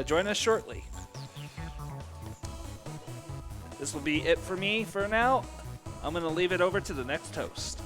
join us shortly. This will be it for me for now. I'm going to leave it over to the next host.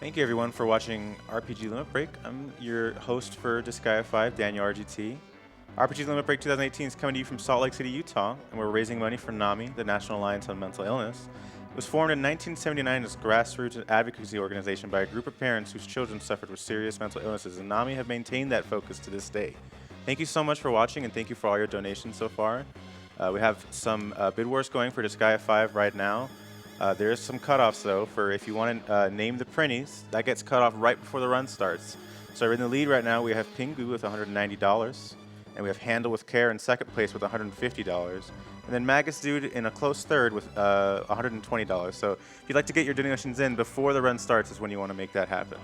Thank you everyone for watching RPG Limit Break. I'm your host for Disgaea 5, Daniel RGT. RPG Limit Break 2018 is coming to you from Salt Lake City, Utah, and we're raising money for NAMI, the National Alliance on Mental Illness. It was formed in 1979 as a grassroots advocacy organization by a group of parents whose children suffered with serious mental illnesses, and NAMI have maintained that focus to this day. Thank you so much for watching, and thank you for all your donations so far. We have some bid wars going for Disgaea 5 right now. There is some cutoffs though for if you want to name the printies. That gets cut off right before the run starts. So in the lead right now we have Pingu with $190, and we have Handle with Care in second place with $150, and then Magus Dude in a close third with $120. So if you'd like to get your donations in before the run starts is when you want to make that happen.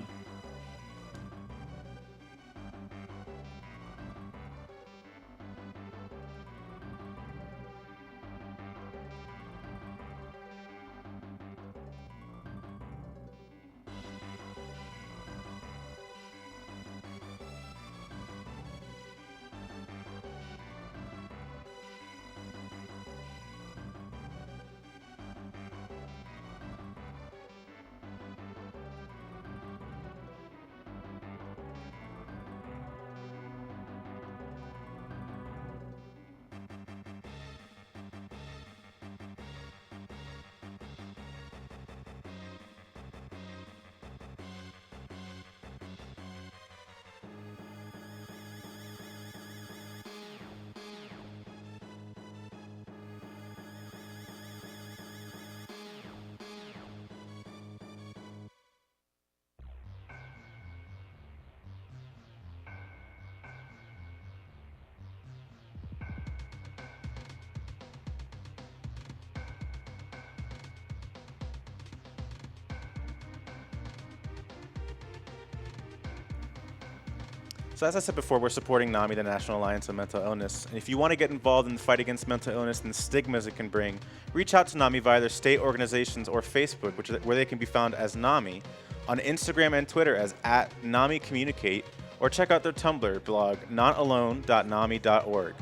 So as I said before, we're supporting NAMI, the National Alliance on Mental Illness. And if you want to get involved in the fight against mental illness and the stigmas it can bring, reach out to NAMI via their state organizations or Facebook, where they can be found as NAMI, on Instagram and Twitter as @NAMICommunicate, or check out their Tumblr blog, notalone.nami.org.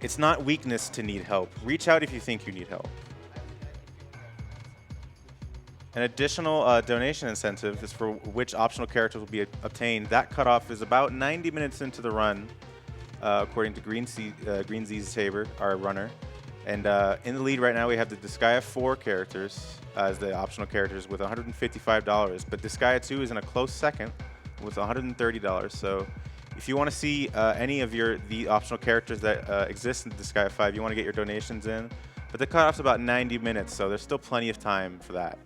It's not weakness to need help. Reach out if you think you need help. An additional donation incentive is for which optional characters will be obtained. That cutoff is about 90 minutes into the run, according to GreenZSaber, our runner. And in the lead right now, we have the Disgaea 4 characters as the optional characters with $155. But Disgaea 2 is in a close second with $130. So if you want to see any of the optional characters that exist in Disgaea 5, you want to get your donations in. But the cutoff's about 90 minutes, so there's still plenty of time for that.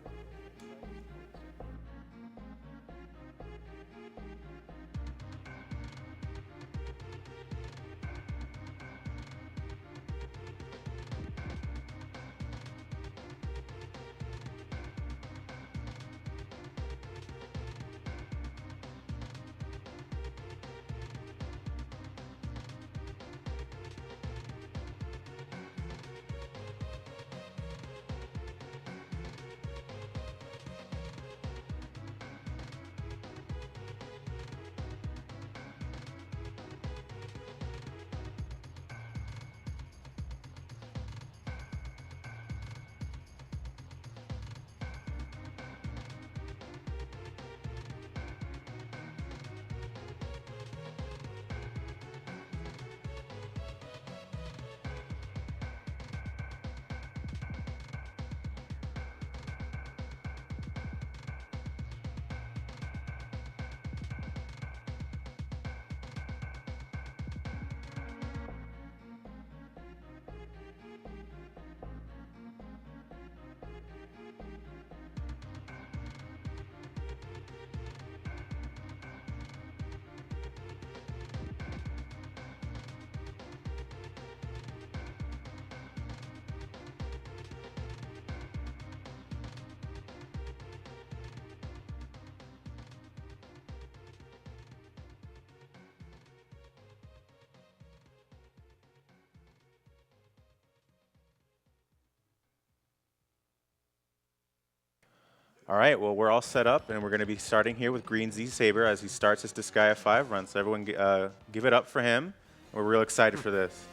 All right, well, we're all set up, and we're going to be starting here with GreenZSaber as he starts his Disgaea 5 run. So everyone give it up for him. We're real excited for this.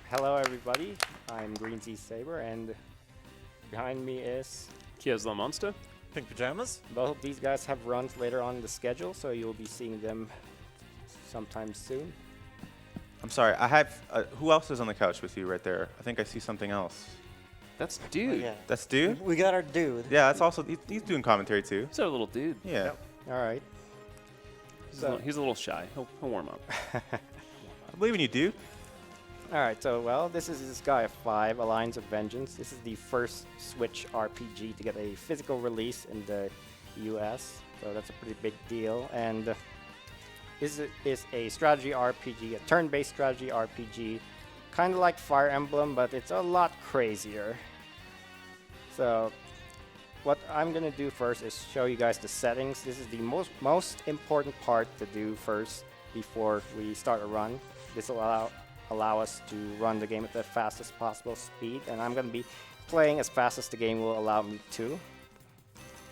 Hello, everybody. I'm GreenZSaber, and behind me is Kies La Monster. Pink Pajamas. Both of these guys have runs later on in the schedule, so you'll be seeing them sometime soon. I'm sorry. I have. Who else is on the couch with you right there? I think I see something else. That's dude. Yeah. That's dude. We got our dude. Yeah, that's also. He's doing commentary too. He's our little dude. Yeah. All right. He's a little shy. He'll warm up. I believe in you, dude. All right, so, well, this is Disgaea 5, Alliance of Vengeance. This is the first Switch RPG to get a physical release in the US, so that's a pretty big deal. And this is a strategy RPG, a turn-based strategy RPG, kind of like Fire Emblem, but it's a lot crazier. So, what I'm going to do first is show you guys the settings. This is the most important part to do first before we start a run. This will allow us to run the game at the fastest possible speed, and I'm going to be playing as fast as the game will allow me to.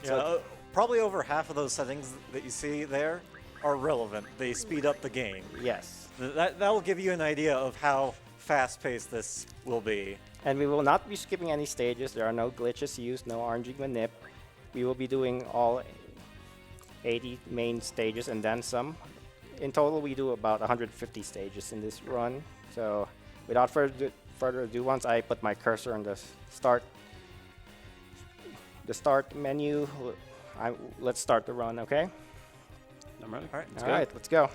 Yeah, So probably over half of those settings that you see there are relevant. They speed up the game. yes. That will give you an idea of how fast-paced this will be. And we will not be skipping any stages. There are no glitches used, no RNG manip. We will be doing all 80 main stages and then some. In total, we do about 150 stages in this run. So without further ado, once I put my cursor on the start menu, let's start the run, okay? I'm ready. All right. All right, let's go.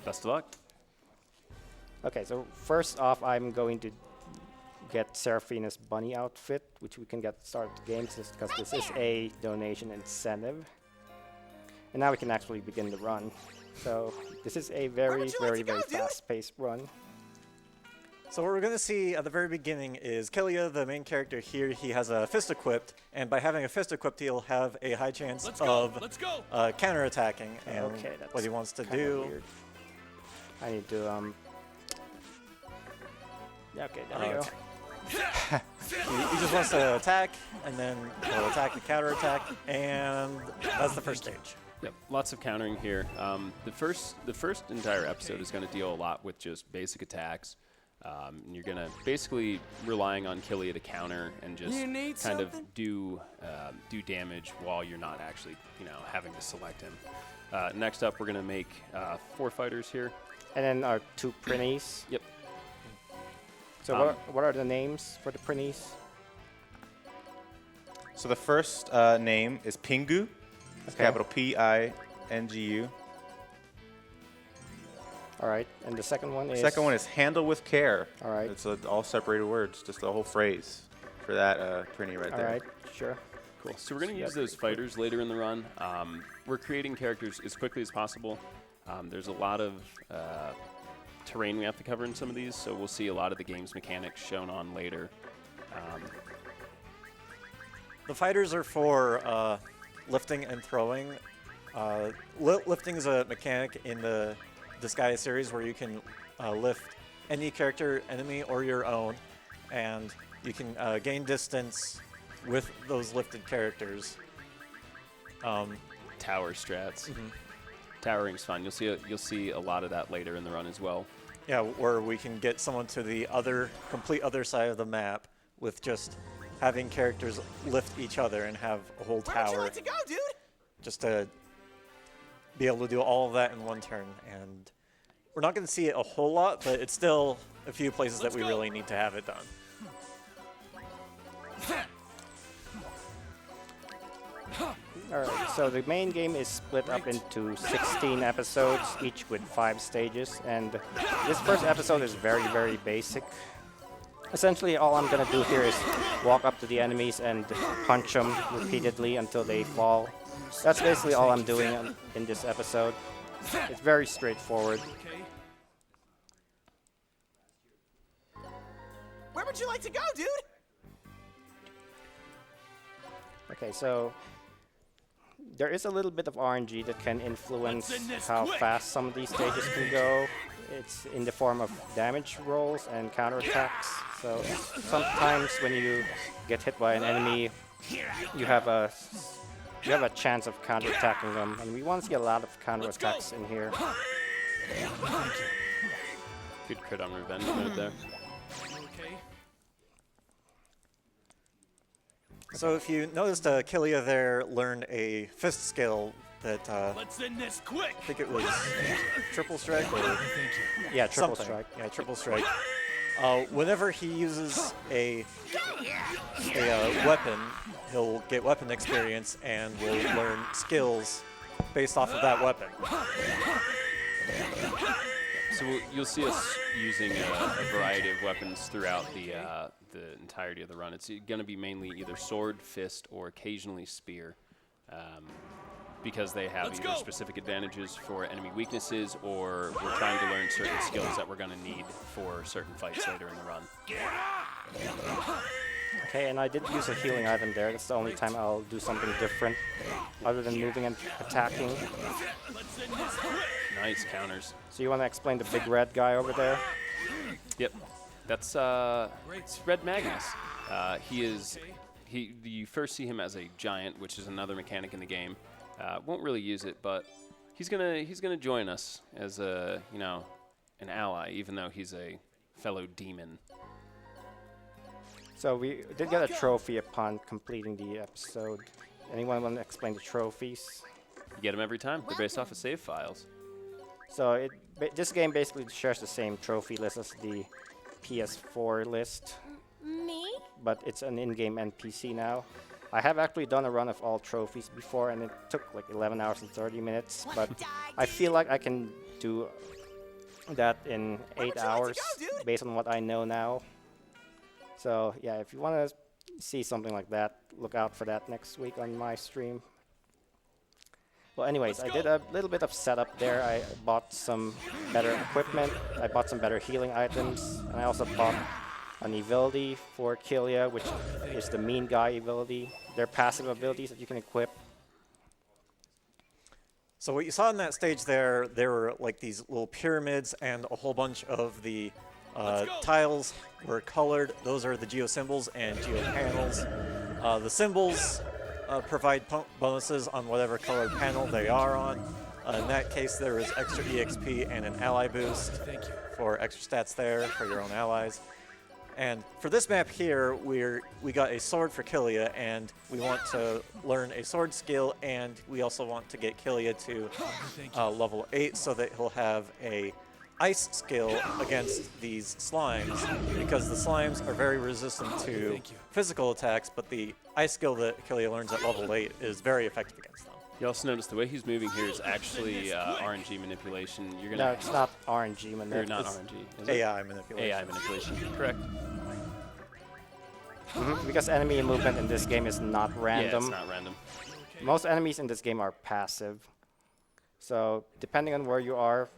Best of luck. Okay, so first off, I'm going to get Seraphina's bunny outfit, which we can get started the game because this is a donation incentive. And now we can actually begin the run. So this is a very fast-paced run. So what we're going to see at the very beginning is Kelia, the main character here. He has a fist equipped, and by having a fist equipped, he'll have a high chance of counterattacking. And Okay, that's what he wants to kinda do. weird. I need to yeah, okay, there we go. He just wants to attack, and then he'll attack and counterattack, and that's the first stage. Yep, lots of countering here. The first entire episode is going to deal a lot with just basic attacks. And you're going to basically relying on Killia to counter and just kind of do damage while you're not actually having to select him. Next up, we're going to make 4 fighters here. And then our 2 Prinnies. Yep. So what are the names for the Prinnies? So the first name is Pingu. It's capital Pingu. All right, and the second one is? Second one is handle with care. All right. It's all separated words, just the whole phrase for that Prinny right there. All right, sure. Cool. So we're going to use those fighters later in the run. We're creating characters as quickly as possible. There's a lot of terrain we have to cover in some of these, so we'll see a lot of the game's mechanics shown on later. The fighters are for lifting and throwing. Lifting is a mechanic in the Disgaea series where you can lift any character, enemy, or your own, and you can gain distance with those lifted characters. Tower strats. Towering's fun. You'll see a lot of that later in the run as well. Yeah, where we can get someone to the complete other side of the map with just having characters lift each other and have a whole tower. Where'd you like to go, dude? Just to be able to do all of that in one turn. And we're not going to see it a whole lot, but it's still a few places that we really need to have it done. All right, so the main game is split up into 16 episodes, each with 5 stages, and this first episode is very, very basic. Essentially, all I'm going to do here is walk up to the enemies and punch them repeatedly until they fall. That's basically all I'm doing in this episode. It's very straightforward. Where would you like to go, dude? Okay, so there is a little bit of RNG that can influence how fast some of these stages can go. It's in the form of damage rolls and counterattacks. So sometimes when you get hit by an enemy, you have a chance of counterattacking them, and we want to see a lot of counterattacks in here. Good crit on revenge right there. So if you noticed, Killia there learned a fist skill that Let's end this quick. I think it was triple strike or Yeah, triple something. strike. Yeah, triple strike. Whenever he uses a weapon, he'll get weapon experience and will learn skills based off of that weapon. So you'll see us using a variety of weapons throughout the entirety of the run. It's going to be mainly either sword, fist, or occasionally spear, because they have either specific advantages for enemy weaknesses, or we're trying to learn certain skills that we're going to need for certain fights later in the run. Okay, and I did use a healing item there. That's the only time I'll do something different, other than moving and attacking. Nice counters. So you want to explain the big red guy over there? Yep, that's it's Red Magnus. You first see him as a giant, which is another mechanic in the game. Won't really use it, but he's gonna join us as an ally, even though he's a fellow demon. So we did get a trophy upon completing the episode. Anyone want to explain the trophies? You get them every time. They're based off of save files. So this game basically shares the same trophy list as the PS4 list, Me? but it's an in-game NPC now. I have actually done a run of all trophies before, and it took like 11 hours and 30 minutes, but I feel like I can do that in 8 hours based on what I know now. So yeah, if you want to see something like that, look out for that next week on my stream. Well, anyways, I did a little bit of setup there. I bought some better equipment, I bought some better healing items, and I also bought an ability for Killia, which is the mean guy ability. They're passive abilities that you can equip. So what you saw in that stage there were like these little pyramids, and a whole bunch of the tiles were colored. Those are the geo symbols and geo panels. The symbols provide bonuses on whatever colored panel they are on. In that case, there was extra EXP and an ally boost for extra stats there for your own allies. And for this map here, we got a sword for Killia, and we want to learn a sword skill, and we also want to get Killia to level 8 so that he'll have a ice skill against these slimes, because the slimes are very resistant to physical attacks, but the ice skill that Killia learns at level 8 is very effective against them. You also notice the way he's moving here is actually RNG manipulation. You're gonna No, it's not RNG, man. Or not It's RNG. Is it? AI manipulation. AI manipulation. Correct. because enemy movement in this game is not Yeah, random. it's not random. Most enemies in this game are passive. So depending on where you are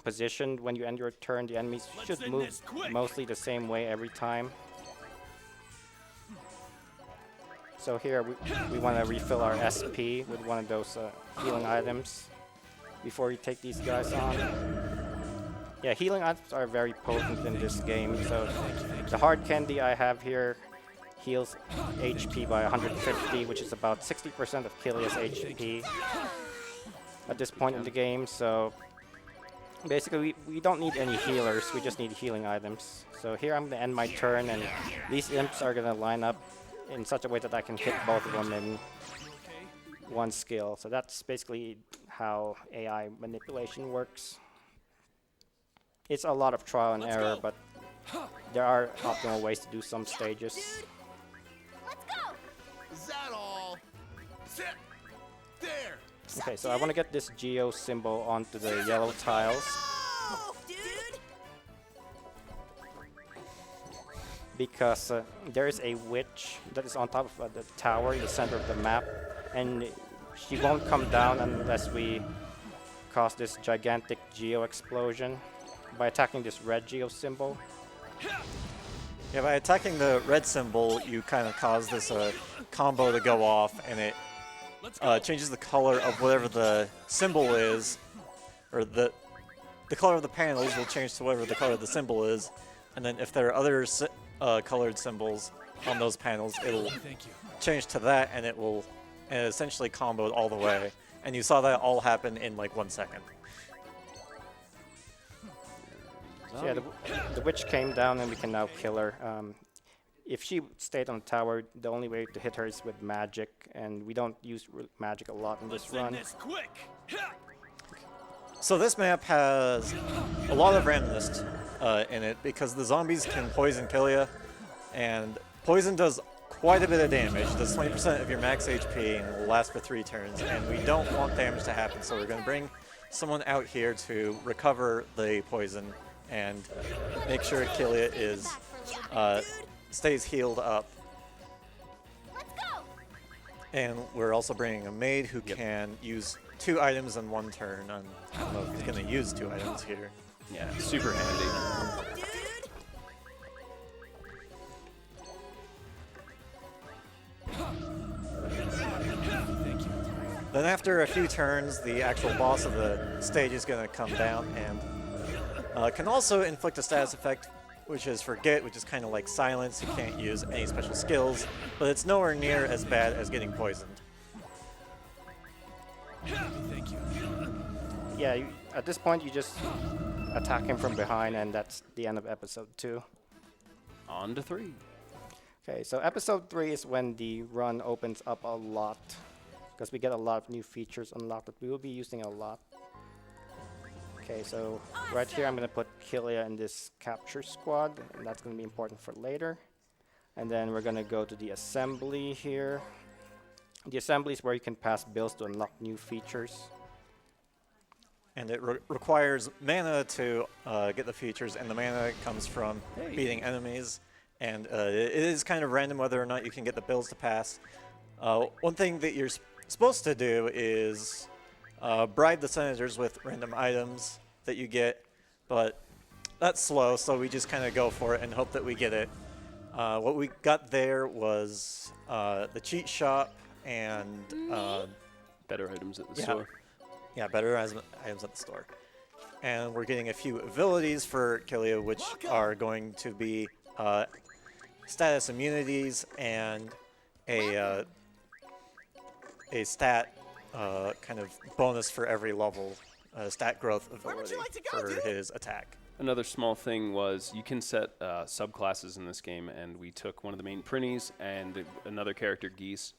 positioned when you end your turn, the enemies should move mostly the same way every time. So here we want to refill our SP with one of those healing items before you take these guys on. Yeah, healing items are very potent in this game. So the hard candy I have here heals HP by 150, which is about 60% of Killia's HP at this point in the game. So basically we don't need any healers, we just need healing items. So here I'm going to end my turn, and these imps are going to line up in such a way that I can hit both of them in one skill. So that's basically how AI manipulation works. It's a lot of trial and error, but there are optimal ways to do some stages. Let's go! Is that all? Sit there. Okay, so I want to get this geo symbol onto the yellow tiles, Oh, dude! because there is a witch that is on top of the tower in the center of the map, and she won't come down unless we cause this gigantic geo explosion by attacking this red geo symbol. Yeah, by attacking the red symbol, you kind of cause this combo to go off, and it changes the color of whatever the symbol is, or the color of the panels will change to whatever the color of the symbol is, and then if there are other colored symbols on those panels, it'll change to that, and it will essentially combo it all the way. And you saw that all happen in like 1 second. So yeah, the witch came down, and we can now kill her. if she stayed on the tower, the only way to hit her is with magic, and we don't use magic a lot in this run. This quick. So this map has a lot of randomness in it because the zombies can poison kill you, and poison does quite a bit of damage. It does 20% of your max HP and will last for 3 turns, and we don't want damage to happen, so we're going to bring someone out here to recover the poison and make sure Killia is stays healed up. Let's go. And we're also bringing a maid who can use 2 items in 1 turn. I don't know if he's going to use 2 items here. Yeah, super handy. Then after a few turns, the actual boss of the stage is going to come down and can also inflict a status effect, which is Forget, which is kind of like Silence. You can't use any special skills, but it's nowhere near as bad as getting poisoned. Thank you. Yeah, at this point you just attack him from behind, and that's the end of episode 2. On to 3. Okay, so episode 3 is when the run opens up a lot, because we get a lot of new features unlocked that we will be using a lot. Okay, so right here I'm going to put Killia in this capture squad, and that's going to be important for later. And then we're going to go to the assembly here. The assembly is where you can pass bills to unlock new features. And it requires mana to get the features, and the mana comes from beating enemies. And it is kind of random whether or not you can get the bills to pass. One thing that you're supposed to do is bribe the senators with random items that you get, but that's slow, so we just kind of go for it and hope that we get it. What we got there was the cheat shop and Better items at the store. yeah, better items at the store. And we're getting a few abilities for Killia, which are going to be status immunities and a stat kind of bonus for every level, stat growth ability for his attack. Another small thing was you can set subclasses in this game, and we took one of the main printies and another character, Geese,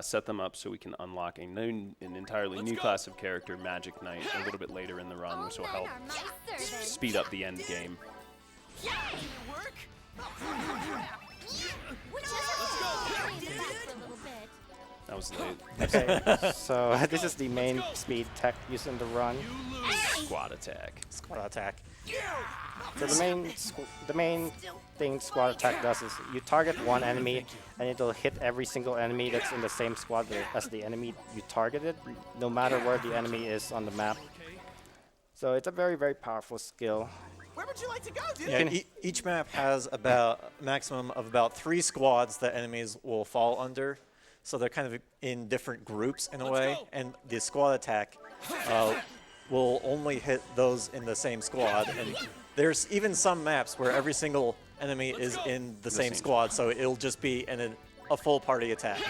set them up so we can unlock an entirely new class of character, Magic Knight, a little bit later in the run, which will help speed up the end game. That was late. Okay, so this is the main speed tech used in the run. Squad attack. Squad attack. So the main thing squad attack does is you target one enemy, and it'll hit every single enemy that's in the same squad as the enemy you targeted, no matter where the enemy is on the map. So it's a very, very powerful skill. Where would you like to go, dude? Yeah, each map has about a maximum of about 3 squads that enemies will fall under. So they're kind of in different groups in a way, and the squad attack will only hit those in the same squad. And there's even some maps where every single enemy is in the same squad, so it'll just be a full party attack.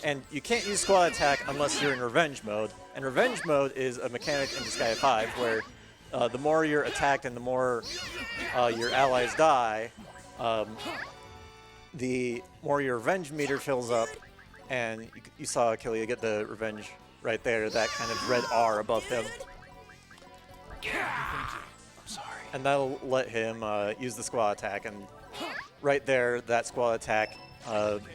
And you can't use squad attack unless you're in revenge mode. And revenge mode is a mechanic in Disgaea 5 where the more you're attacked and the more your allies die, the more your revenge meter fills up. And you saw Killia get the revenge right there, that kind of red R above him. I'm sorry. And that'll let him use the squad attack. And right there, that squad attack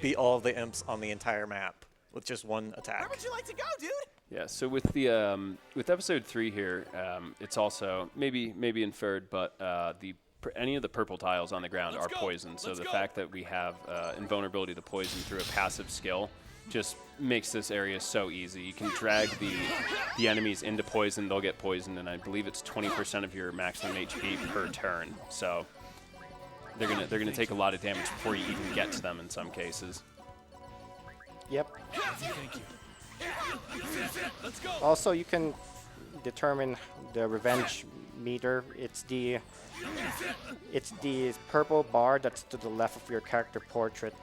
beat all of the imps on the entire map with just one attack. Where would you like to go, dude? Yeah, so with the with episode 3 here, it's also maybe inferred, but any of the purple tiles on the ground are poisoned. So the fact that we have invulnerability to poison through a passive skill just makes this area so easy. You can drag the enemies into poison; they'll get poisoned, and I believe it's 20% of your maximum HP per turn. So they're gonna take a lot of damage before you even get to them in some cases. Yep. Thank you. Let's go. Also, you can determine the revenge meter. It's the purple bar that's to the left of your character portrait.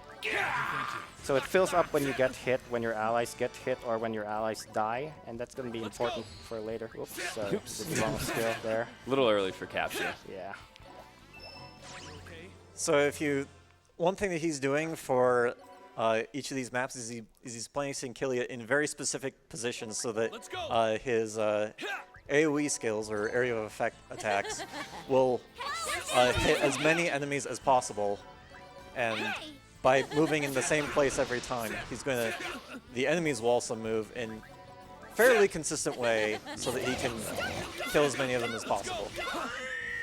So it fills up when you get hit, when your allies get hit, or when your allies die, and that's going to be important for later. Oops, the wrong skill there. A little early for capture. Yeah. So if you one thing that he's doing for each of these maps is he's placing Killia in very specific positions so that Let's go. his AoE skills or area of effect attacks will hit as many enemies as possible, and by moving in the same place every time, the enemies will also move in fairly consistent way so that he can kill as many of them as possible.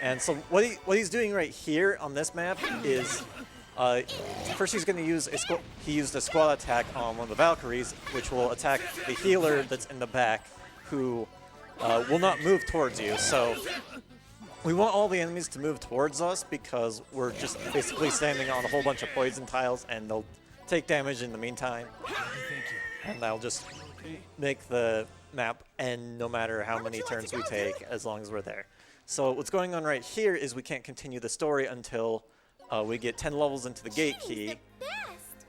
And so what he's doing right here on this map is first he's going to use he used a squad attack on one of the Valkyries, which will attack the healer that's in the back, who will not move towards you. So we want all the enemies to move towards us because we're just basically standing on a whole bunch of poison tiles, and they'll take damage in the meantime. Thank you. And that'll just make the map end no matter how many turns we take, as long as we're there. So what's going on right here is we can't continue the story until we get 10 levels into the gate key,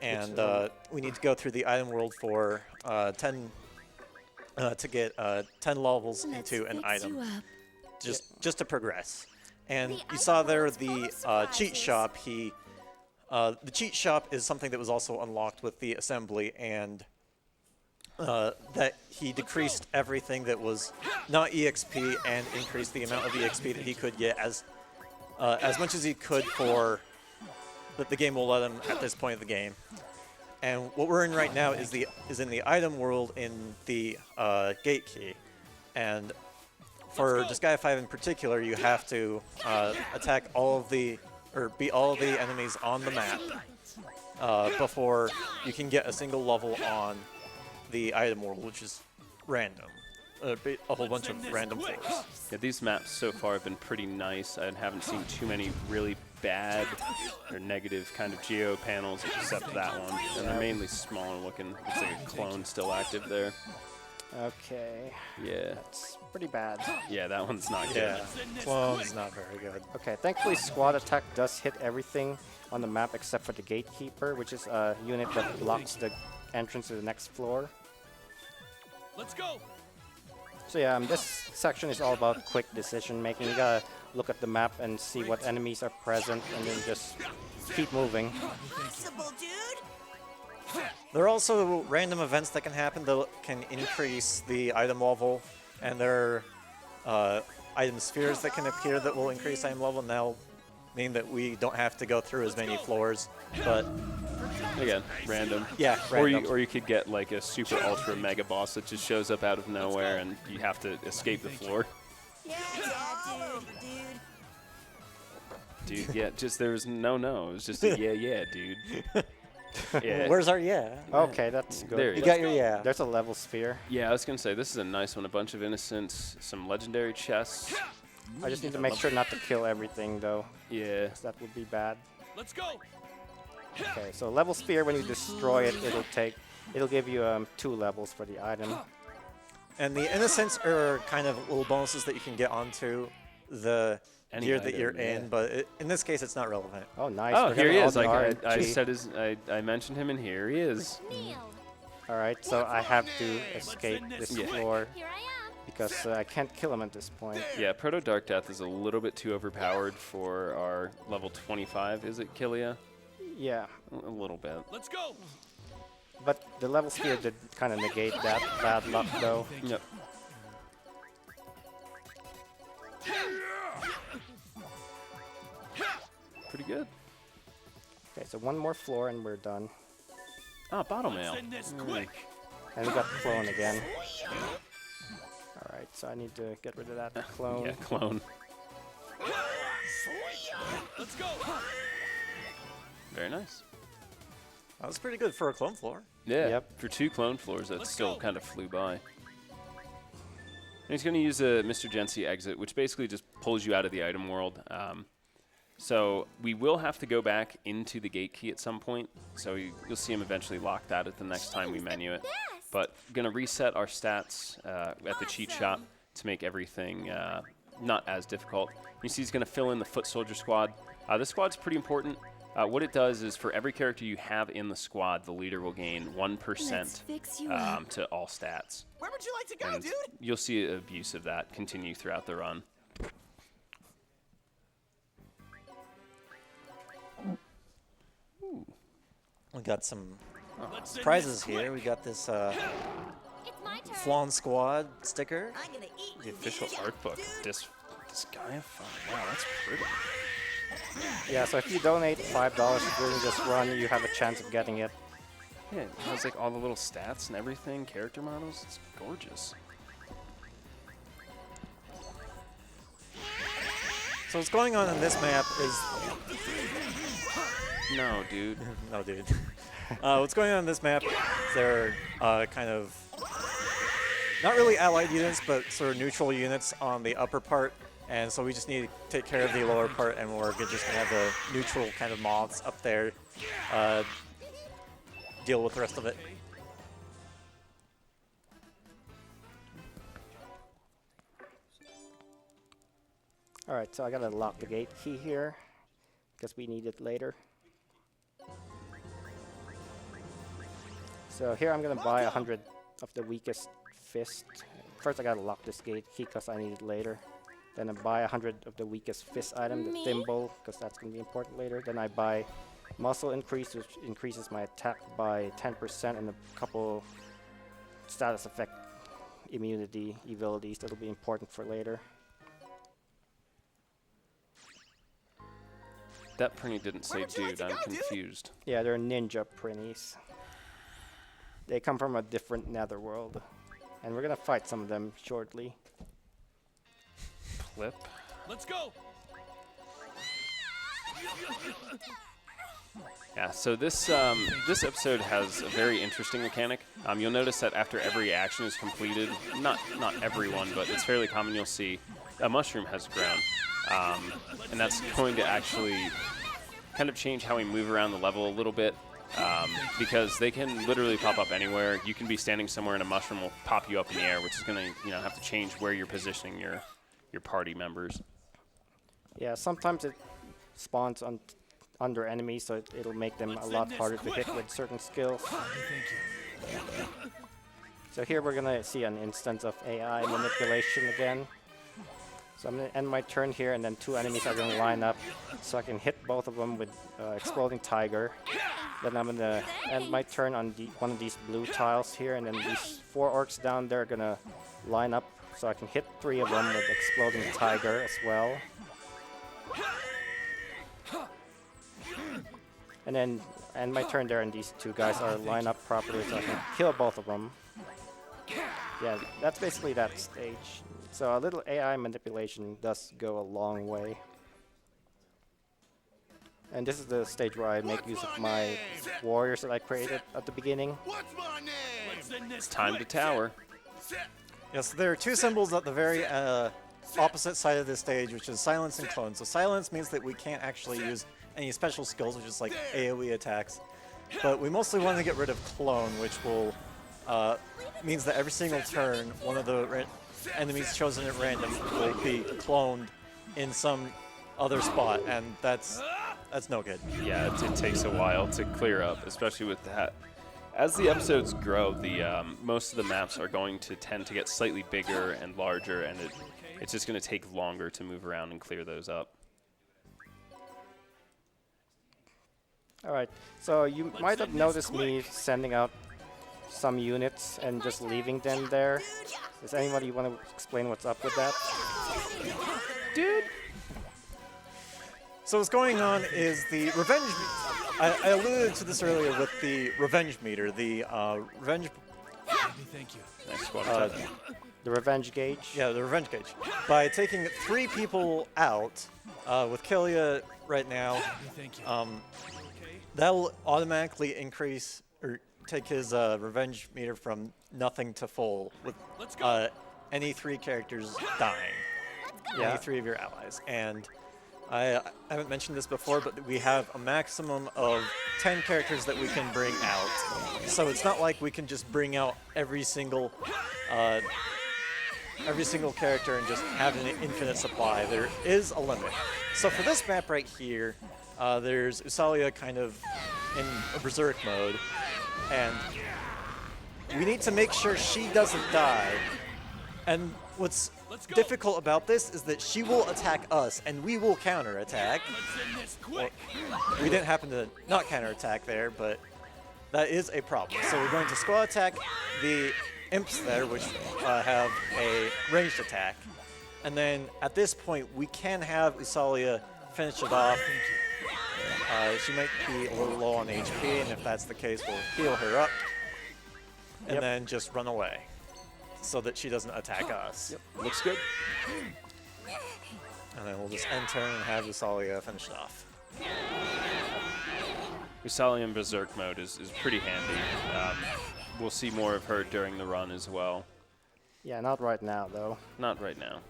and we need to go through the item world for 10 to get 10 levels into an item, just to progress. And you saw there the cheat shop. The cheat shop is something that was also unlocked with the assembly, and that he decreased everything that was not EXP and increased the amount of EXP that he could get as much as he could for that the game will let him at this point of the game. And what we're in right now is in the item world in the gate key, and for Disgaea 5 in particular, you have to attack beat all of the enemies on the map before you can get a single level on the item world, which is random. A whole bunch of random floors. Yeah, these maps so far have been pretty nice. I haven't seen too many really bad or negative kind of geo panels except that one. And they're mainly smaller looking. Looks like a clone still active there. Okay. Yeah. That's pretty bad. Yeah, that one's not good. Yeah, clone's not very good. Okay, thankfully squad attack does hit everything on the map except for the gatekeeper, which is a unit that blocks the entrance to the next floor. Let's go. So yeah, this section is all about quick decision making. You gotta look at the map and see what enemies are present, and then just keep moving. Possible, dude. There are also random events that can happen that can increase the item level, and there are item spheres that can appear that will increase item level, and that'll mean that we don't have to go through as many floors. But Again, random. yeah, Or random. you could get like a super ultra mega boss that just shows up out of nowhere and you have to escape the floor. Yeah, dude. Dude, yeah, just there was no. It was just a yeah, dude. Yeah. Where's our yeah? Okay, that's good. There You you got your yeah. There's a level sphere. Yeah, I was gonna say this is a nice one. A bunch of innocents, some legendary chests. I just need to make sure not to kill everything though, Yeah. 'cause that would be bad. Let's go. Okay, so level sphere, when you destroy it, it'll give you 2 levels for the item. And the innocents are kind of little bonuses that you can get onto the Any gear that item, you're yeah. in, but in this case, it's not relevant. Oh, nice. Oh, We're here he getting all is. the Like I RNG. said, I mentioned him, and here he is. Kneel. All right, so I have to escape this Yeah. floor Here I am. because I can't kill him at this point. Yeah, Proto Dark Death is a little bit too overpowered for our level 25. Is it, Killia? Yeah, A little bit. Let's go. but the level sphere did kind of negate that bad luck though. Yep. Pretty good. Okay, so one more floor and we're done. Ah, bottle mail. Send this quick. And we got the clone again. All right, so I need to get rid of that clone. Yeah, clone. Let's go. Very nice. That was pretty good for a clone floor. Yeah. Yep. For 2 clone floors, that Let's still go. kind of flew by. And he's going to use a Mr. Gensi exit, which basically just pulls you out of the item world. So we will have to go back into the gate key at some point. So you'll see him eventually lock that at the next time we menu it. But going to reset our stats at the cheat shop to make everything not as difficult. You see he's going to fill in the foot soldier squad. This squad's pretty important. What it does is for every character you have in the squad, the leader will gain 1% Fix you up. to all stats. Where would you like to go, And dude? you'll see abuse of that continue throughout the run. We got some Let's end prizes this here. quick. We got this It's my turn. Flan Squad sticker. I'm gonna eat The you, official dude. art book. Disgaea 5. Wow, that's pretty. Yeah, so if you donate $5 during this run, you have a chance of getting it. Yeah, it has like all the little stats and everything, character models. It's gorgeous. So what's going on in this map is No, dude. no, dude. What's going on in this map? They're kind of not really allied units, but sort of neutral units on the upper part, and so we just need to take care of the lower part, and we're just gonna have the neutral kind of mobs up there deal with the rest of it. Alright, so I gotta lock the gate key here, because we need it later. So here I'm gonna buy 100 of the weakest fist. First I gotta lock this gate key because I need it later. Then I buy 100 of the weakest fist item, the thimble, because that's gonna be important later. Then I buy muscle increase, which increases my attack by 10% and a couple status effect immunity abilities that'll be important for later. That printy didn't say dude. I'm confused. Yeah, they're ninja prinnies. They come from a different netherworld. And we're gonna fight some of them shortly. Flip. Let's go. Yeah, so this this episode has a very interesting mechanic. You'll notice that after every action is completed, not everyone, but it's fairly common, you'll see a mushroom has grown. And that's going to actually kind of change how we move around the level a little bit, because they can literally pop up anywhere. You can be standing somewhere and a mushroom will pop you up in the air, which is going to have to change where you're positioning your party members. Yeah, sometimes it spawns under enemies, so it'll make them a lot harder to hit with certain skills. So here we're gonna see an instance of AI manipulation again. So I'm gonna end my turn here, and then two enemies are gonna line up, so I can hit both of them with exploding tiger. Then I'm gonna end my turn on one of these blue tiles here, and then these 4 orcs down there are gonna line up, so I can hit 3 of them with exploding tiger as well. And then end my turn there, and these 2 guys are lined up properly, so I can kill both of them. Yeah, that's basically that stage. So a little AI manipulation does go a long way. And this is the stage where I make use of my warriors that I created at the beginning. What's my name? Let's end this Time to quick. tower. Yes, there are 2 symbols at the very opposite side of this stage, which is silence and clone. So silence means that we can't actually use any special skills, which is like AoE attacks. But we mostly want to get rid of clone, which will means that every single turn, one of the enemies chosen at random will be cloned in some other spot, and that's no good. Yeah, it takes a while to clear up, especially with that. As the episodes grow, the most of the maps are going to tend to get slightly bigger and larger, and it's just going to take longer to move around and clear those up. Alright, so you might have noticed me sending out some units and just leaving them there. Does anybody want to explain what's up with that? Dude! So what's going on is the revenge. I alluded to this earlier with the revenge meter. The revenge. Thank you. Nice squad attack. The revenge gauge? Yeah, the revenge gauge. By taking 3 people out, with Killia right now, Thank you. that'll automatically increase or take his revenge meter from nothing to full with Let's go. any 3 characters dying. Yeah. Any 3 of your allies. And I haven't mentioned this before, but we have a maximum of 10 characters that we can bring out. So it's not like we can just bring out every single character and just have an infinite supply. There is a limit. So for this map right here, there's Usalia kind of in a berserk mode, and we need to make sure she doesn't die. And what's difficult about this is that she will attack us, and we will counterattack. Let's end this quick. We didn't happen to not counterattack there, but that is a problem. So we're going to squall attack the imps there, which have a ranged attack. And then at this point, we can have Usalia finish it off. She might be a little low on HP, and if that's the case, we'll heal her up. And then just run away so that she doesn't attack us. Looks good. And then we'll just end turn and have Usalia finish it off. Usalia in Berserk mode is pretty handy. We'll see more of her during the run as well. Yeah, not right now, though. Not right now.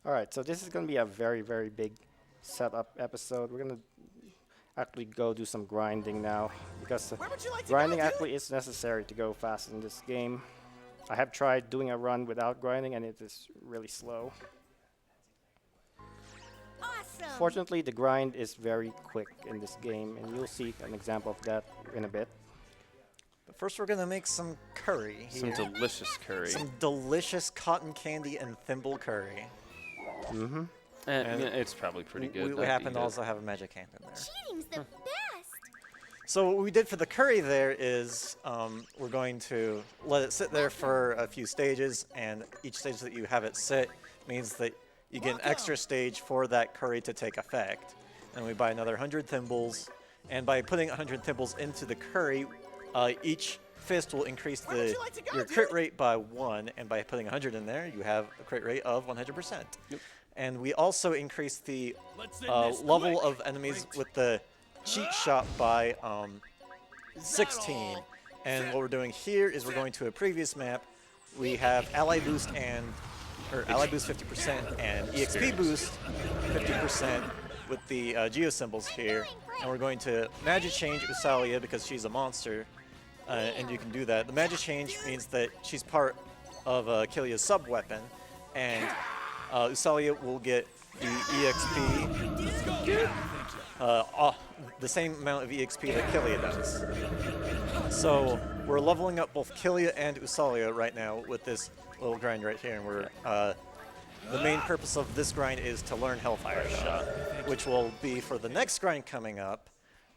All right, so this is going to be a very, very big setup episode. We're going to actually go do some grinding now, because grinding actually is necessary to go fast in this game. I have tried doing a run without grinding, and it is really slow. Awesome. Fortunately, the grind is very quick in this game, and you'll see an example of that in a bit. But first, we're going to make some curry Some here. delicious curry. Some delicious cotton candy and thimble curry. Mm-hmm. And yeah, it's probably pretty good. We happen to also have a magic hand in there. Cheating's the best. So what we did for the curry there is we're going to let it sit there for a few stages, and each stage that you have it sit means that you get an extra stage for that curry to take effect. And we buy another 100 thimbles, and by putting 100 thimbles into the curry, each fist will increase your crit rate by 1, and by putting 100 in there, you have a crit rate of 100%. Yep. And we also increase the Let's end this level quick. of enemies with the cheat shot by 16. And what we're doing here is we're going to a previous map. We have ally boost ally boost 50% and EXP boost 50% with the geo symbols here. And we're going to magic change Usalia because she's a monster, and you can do that. The magic change means that she's part of Kilia's sub weapon, and Usalia will get the EXP, the same amount of EXP that Kilia does. So we're leveling up both Kilia and Usalia right now with this little grind right here, and we're the main purpose of this grind is to learn Hellfire Shot, which will be for the next grind coming up.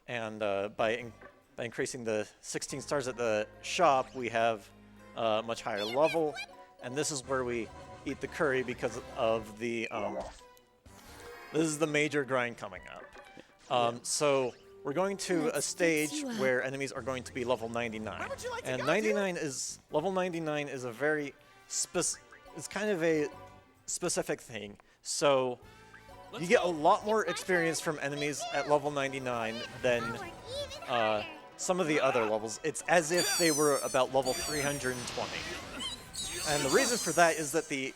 And by increasing the 16 stars at the shop, we have a much higher level, and this is where we eat the curry because of the this is the major grind coming up. So we're going to a stage where enemies are going to be level 99, and level 99 is a very it's kind of a specific thing. So you get a lot more experience from enemies at level 99 than some of the other levels. It's as if they were about level 320. And the reason for that is that the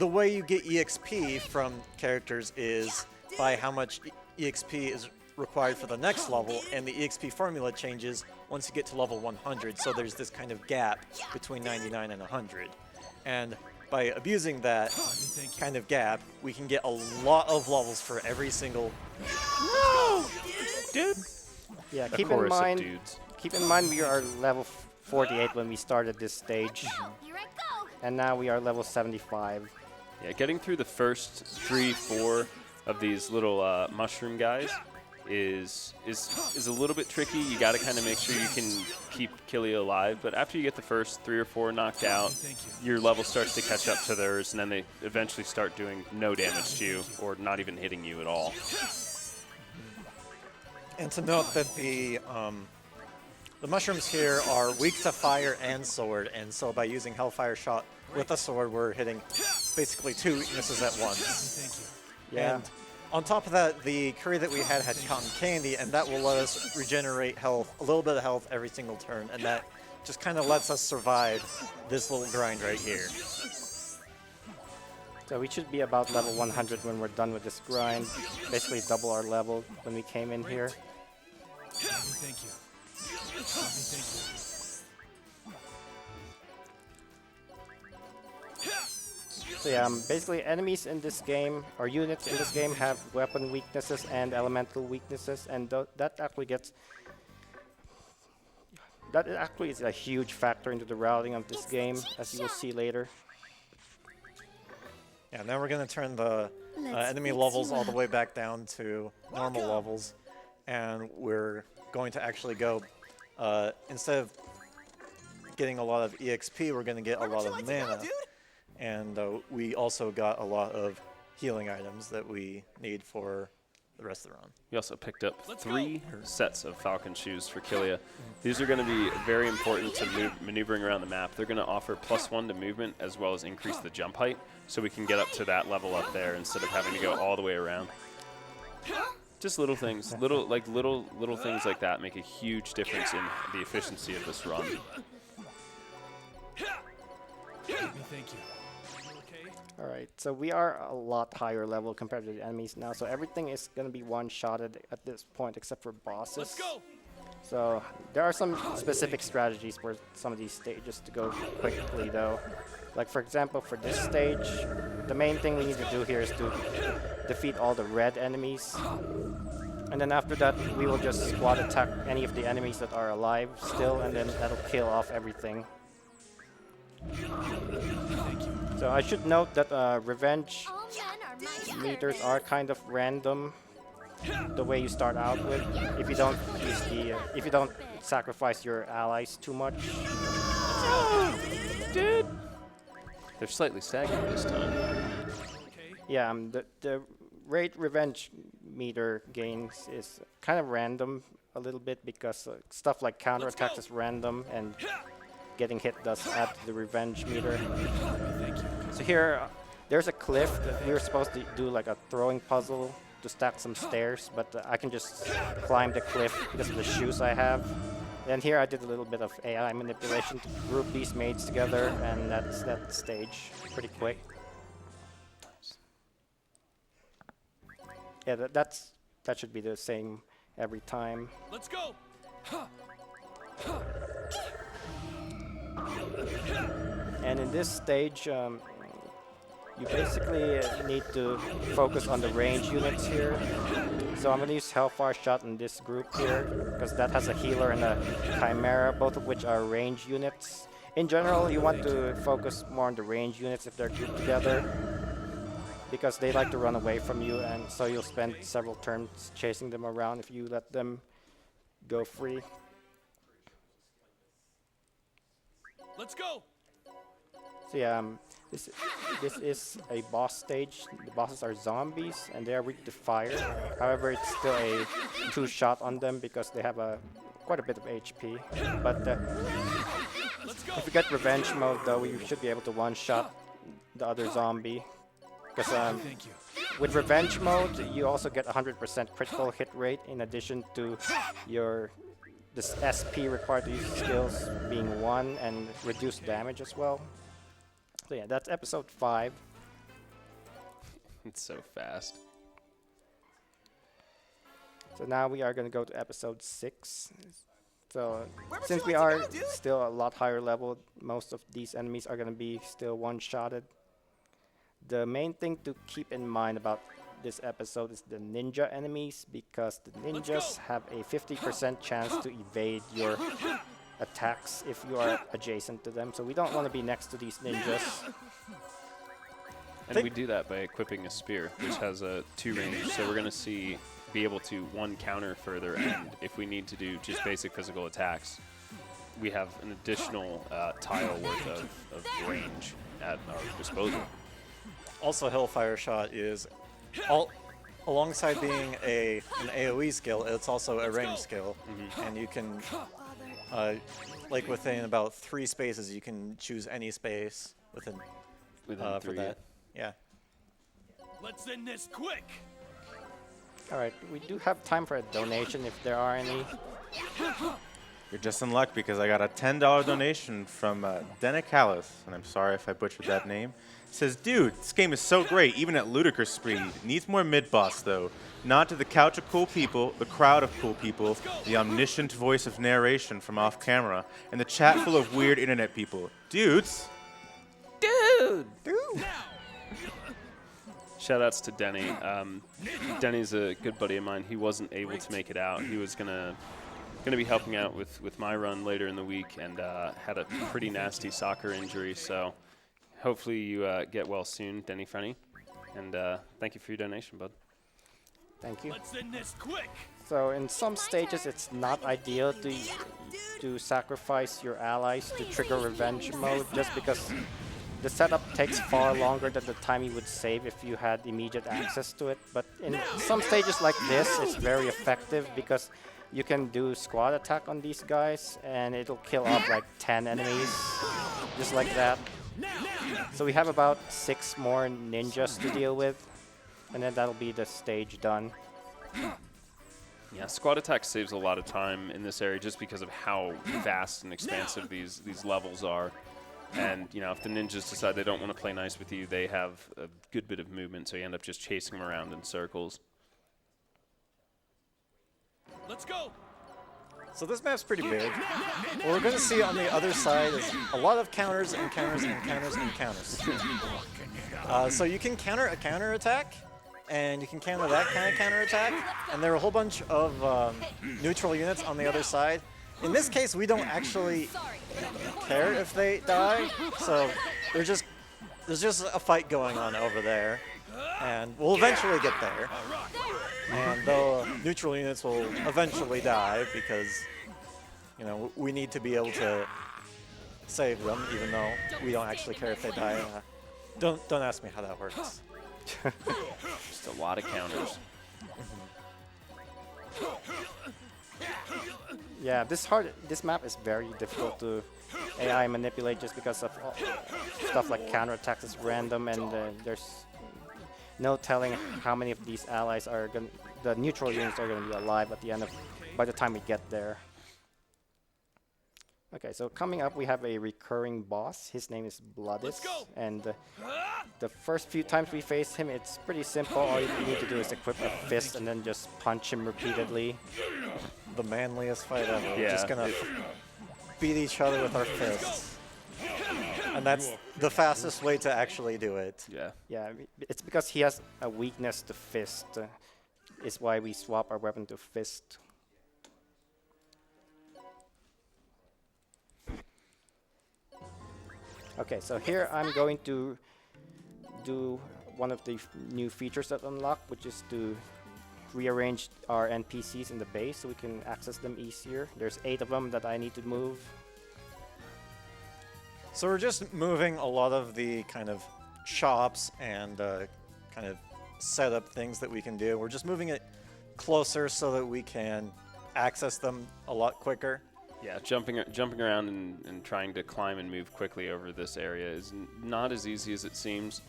way you get EXP from characters is by how much EXP is required for the next level, and the EXP formula changes once you get to level 100, so there's this kind of gap between 99 and 100. And by abusing that kind of gap, we can get a lot of levels for every single... Dude. Yeah, A keep in chorus of mind dudes. we are level 48 when we started this stage, Here I go. and now we are level 75. Yeah, getting through the first 3-4 of these little mushroom guys is a little bit tricky. You got to kind of make sure you can keep Kilia alive, but after you get the first 3 or 4 knocked out, your level starts to catch up to theirs, and then they eventually start doing no damage to you or not even hitting you at all. And to note that the mushrooms here are weak to fire and sword, and so by using Hellfire Shot with a sword, we're hitting basically 2 weaknesses at once. Yeah. And on top of that, the curry that we had cotton candy, and that will let us regenerate health, a little bit of health every single turn, and that just kind of lets us survive this little grind right here. So we should be about level 100 when we're done with this grind. Basically double our level when we came in here. Thank you. Thank So yeah, basically enemies in this game, or units in this game, have weapon weaknesses and elemental weaknesses, and that actually is a huge factor into the routing of this game, as you will see later. Yeah, now we're going to turn the enemy levels all the way back down to normal levels. and we're going to actually go, instead of getting a lot of EXP, we're going to get a lot of mana. And we also got a lot of healing items that we need for the rest of the run. We also picked up 3 sets of Falcon shoes for Killia. These are going to be very important to maneuvering around the map. They're going to offer +1 to movement as well as increase the jump height, so we can get up to that level up there instead of having to go all the way around. Just little things, little things like that make a huge difference in the efficiency of this run. Thank you. Okay. All right, so we are a lot higher level compared to the enemies now, so everything is going to be one-shotted at this point except for bosses. Let's go. So there are some specific strategies for some of these stages to go quickly though. Like for example, for this stage, the main thing we need to do here is to defeat all the red enemies. And then after that, we will just squad attack any of the enemies that are alive still, and then that'll kill off everything. So I should note that revenge All men are my meters are kind of random. The way you start out with, if you don't use the, if you don't sacrifice your allies too much. Dude! They're slightly stagnant this time. Yeah, the rate revenge meter gains is kind of random a little bit because stuff like counterattacks is random and getting hit does add to the revenge meter. So here, there's a cliff that we were supposed to do like a throwing puzzle to stack some stairs, but I can just climb the cliff because of the shoes I have. And here I did a little bit of AI manipulation to group these mates together, and that's that stage pretty quick. Yeah, that should be the same every time. Let's go. And in this stage, you basically need to focus on the range units here. So I'm going to use Hellfire Shot in this group here, because that has a healer and a Chimera, both of which are range units. In general, you want to focus more on the range units if they're grouped together, because they like to run away from you, and so you'll spend several turns chasing them around if you let them go free. Let's go. So yeah, this is a boss stage. The bosses are zombies, and they are weak to fire. However, it's still a 2-shot on them because they have quite a bit of HP. But if you get revenge mode, though, you should be able to 1-shot the other zombie. Because Thank you. with revenge mode, you also get 100% critical hit rate in addition to this SP required to use skills being 1 and reduced damage as well. So yeah, that's episode 5. It's so fast. So now we are going to go to episode 6. So since we are still a lot higher level, most of these enemies are going to be still one-shotted. The main thing to keep in mind about this episode is the ninja enemies, because the ninjas have a 50% chance to evade your attacks if you are adjacent to them. So we don't want to be next to these ninjas. And we do that by equipping a spear, which has a 2 range. So we're going to be able to 1 counter further, and if we need to do just basic physical attacks, we have an additional tile worth of range at our disposal. Also, Hellfire Shot is, alongside being an AoE skill, it's also a range skill. And you can, like within about 3 spaces, you can choose any space within for 3, that. Yeah. Let's end this quick. Alright, we do have time for a donation if there are any. You're just in luck because I got a $10 donation from Denicalis, and I'm sorry if I butchered that name. It says, dude, this game is so great, even at ludicrous speed. It needs more mid-boss, though. Nod to the couch of cool people, the crowd of cool people, the omniscient voice of narration from off-camera, and the chat full of weird internet people. Dudes! Dude! Shoutouts to Denny. Denny's a good buddy of mine. He wasn't able to make it out. He was gonna be helping out with my run later in the week, and had a pretty nasty soccer injury. So hopefully you get well soon, Denny Frenny. And thank you for your donation, bud. Thank you. Let's end this quick. So in some stages, it's not ideal to sacrifice your allies to trigger revenge mode, just because the setup takes far longer than the time you would save if you had immediate access to it. But in some stages like this, it's very effective because you can do squad attack on these guys and it'll kill off like 10 enemies, just like that. So we have about 6 more ninjas to deal with, and then that'll be the stage done. Yeah, squad attack saves a lot of time in this area just because of how vast and expansive these levels are. And, you know, if the ninjas decide they don't want to play nice with you, they have a good bit of movement, so you end up just chasing them around in circles. Let's go. So this map's pretty big. What we're going to see on the other side is a lot of counters and counters and counters and counters. So you can counter a counter attack, and you can counter that kind of counter attack, and there are a whole bunch of neutral units on the other side. In this case, we don't actually care if they die, so there's just a fight going on over there, and we'll eventually get there. And the neutral units will eventually die because, you know, we need to be able to save them, even though we don't actually care if they die. Don't ask me how that works. Just a lot of counters. Yeah, this map is very difficult to AI manipulate just because of stuff like counterattacks is random, and there's no telling how many of these allies are the neutral units are gonna be alive at the end of by the time we get there. Okay, so coming up we have a recurring boss. His name is Bloodis, and the first few times we face him, it's pretty simple. All you need to do is equip a fist and then just punch him repeatedly. The manliest fight ever. Yeah. We're just gonna beat each other with our fists. And that's the fastest way to actually do it. Yeah. Yeah, it's because he has a weakness to fist. Is why we swap our weapon to fist. Okay, so here I'm going to do one of the new features that unlock, which is to rearrange our NPCs in the base so we can access them easier. There's 8 of them that I need to move. So we're just moving a lot of the kind of shops and kind of setup things that we can do. We're just moving it closer so that we can access them a lot quicker. Yeah, jumping around and trying to climb and move quickly over this area is not as easy as it seems.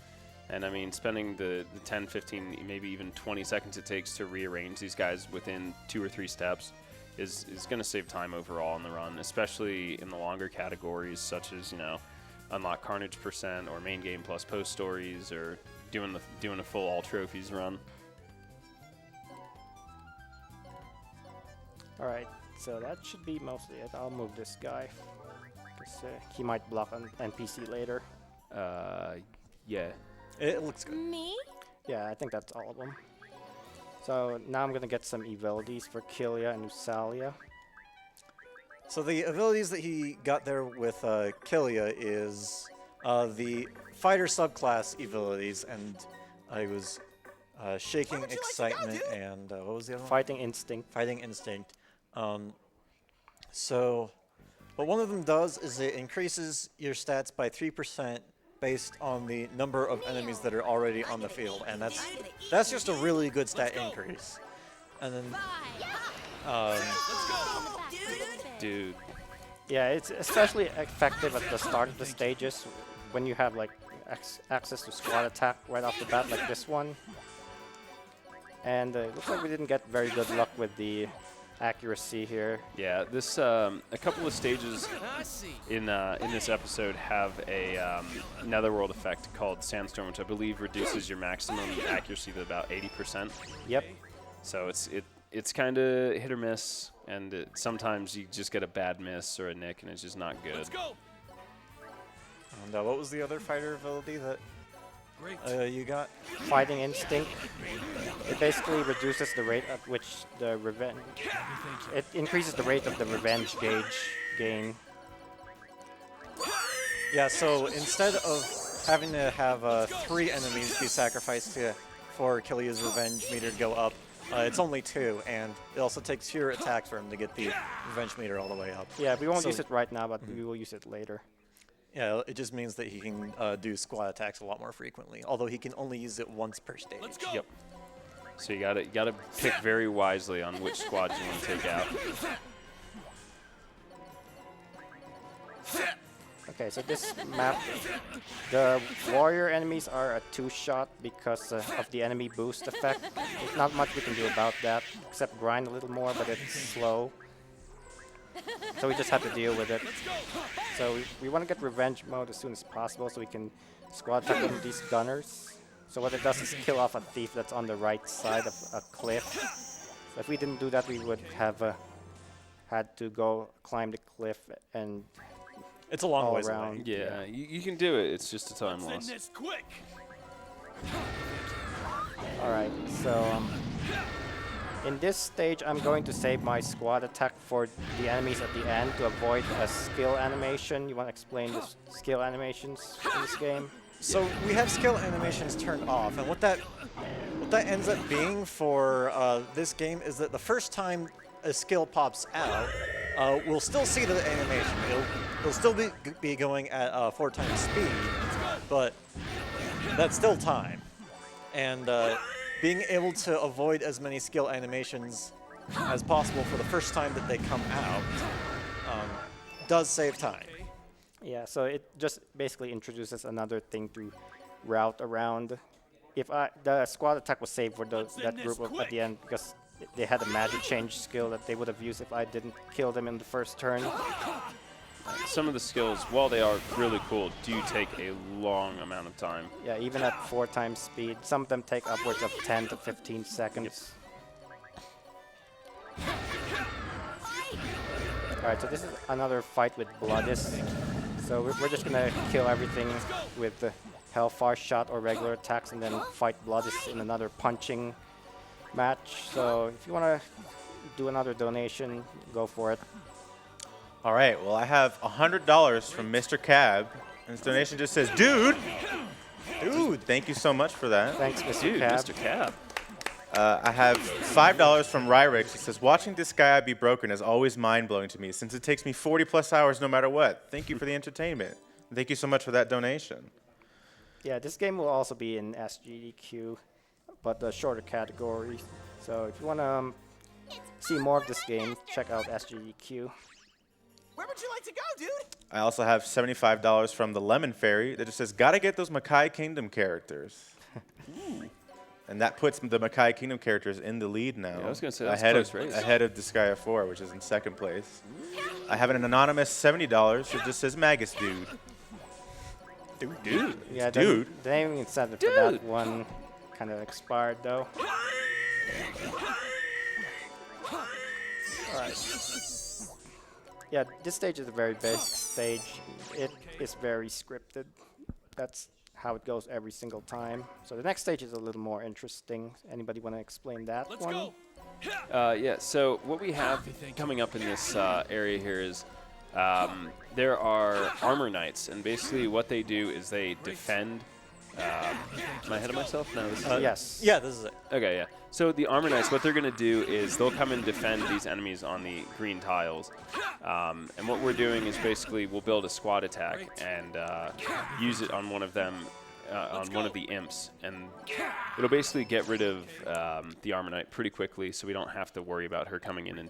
And I mean, spending the 10, 15, maybe even 20 seconds it takes to rearrange these guys within 2 or 3 steps is going to save time overall in the run, especially in the longer categories such as, you know, unlock Carnage % or main game plus post stories or doing a full all trophies run. All right, so that should be mostly it. I'll move this guy because he might block an NPC later. Yeah. It looks good. Me? Yeah, I think that's all of them. So now I'm gonna get some abilities for Killia and Usalia. So the abilities that he got there with Killia is the fighter subclass abilities, and I was shaking excitement and what was the other one? Fighting Instinct. Fighting Instinct. So what one of them does is it increases your stats by 3% based on the number of enemies that are already on the field, and that's just a really good stat increase. And then Dude. Yeah, it's especially effective at the start of the stages when you have like access to squad attack right off the bat, like this one. And it looks like we didn't get very good luck with the accuracy here. Yeah, this a couple of stages in this episode have a netherworld effect called Sandstorm, which I believe reduces your maximum accuracy to about 80%. Yep. So it's kind of hit or miss, and sometimes you just get a bad miss or a nick, and it's just not good. Let's go. and what was the other fighter ability that you got? Fighting Instinct. It basically reduces the rate at which the revenge. It increases the rate of the revenge gauge gain. Yeah, so instead of having to have 3 enemies be sacrificed for Killia's revenge meter to go up, It's only 2, and it also takes fewer attacks for him to get the revenge meter all the way up. Yeah, we won't So- use it right now, but we will use it later. Yeah, it just means that he can do squad attacks a lot more frequently, although he can only use it once per stage. Let's go. Yep. So you gotta pick very wisely on which squad you want to take out. Okay, so this map, the warrior enemies are a 2-shot because of the enemy boost effect. There's not much we can do about that, except grind a little more, but it's slow. So we just have to deal with it. So we want to get revenge mode as soon as possible so we can squad attack on these gunners. So what it does is kill off a thief that's on the right side of a cliff. So if we didn't do that, we would have had to go climb the cliff and It's a long all ways around. away. Yeah, you can do it. It's just a time Let's loss. end this quick. Alright, so in this stage I'm going to save my squad attack for the enemies at the end to avoid a skill animation. You want to explain the skill animations in this game? So we have skill animations turned off, and what that ends up being for this game is that the first time a skill pops out, we'll still see the animation. It'll still be going at 4 times speed, but that's still time. And being able to avoid as many skill animations as possible for the first time that they come out does save time. Yeah, so it just basically introduces another thing to route around. If the squad attack was saved for that group at the end because they had a magic change skill that they would have used if I didn't kill them in the first turn. Some of the skills, while they are really cool, do take a long amount of time. Yeah, even at 4 times speed, some of them take upwards of 10 to 15 seconds. Alright, so this is another fight with Bloodis. So we're just gonna kill everything with the Hellfire shot or regular attacks and then fight Bloodis in another punching match. So if you wanna do another donation, go for it. All right, well, I have $100 from Mr. Cab, and his donation just says, dude, thank you so much for that. Thanks, Mr. Dude, Cab. Mr. Cab. I have $5 from Ryrix. It says, watching Disgaea be broken is always mind-blowing to me, since it takes me 40+ hours no matter what. Thank you for the entertainment. Thank you so much for that donation. Yeah, this game will also be in SGDQ, but the shorter category. So if you wanna see more of this game, check out SGDQ. Where would you like to go, dude? I also have $75 from the Lemon Fairy that just says, gotta get those Makai Kingdom characters. And that puts the Makai Kingdom characters in the lead now. Yeah, I was gonna say, that's ahead close of, race. ahead of Disgaea 4, which is in 2nd place. I have an anonymous $70 that just says Magus Dude. Dude. Yeah, Dude. the naming incentive for that one kind of expired though. Alright. Yeah, this stage is a very basic stage. It is very scripted. That's how it goes every single time. So the next stage is a little more interesting. Anybody want to explain that Let's one? go. Yeah, so what we have coming up in this area here is there are armor knights, and basically what they do is they defend. Am I ahead of myself? No, this is Yes. Yeah, this is it. Okay, yeah. So the armor knights, what they're going to do is they'll come and defend these enemies on the green tiles. And what we're doing is basically we'll build a squad attack and use it on one of them, on one of the imps. And it'll basically get rid of the armor knight pretty quickly, so we don't have to worry about her coming in and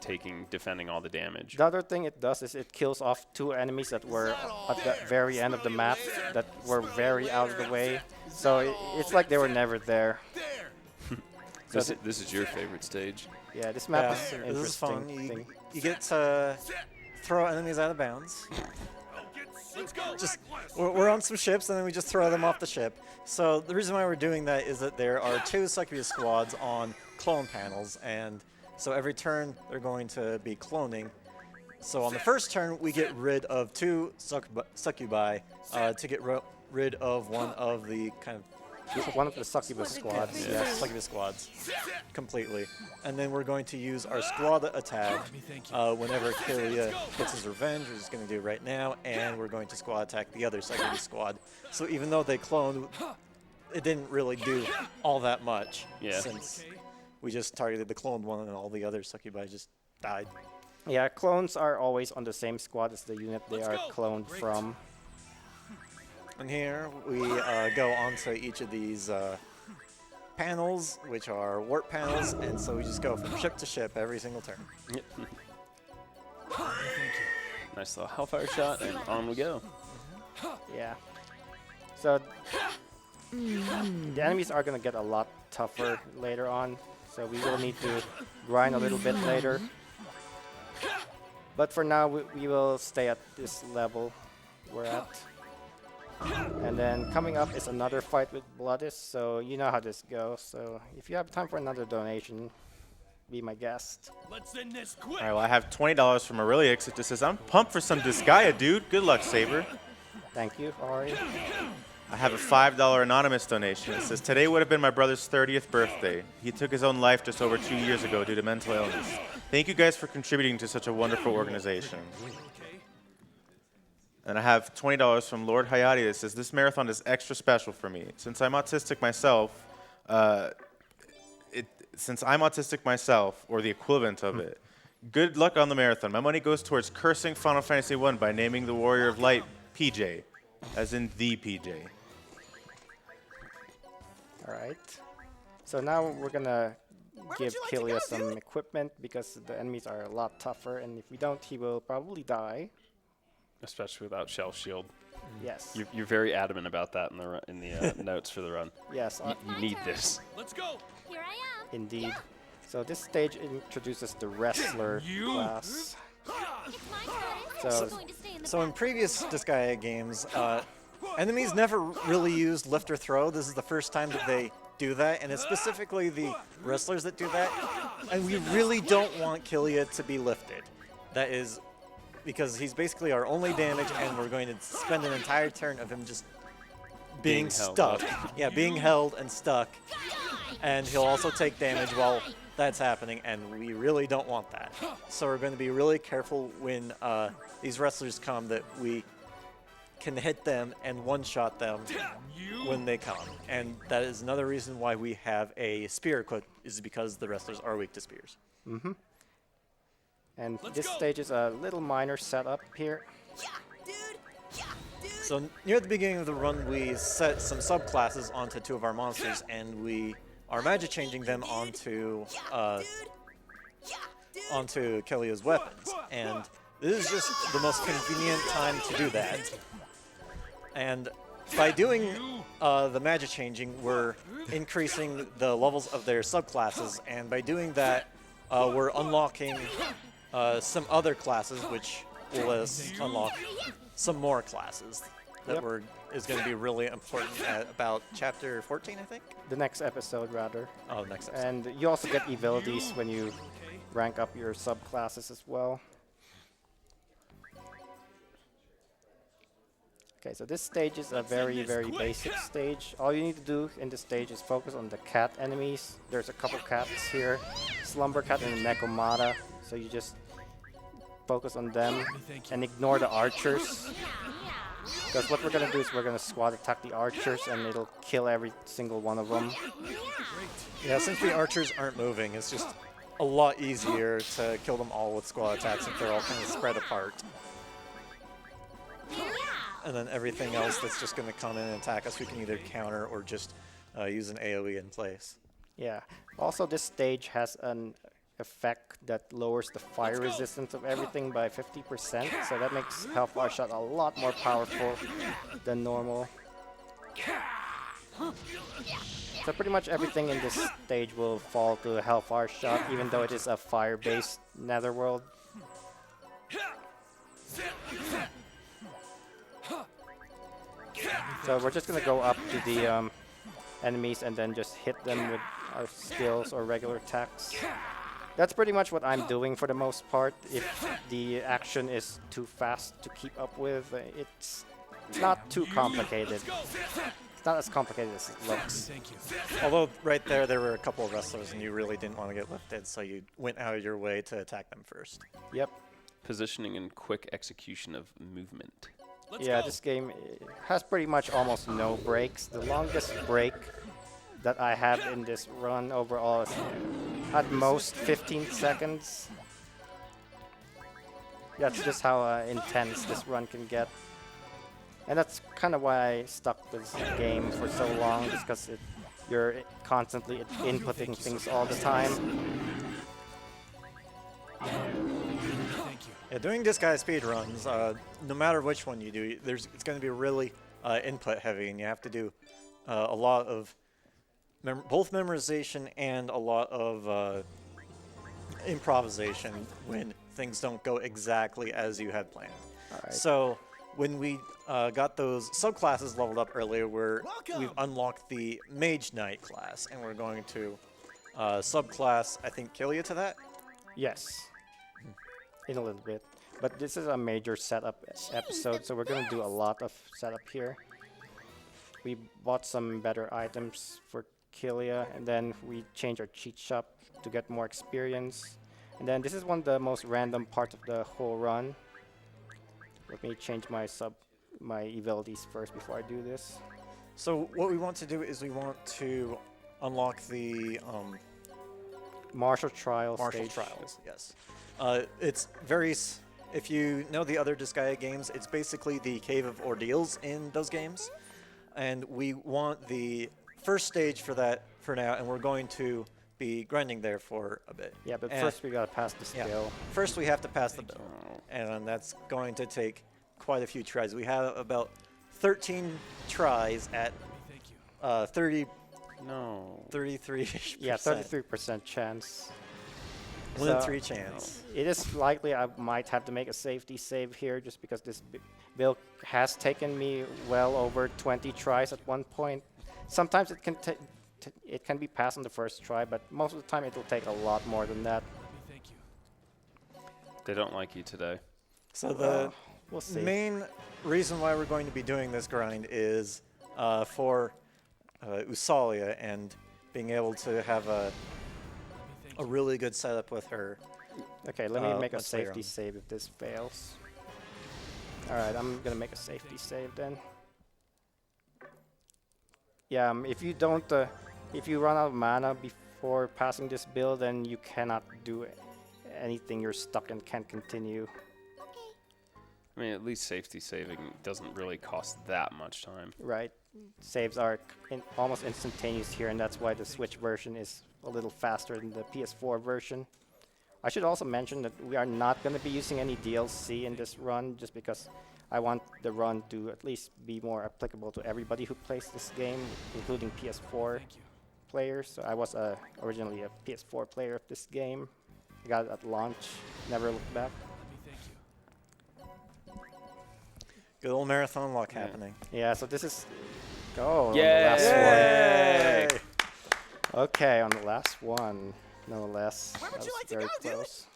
defending all the damage. The other thing it does is it kills off 2 enemies that were at the very end of the map that were very out of the way. So it's like they were never there. This is your favorite stage. Yeah, this map Yeah, is an this is fun. interesting thing. You get to throw enemies out of bounds. Let's go. Just we're on some ships and then we just throw them off the ship. So the reason why we're doing that is that there are 2 succubus squads on clone panels, and so every turn they're going to be cloning. So on the first turn we get rid of 2 succubi to get rid of one of the kind of One of the succubus squads. yeah, succubus squads completely. And then we're going to use our squad attack whenever Killia gets his revenge, which is going to do right now, and we're going to squad attack the other succubus squad. So even though they cloned, it didn't really do all that much Yeah. since we just targeted the cloned one, and all the other succubi just died. Yeah, clones are always on the same squad as the unit they are cloned from. And here we go onto each of these panels, which are warp panels, and so we just go from ship to ship every single turn. Nice little Hellfire shot, and on we go. Yeah. So the enemies are going to get a lot tougher later on, so we will need to grind a little bit later. But for now, we will stay at this level we're at. And then coming up is another fight with Bloodis, so you know how this goes. So if you have time for another donation, be my guest. Let's end this All quick. right, well, I have $20 from Aurelius. It just says, I'm pumped for some Disgaea, dude. Good luck, Saber. Thank you, Ari. I have a $5 anonymous donation. It says, today would have been my brother's 30th birthday. He took his own life just over 2 years ago due to mental illness. Thank you guys for contributing to such a wonderful organization. And I have $20 from Lord Hayati that says, this marathon is extra special for me. Since I'm autistic myself, or the equivalent of it, good luck on the marathon. My money goes towards cursing Final Fantasy I by naming the Warrior of Light PJ, as in the PJ. All right. So now we're going to would give you like to Killia go, some dude? equipment because the enemies are a lot tougher, and if we don't, he will probably die. Especially without Shell Shield. Yes. You're very adamant about that in the notes for the run. Yes, You need this. Let's go. Here I am. indeed. So this stage introduces the wrestler class. It's my turn. So- I'm going to stay in the So in previous Disgaea games, enemies never really used lift or throw. This is the first time that they do that, and it's specifically the wrestlers that do that. And we really don't want Killia to be lifted. That is because he's basically our only damage, and we're going to spend an entire turn of him just being held stuck. up. Yeah, being held and stuck. And he'll also take damage while that's happening, and we really don't want that. So we're going to be really careful when these wrestlers come that we can hit them and one-shot them when they come. And that is another reason why we have a spear equipped, is because the wrestlers are weak to spears. And Let's this go. stage is a little minor setup here. Yeah, dude. Yeah, dude. So near the beginning of the run, we set some subclasses onto two of our monsters, and we are magic changing them onto Killia's weapons. And this is just the most convenient time to do that. And by doing the magic changing, we're increasing the levels of their subclasses, and by doing that, we're unlocking some other classes, which will let us unlock some more classes that is going to be really important at about chapter 14, I think. The next episode, rather. Oh, next episode. And you also get abilities when you rank up your subclasses as well. Okay, so this stage is a very, very basic stage. All you need to do in this stage is focus on the cat enemies. There's a couple cats here, Slumber Cat and Nekomata. So you just focus on them and ignore the archers. Because what we're going to do is we're going to squad attack the archers and it'll kill every single one of them. Yeah, since the archers aren't moving, it's just a lot easier to kill them all with squad attacks if they're all kind of spread apart. And then everything else that's just going to come in and attack us, we can either counter or just use an AoE in place. Yeah. Also, this stage has an effect that lowers the fire resistance of everything by 50%, so that makes Hellfire Shot a lot more powerful than normal. So pretty much everything in this stage will fall to Hellfire Shot, even though it is a fire-based netherworld. So we're just gonna go up to the enemies and then just hit them with our skills or regular attacks. That's pretty much what I'm doing for the most part. If the action is too fast to keep up with, it's not too complicated. It's not as complicated as it looks. Although right there were a couple of wrestlers and you really didn't want to get lifted, so you went out of your way to attack them first. Yep. Positioning and quick execution of movement. Yeah, this game has pretty much almost no breaks. The longest break that I have in this run overall is at most 15 seconds. That's just how intense this run can get. And that's kind of why I stuck with this game for so long, just because you're constantly inputting things all the time. Yeah, doing Disgaea speedruns, no matter which one you do, it's going to be really input heavy, and you have to do a lot of both memorization and a lot of improvisation when things don't go exactly as you had planned. Alright. So when we got those subclasses leveled up earlier, we've unlocked the Mage Knight class, and we're going to subclass, I think, Killia to that? Yes, in a little bit. But this is a major setup episode, so we're going to do a lot of setup here. We bought some better items for Killia, and then we changed our cheat shop to get more experience. And then this is one of the most random parts of the whole run. Let me change my abilities first before I do this. So what we want to do is we want to unlock the Martial Trials Martial stage. Trials, yes. It's very, if you know the other Disgaea games, it's basically the Cave of Ordeals in those games. And we want the first stage for that for now, and we're going to be grinding there for a bit. Yeah, but And first we gotta pass this bill. First we have to pass the bill, and that's going to take quite a few tries. We have about 13 tries at 33%. Yeah, 33% chance. 1 in 3 chance. It is likely I might have to make a safety save here, just because this build has taken me well over 20 tries at one point. Sometimes it can be passed on the first try, but most of the time it'll take a lot more than that. They don't like you today. So the We'll see. main reason why we're going to be doing this grind is for Usalia and being able to have a really good setup with her. Okay, let me make a much later safety on. save if this fails. Alright, I'm gonna make a safety save then. Yeah, if you don't, if you run out of mana before passing this build, then you cannot do anything. You're stuck and can't continue. I mean, at least safety saving doesn't really cost that much time. Right. Saves are almost instantaneous here, and that's why the Switch version is a little faster than the PS4 version. I should also mention that we are not going to be using any DLC in this run, just because I want the run to at least be more applicable to everybody who plays this game, including PS4 players. So I was originally a PS4 player of this game. I got it at launch, never looked back. Good old marathon luck happening. Yeah, so this is... Oh, on the Yay! last Yay! one. Okay, on the last one, no less. Where would That you was like to very go, dude? close.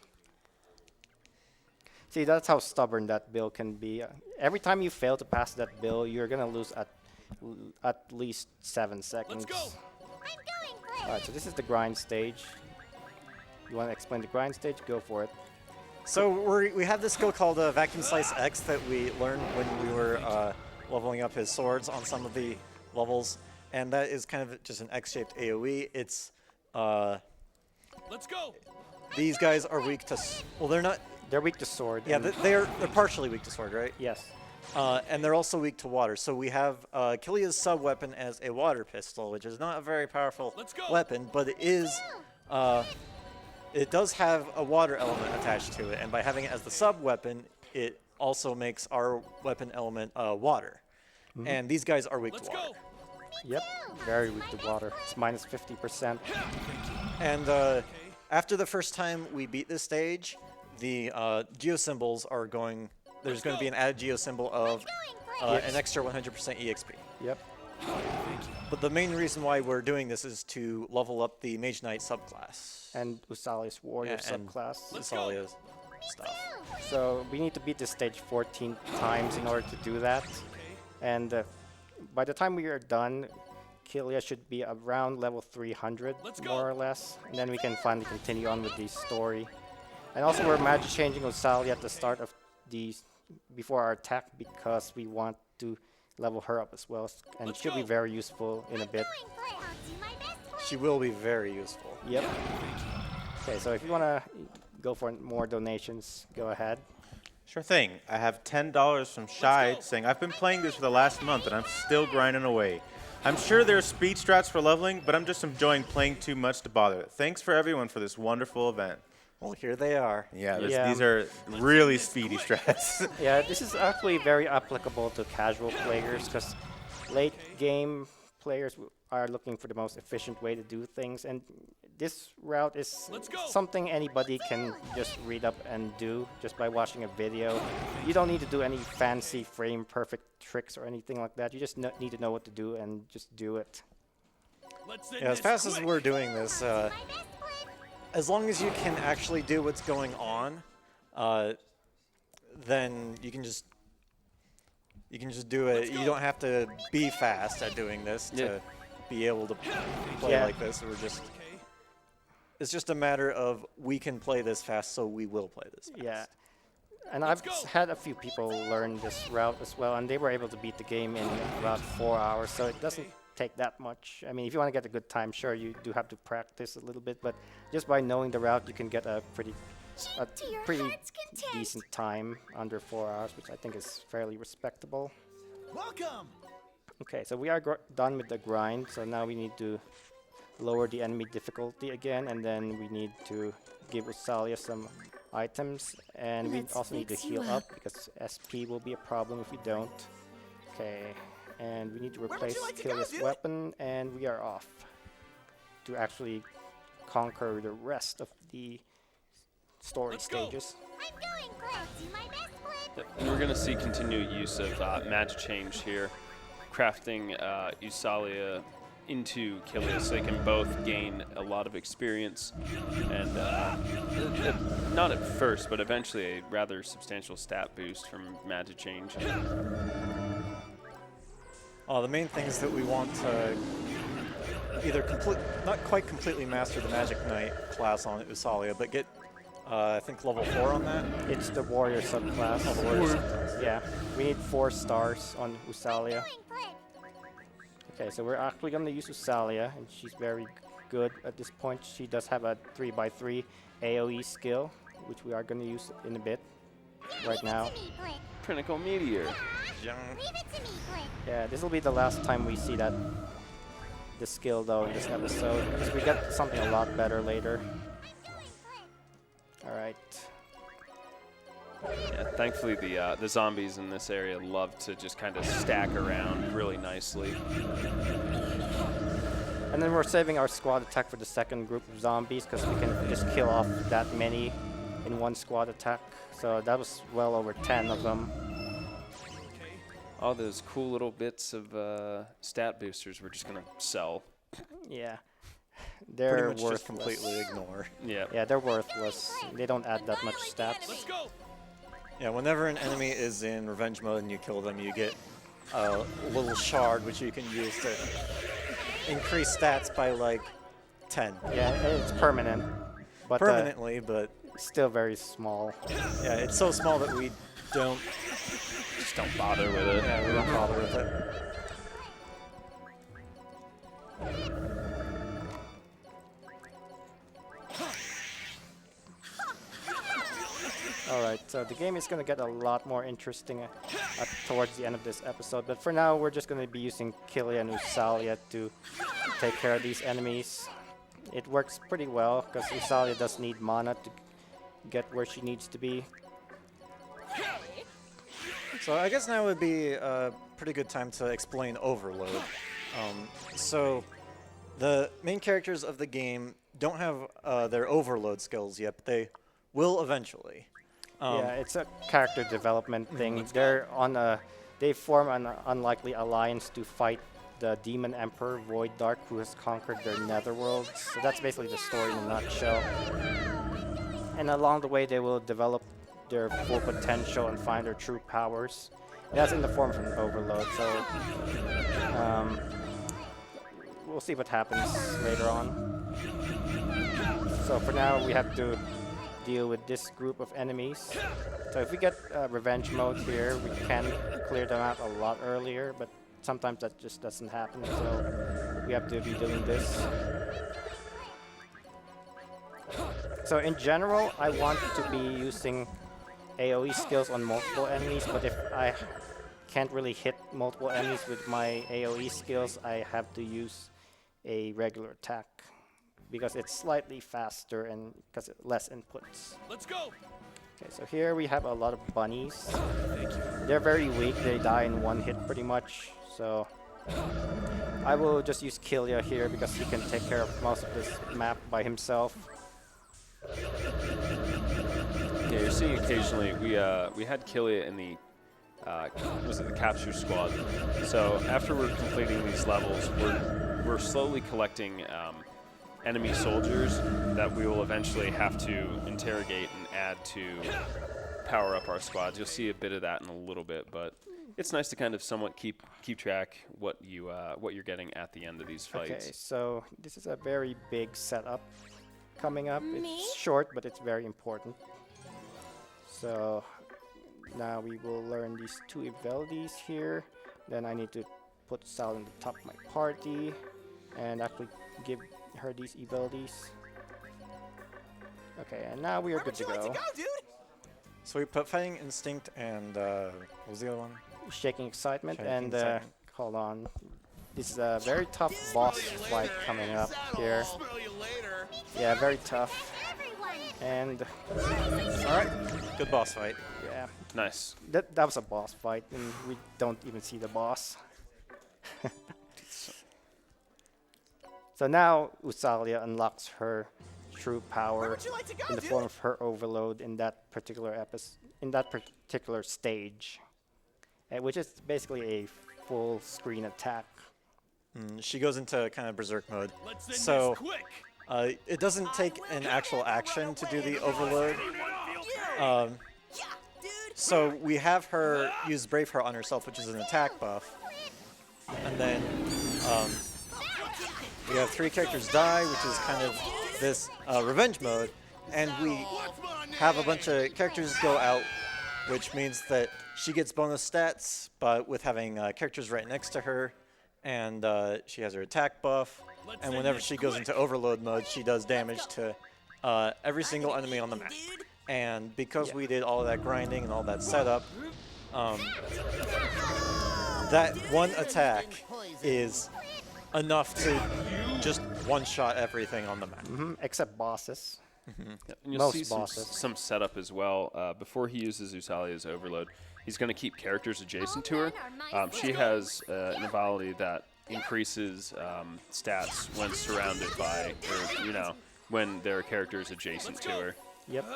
See, that's how stubborn that bill can be. Every time you fail to pass that bill, you're gonna lose at least 7 seconds. Let's go. I'm going for it. Alright, so this is the grind stage. You want to explain the grind stage? Go for it. So we have this skill called Vacuum Slice X that we learned when we were leveling up his swords on some of the levels, and that is kind of just an X-shaped AoE. It's Let's go. these guys are weak to well, they're not. They're weak to sword. Yeah, and- they're partially weak to sword, right? yes. And they're also weak to water. So we have Killia's sub-weapon as a water pistol, which is not a very powerful Let's go. weapon, but it is. It does have a water element attached to it, and by having it as the sub-weapon, it also makes our weapon element water. And these guys are weak Let's to water. go. Yep. Very weak to water. It's minus 50%. And after the first time we beat this stage, the geosymbols are going. There's going to be an added geosymbol of an extra 100% EXP. Yep. But the main reason why we're doing this is to level up the Mage Knight subclass. And Usali's warrior and subclass. Usalia's stuff. So we need to beat this stage 14 times in order to do that. And by the time we are done, Killia should be around level 300, Let's go. more or less. And then we can finally continue on with the story. And also we're magic changing Usalia at the start of the before our attack, because we want to level her up as well. And Let's she'll be go. very useful in a bit. Going for it. I'll do my best for She will be very useful. Yep. Okay, so if you want to go for more donations, go ahead. Sure thing. I have $10 from Shy saying, I've been playing this for the last month and I'm still grinding away. I'm sure there are speed strats for leveling, but I'm just enjoying playing too much to bother. Thanks for everyone for this wonderful event. Well, here they are. Yeah, Yeah. these are really speedy strats. Yeah, this is actually very applicable to casual players because late game players are looking for the most efficient way to do things, and this route is something anybody can just read up and do just by watching a video. You don't need to do any fancy frame perfect tricks or anything like that. You just need to know what to do and just do it. Yeah, as fast as we're doing this, as long as you can actually do what's going on, then you can just do it. You don't have to be fast at doing this to be able to play like this. It's just a matter of we can play this fast, so we will play this fast. Yeah, and I've had a few people learn this route as well, and they were able to beat the game in about 4 hours, so it doesn't take that much. I mean, if you want to get a good time, sure, you do have to practice a little bit, but just by knowing the route, you can get a pretty decent time under 4 hours, which I think is fairly respectable. Welcome. Okay, so we are done with the grind, so now we need to lower the enemy difficulty again, and then we need to give Usalia some items, and we also need to heal up because SP will be a problem if we don't. Okay, and we need to replace Kilia's weapon, and we are off to actually conquer the rest of the story stages. I'm going quick. Do my best, Flip. And we're going to see continued use of magic change here, crafting Usalia into Kilia so they can both gain a lot of experience and not at first, but eventually a rather substantial stat boost from magic change. The main things that we want to either not quite completely master the Magic Knight class on Usalia, but get I think level 4 on that. It's the warrior subclass. Oh, the warrior subclass. Yeah, we need 4 stars on Usalia. Going, Flip. Okay, so we're actually going to use Usalia, and she's very good at this point. She does have a 3x3 AoE skill, which we are going to use in a bit. Right now. Leave it to me, Flip. Pinnacle Meteor. Leave it to me, Flip. Yeah, this will be the last time we see the skill though in this episode, because we get something a lot better later. All right. Yeah, thankfully the zombies in this area love to just kind of stack around really nicely. And then we're saving our squad attack for the second group of zombies because we can just kill off that many in one squad attack. So that was well over 10 of them. All those cool little bits of stat boosters we're just gonna sell. Yeah. Pretty They're much just worthless. completely ignore. Yeah. Yeah, they're worthless. They don't add that much stats. Let's go. Yeah, whenever an enemy is in revenge mode and you kill them, you get a little shard which you can use to increase stats by like 10. Yeah, it's permanent. But Permanently, but still very small. yeah, it's so small that we don't Just don't bother with it. Yeah, we don't bother with it. Alright, so the game is going to get a lot more interesting towards the end of this episode, but for now we're just going to be using Kilia and Usalia to take care of these enemies. It works pretty well, because Usalia does need mana to get where she needs to be. So I guess now would be a pretty good time to explain Overload. So the main characters of the game don't have their Overload skills yet, but they will eventually. Yeah, it's a character development thing. They form an unlikely alliance to fight the Demon Emperor Void Dark, who has conquered their netherworld. So that's basically the story in a nutshell. And along the way, they will develop their full potential and find their true powers. And that's in the form of an overload. So we'll see what happens later on. So for now, we have to deal with this group of enemies. So if we get revenge mode here, we can clear them out a lot earlier, but sometimes that just doesn't happen, so we have to be doing this. So in general, I want to be using AoE skills on multiple enemies, but if I can't really hit multiple enemies with my AoE skills, I have to use a regular attack because it's slightly faster and because less inputs. Let's go. Okay, so here we have a lot of bunnies. They're very weak. They die in one hit pretty much. So I will just use Killia here because he can take care of most of this map by himself. Yeah, you're seeing occasionally we had Killia in the was it the capture squad. So after we're completing these levels, we're slowly collecting enemy soldiers that we will eventually have to interrogate and add to power up our squads. You'll see a bit of that in a little bit, but it's nice to kind of somewhat keep track what you're getting at the end of these fights. Okay, so this is a very big setup coming up. It's short, but it's very important. So now we will learn these two abilities here. Then I need to put Sal in the top of my party and actually give her these abilities. Okay, and now we are good to go. So we put Fighting Instinct and what was the other one? Shaking Excitement, Shaking and Excitement. hold on. This is a very tough boss fight coming up here. Smell you later. Yeah, very tough. Everyone. And All right, good boss fight. yeah, Nice. that was a boss fight, and we don't even see the boss. So now Usalia unlocks her true power in the form of her overload in that particular particular stage, which is basically a full screen attack. She goes into kind of berserk mode. Let's end So this quick. it doesn't take an actual action to do the overload. So we have her use Braveheart on herself, which is an attack buff. And then we have 3 characters die, which is kind of this revenge mode. And we have a bunch of characters go out, which means that she gets bonus stats, but with having characters right next to her. And she has her attack buff. And whenever she goes into overload mode, she does damage to every single enemy on the map. And because we did all of that grinding and all that setup, that one attack is enough to just one-shot everything on the map. Except bosses. Yep. And you'll Most see bosses. some setup as well. Before he uses Usalia's overload, he's going to keep characters adjacent to her. She has an ability that increases stats when surrounded by, or when there are characters adjacent to her. Yep.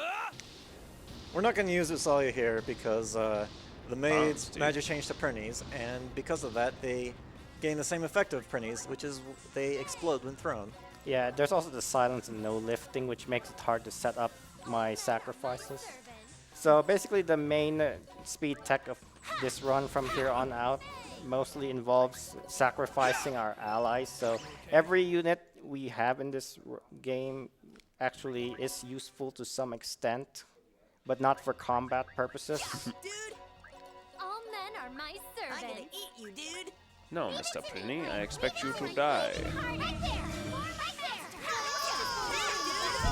We're not going to use Usalia here because the maids dude. magic change to Pernies, and because of that, they gain the same effect of Pernies, which is they explode when thrown. Yeah, there's also the silence and no lifting, which makes it hard to set up my sacrifices. So basically the main speed tech of this run from here on out mostly involves sacrificing our allies. So every unit we have in this game actually is useful to some extent, but not for combat purposes. Dude, All men are my I'm gonna servants. eat you, dude. No, Mr. Penny, I expect you to die. Right there.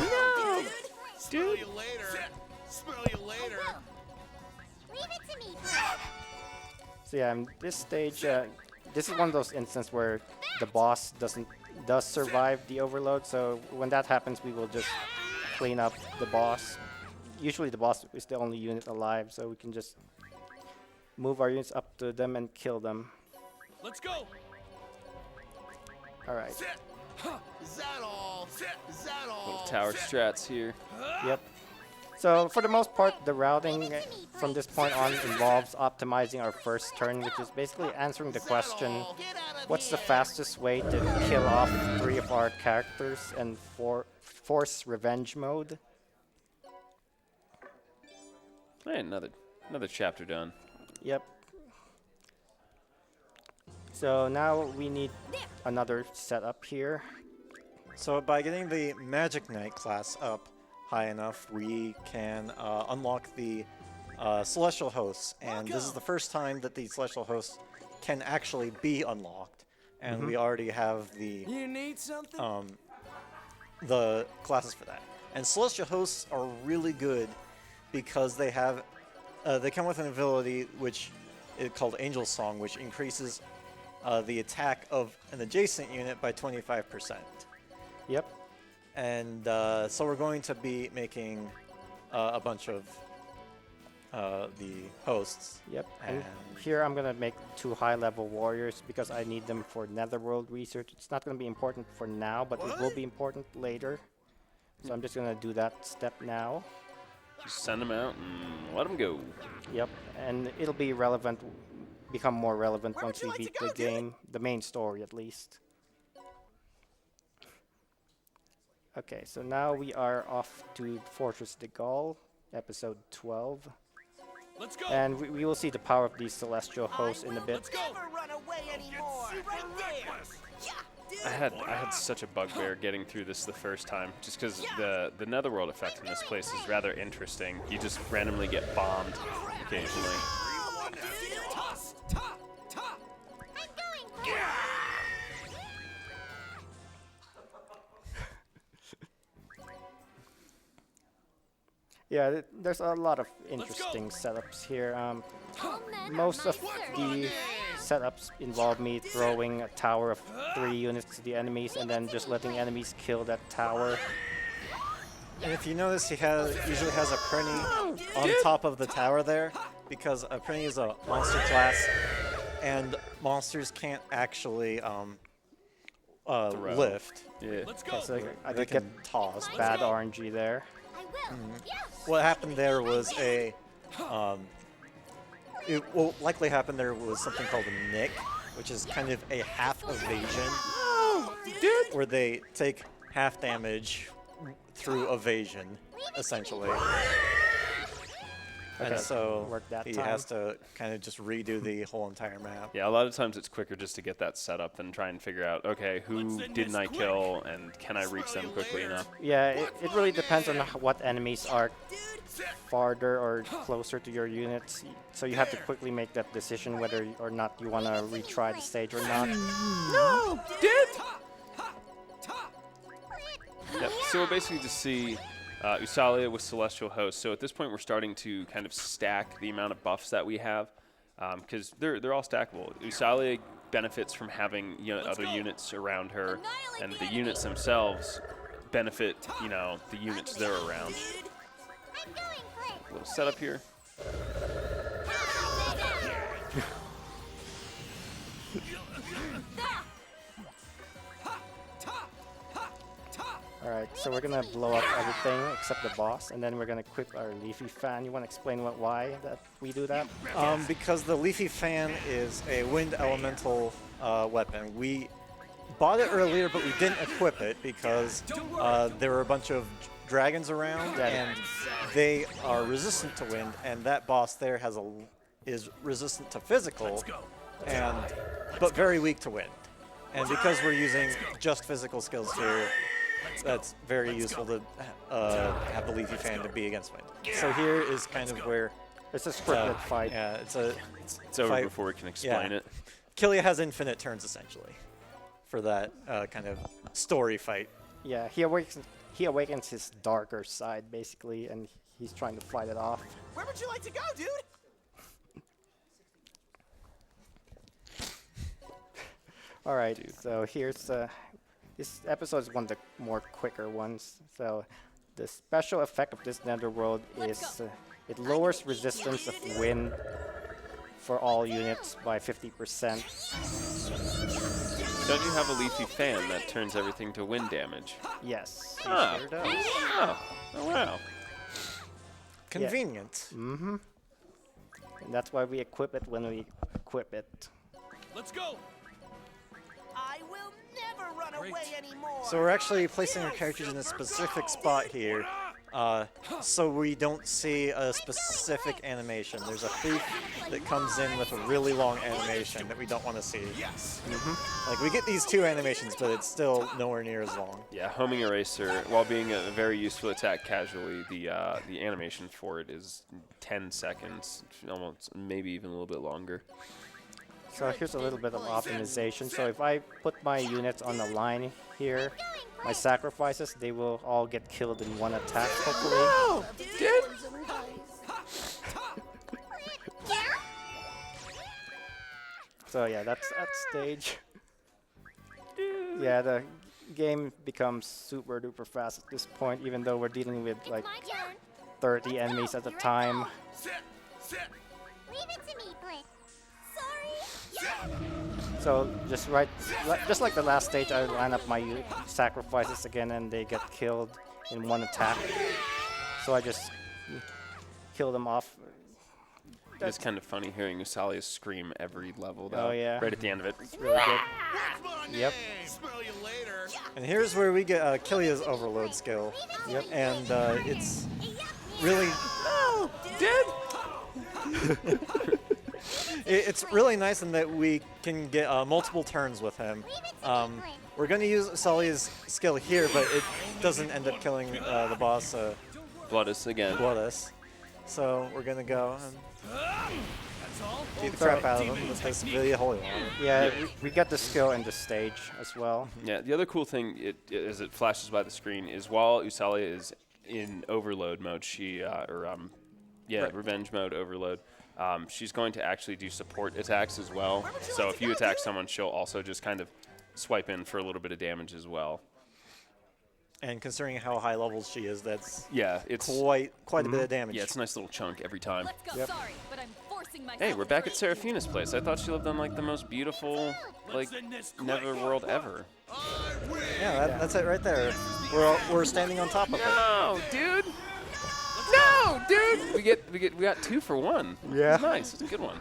No, Smell you later. Smell you later. Leave it to me. So yeah, in this stage, this is one of those instances where the boss does survive the overload. So when that happens, we will just clean up the boss. Usually the boss is the only unit alive, so we can just move our units up to them and kill them. Let's go. All right. Is that all? Is that all? Little tower strats here. Yep. So for the most part, the routing from this point on involves optimizing our first turn, which is basically answering the question, what's the fastest way to kill off 3 of our characters and force revenge mode? Hey, another chapter done. Yep. So now we need another setup here. So by getting the Magic Knight class up high enough, we can unlock the Celestial Hosts. And this is the first time that the Celestial Hosts can actually be unlocked. And we already have the You need something? the classes for that. And Celestial Hosts are really good because they have they come with an ability which is called Angel Song, which increases the attack of an adjacent unit by 25%. Yep. And so we're going to be making a bunch of the hosts. Yep. And And- here I'm gonna make 2 high-level warriors because I need them for Netherworld research. It's not gonna be important for now, but it will be important later. So I'm just gonna do that step now. Just send them out and let them go. Yep. And it'll be relevant, become more relevant Where would once you we like to beat go, the dude? game, the main story at least. Okay, so now we are off to Fortress de Gaulle, episode 12. Let's go. And we will see the power of these celestial hosts in a bit. Let's go. Never run away anymore. Super Right there. reckless. Yeah, dude. I had such a bugbear getting through this the first time, just because the Netherworld effect in this place is rather interesting. You just randomly get bombed occasionally. Oh, dude. Toss. Top. Top. I'm going for it. Yeah, there's a lot of interesting setups here. All men are Most my of the servants. setups involve me throwing a tower of 3 units to the enemies and then just letting enemies kill that tower. And if you notice, he usually has a Prinny on top of the tower there, because a Prinny is a monster class, and monsters can't actually lift. Yeah. Let's go. So I They did get can toss. bad RNG there. I will. Yes. What happened there was it will likely happen there was something called a nick, which is kind of a half evasion, where they take half damage through evasion, essentially. Okay, And so worked that he time. has to kind of just redo the whole entire map. Yeah, a lot of times it's quicker just to get that set up than try and figure out, okay, who Let's end didn't this I quick. kill and can I reach them quickly enough? Yeah, it really depends on what enemies are farther or closer to your units. So you have to quickly make that decision whether or not you want to retry the stage or not. No, dude. Yep. So we'll basically just see Usalia with Celestial Host. So at this point, we're starting to kind of stack the amount of buffs that we have, because they're all stackable. Usalia benefits from having other units around her, and the units themselves benefit the units they're around. I'm going for it. Little setup here. Alright, so we're gonna blow up everything except the boss, and then we're gonna equip our Leafy Fan. You want to explain why that we do that? Because the Leafy Fan is a wind elemental weapon. We bought it earlier, but we didn't equip it because there were a bunch of dragons around, Yeah. and they are resistant to wind, and that boss there is resistant to physical, but very weak to wind. And because we're using just physical skills here, that's very useful to have the Leafy Fan to be against wind. So here is kind of where It's a scripted fight. yeah, it's It's over fight. before we can explain Yeah. it. Killia has infinite turns essentially for that kind of story fight. Yeah, he awakens his darker side basically, and he's trying to fight it off. Where would you like to go, dude? All right, so here's this episode is one of the more quicker ones. So the special effect of this netherworld is it lowers resistance of wind for all units by 50%. Don't you have a Leafy Fan that turns everything to wind damage? Yes. Ah. Sure does. Oh wow. Convenient. Mm-hmm. And that's why we equip it when we equip it. Let's go. I will never run away anymore. So we're actually placing our characters in a specific spot here, so we don't see a specific animation. There's a thief that comes in with a really long animation that we don't want to see. Yes. Like we get these 2 animations, but it's still nowhere near as long. Yeah, Homing Eraser, while being a very useful attack casually, the animation for it is 10 seconds, almost maybe even a little bit longer. So here's a little bit of optimization. So if I put my units on the line here, my sacrifices, they will all get killed in one attack, hopefully. So yeah, that's that stage. Yeah, the game becomes super duper fast at this point, even though we're dealing with like My turn. 30 enemies at a time. Sit. Sit. Leave it to me, Blitz. Sorry. So just just like the last stage, I line up my sacrifices again, and they get killed in one attack. So I just kill them off. It's kind of funny hearing Usalia scream every level, though. Oh, yeah. Right at the end of it. It's really good. Yep. Smell you later. And here's where we get Kilia's overload skill. Yep. And it's really it's really nice in that we can get multiple turns with him. We're going to use Salia's skill here, but it doesn't end up killing the boss, Bloodus again. Bloodus. So we're going to go and That's all. beat the crap out of him with this really holy one. Yeah, we get the skill in the stage as well. Yeah, the other cool thing as it flashes by the screen is while Usalia is in overload mode, revenge mode overload, she's going to actually do support attacks as well. So if you attack someone, she'll also just kind of swipe in for a little bit of damage as well. And considering how high levels she is, that's It's quite a bit of damage. yeah, it's a nice little chunk every time. Let's go. Yep. Sorry, but I'm forcing myself. Hey, we're back at Seraphina's place. I thought she lived on like the most beautiful, like, never world ever. Yeah, that's it right there. We're standing on top of it. No, dude. No, dude. We got 2 for 1. Yeah. Nice. It's a good one.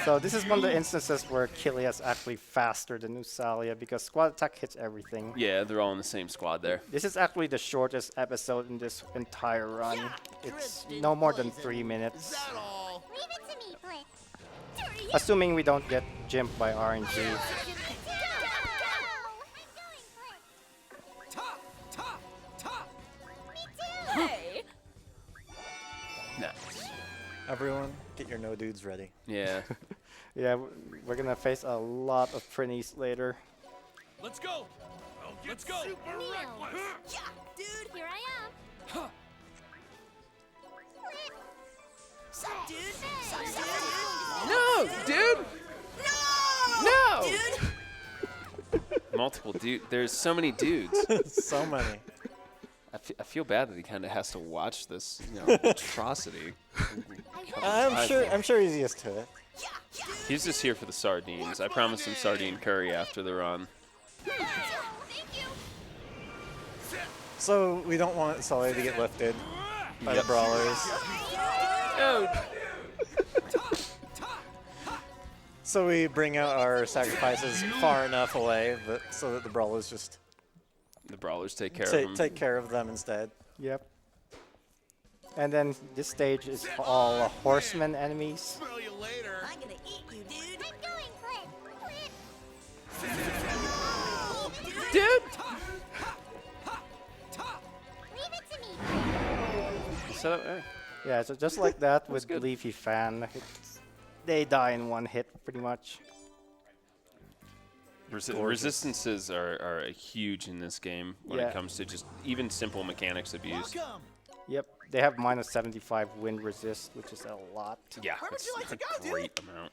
So this is one of the instances where Kilia is actually faster than Usalia because squad attack hits everything. Yeah, they're all in the same squad there. This is actually the shortest episode in this entire run. It's no more than 3 minutes. all? Leave it to me, Blitz. Assuming we don't get gymped by RNG. Go! Ta. Ta. Ta. Hey. Nice. Everyone, get your no dudes ready. Yeah. Yeah, we're gonna face a lot of Trinis later. Let's go. Let's go. Yeah, dude. Here I am. Sup, dude? Sup, No, dude? dude. No. Multiple dude. There's so many dudes. So many. I feel bad that he kind of has to watch this, atrocity. I'm sure he's used to it. He's just here for the sardines. I promised him sardine curry after the run. Thank you. So we don't want Sully to get lifted by the brawlers. Oh, So we bring out our sacrifices far enough away so that the brawlers just the brawlers take care of him. take care of them instead. Yep. And then this stage is all horsemen enemies. Smell you later. I'm gonna eat you, dude. I'm going, Blitz. Dude. Leave it to me. Set up there. Yeah, so just like that with good. Leafy Fan, they die in one hit pretty much. Resistances are huge in this game when Yeah. it comes to just even simple mechanics abuse. Welcome. Yep, they have minus 75 wind resist, which is a lot. Yeah, Where would it's you like to go, a dude? great amount.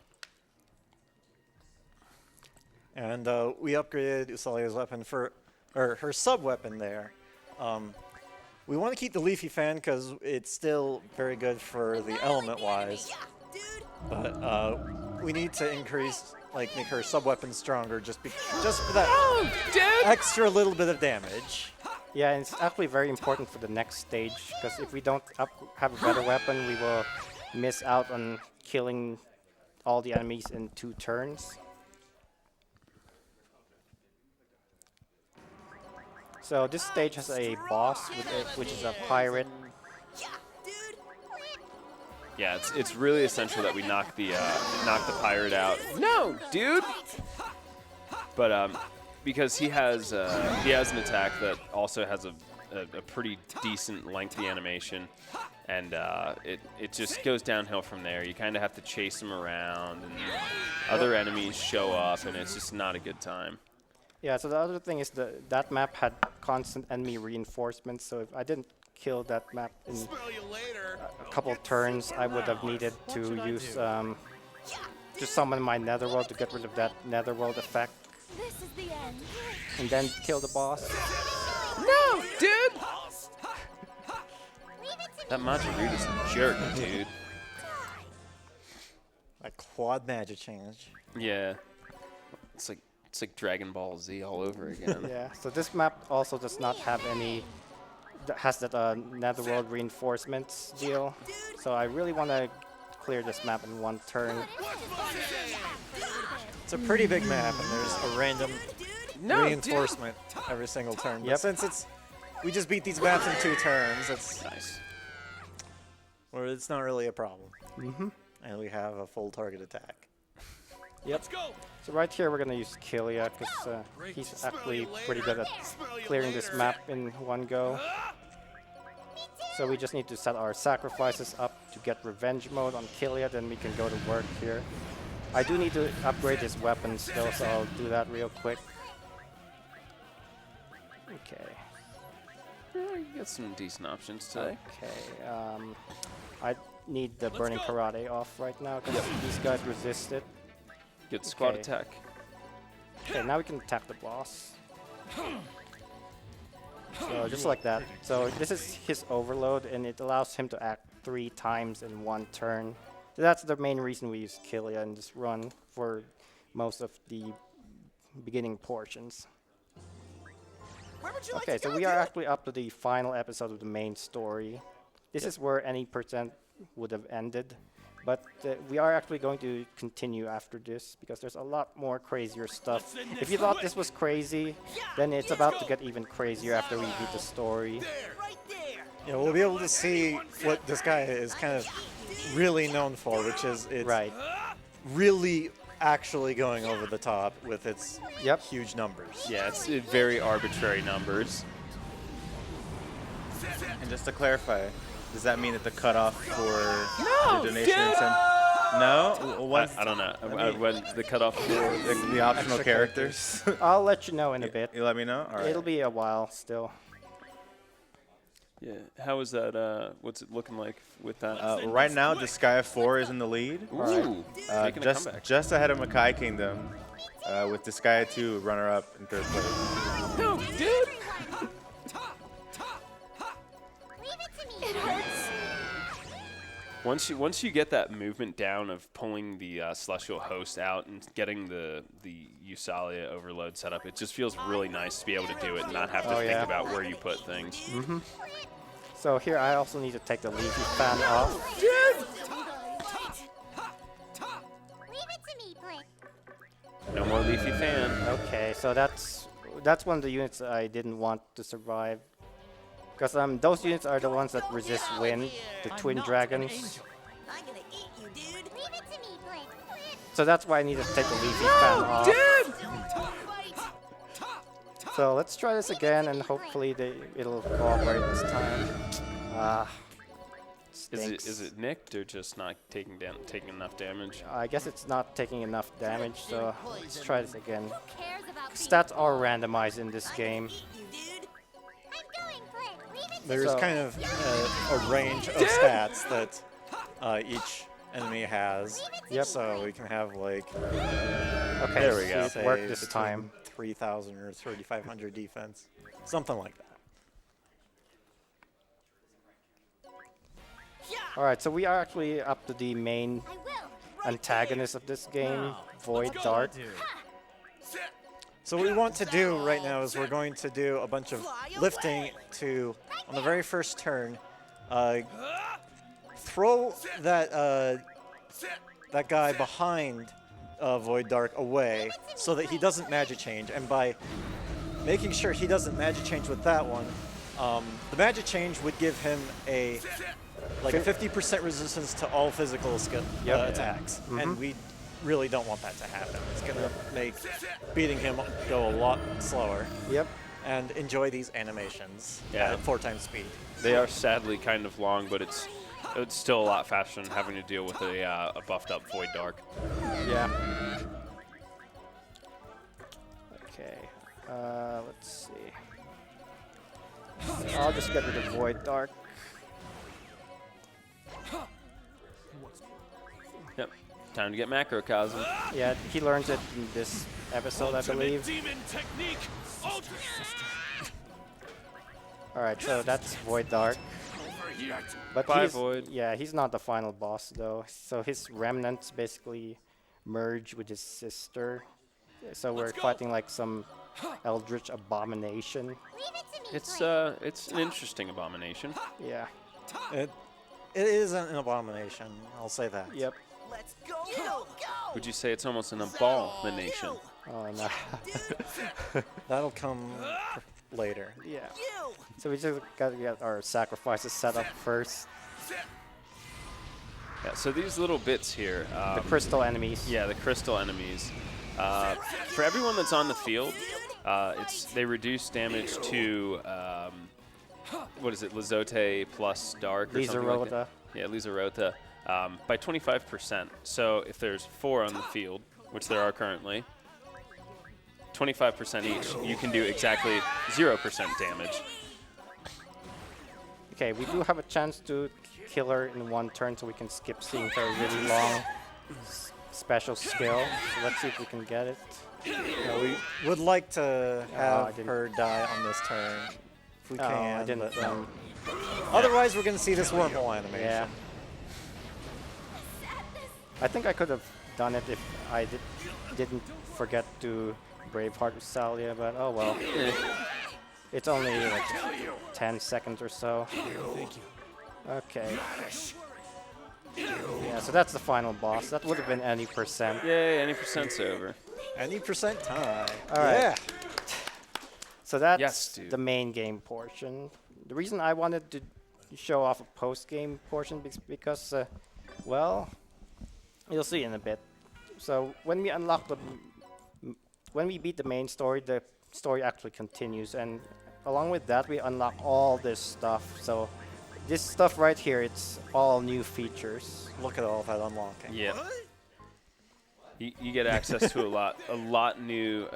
And we upgraded Usalia's weapon for, or her sub-weapon there. We want to keep the Leafy Fan because it's still very good for the element-wise. Yeah, dude. But we need to increase, make her sub-weapon stronger just for that extra little bit of damage. Yeah, and it's actually very important for the next stage, because if we don't have a better weapon, we will miss out on killing all the enemies in 2 turns. So this stage has a boss, which is a pirate. Yeah, dude. Yeah, it's really essential that we knock the pirate out. No, dude. But because he has an attack that also has a pretty decent lengthy animation, and it just goes downhill from there. You kind of have to chase him around, and other enemies show up, and it's just not a good time. Yeah, so the other thing is that map had constant enemy reinforcements, so if I didn't kill that map in Smell you later. a couple of turns, I would have needed to use to summon my netherworld to get rid of that netherworld effect, This is the end. and then kill the boss. No, dude! Leave it to That me. Majorita's a jerk, dude. A quad magic change. Yeah. It's like Dragon Ball Z all over again. Yeah, so this map also does not have any, has that netherworld reinforcements deal. So I really want to clear this map in one turn. It's a pretty big map, and there's a random No, reinforcement every single turn. But Yep. since we just beat these maps in 2 turns, it's Nice. where it's not really a problem. Mm-hmm. And we have a full target attack. Let's go. So right here we're gonna use Killia because he's actually pretty good at clearing this map in one go. So we just need to set our sacrifices up to get revenge mode on Killia, then we can go to work here. I do need to upgrade his weapons still, so I'll do that real quick. Okay. You got some decent options today. Okay. I need the Burning Karate off right now because these guys resist it. Good squad Okay. attack. Okay, now we can attack the boss. So just like that. So this is his overload, and it allows him to act 3 times in 1 turn. So that's the main reason we use Killia in this run for most of the beginning portions. Where would you like Okay, to so go, we are dude? actually up to the final episode of the main story. This is where any percent would have ended. But we are actually going to continue after this because there's a lot more crazier stuff. If you thought this was crazy, then it's about to get even crazier after we beat the story. Right there. Yeah, we'll be able to see what this guy is kind of really known for, which is it's Right. really actually going over the top with its Yep. huge numbers. Yeah, it's very arbitrary numbers. And just to clarify, does that mean that the cutoff for the donations and no? Once I don't know. mean- When the cutoff for the optional Extra characters. I'll let you know in a bit. You let me know. All right. It'll be a while still. Yeah, how is that? What's it looking like with that? Right now, Disgaea 4 is in the lead, Ooh, making a comeback. just ahead of Makai Kingdom, with Disgaea 2 runner-up in 3rd place. No, dude. Leave it to me. It hurts. Once you get that movement down of pulling the Celestial Host out and getting the Usalia overload set up, it just feels really nice to be able to do it and not have to Oh, think yeah. about where you put things. So here I also need to take the Leafy fan off. Leave it to me, Blitz. No more Leafy Fan. Okay, so that's one of the units that I didn't want to survive. Because those units are the ones that resist wind, the twin dragons. I'm gonna eat you, dude. Leave it to me, Blitz. So that's why I need to take the Leafy fan off. So let's try this again, and hopefully it'll cooperate this time. Ah, stinks. Is it nicked or just not taking enough damage? I guess it's not taking enough damage, so let's try this again. Who cares about me? Stats are randomized in this game. You, dude. I'm going, Blitz. Leave it to There's So- kind of a range of stats that each enemy has. Yep. So we can have like Okay, There we so go. it worked say, this between time. 3,000 or 3,500 defense, something like that. All right, so we are actually up to the main I will. antagonist of this game, Void Dart. So what we want to do right now is we're going to do a bunch of lifting to, on the very first turn, throw that that guy behind Void Dark away so that he doesn't magic change. And by making sure he doesn't magic change with that one, the magic change would give him a 50% resistance to all physical skill attacks, and we really don't want that to happen. It's gonna make beating him go a lot slower. Yep. And enjoy these animations Yeah. at 4 times speed. They are sadly kind of long, but it's still a lot faster than having to deal with a buffed up Void Dark. Yeah. I'll just get rid of Void Dark. Yep. Time to get Macrocosm. Yeah, he learned it in this episode, I believe. Demon technique. Alright, so that's Void Dark. But Bye, he's, Void. yeah, he's not the final boss though. So his remnants basically merge with his sister. So we're fighting like some eldritch abomination. Leave it to me, It's please. it's an interesting abomination. Yeah. It is an abomination. I'll say that. Yep. Let's go. You go. Would you say it's almost an abomination? Oh no. That'll come later. Yeah. You. So we just gotta get our sacrifices set up first. Yeah. So these little bits here. The crystal enemies. Yeah, the crystal enemies. For everyone that's on the field, they reduce damage to what is it, Lizote plus Dark or something like that? Yeah, Lizarota, by 25%. So if there's 4 on the field, which there are currently, 25% each, you can do exactly 0% damage. Okay, we do have a chance to kill her in one turn, so we can skip seeing her really long special skill. So let's see if we can get it. We would like to I have didn't- her die on this turn if we Oh, can. I didn't. but no. Otherwise, we're going to see this wormhole animation. Yeah. I think I could have done it if I didn't forget to Braveheart Rosalia, but oh well. It's only like 10 seconds or so. Okay. Yeah, so that's the final boss. That would have been any percent. Yay, any percent's over. Any percent time. All right. Yeah. So that's Yes, dude. the main game portion. The reason I wanted to show off a post-game portion is because, well, you'll see in a bit. So when we unlock when we beat the main story, the story actually continues, and along with that, we unlock all this stuff. So this stuff right here, it's all new features. Look at all that unlocking. Yeah. You get access to a lot new.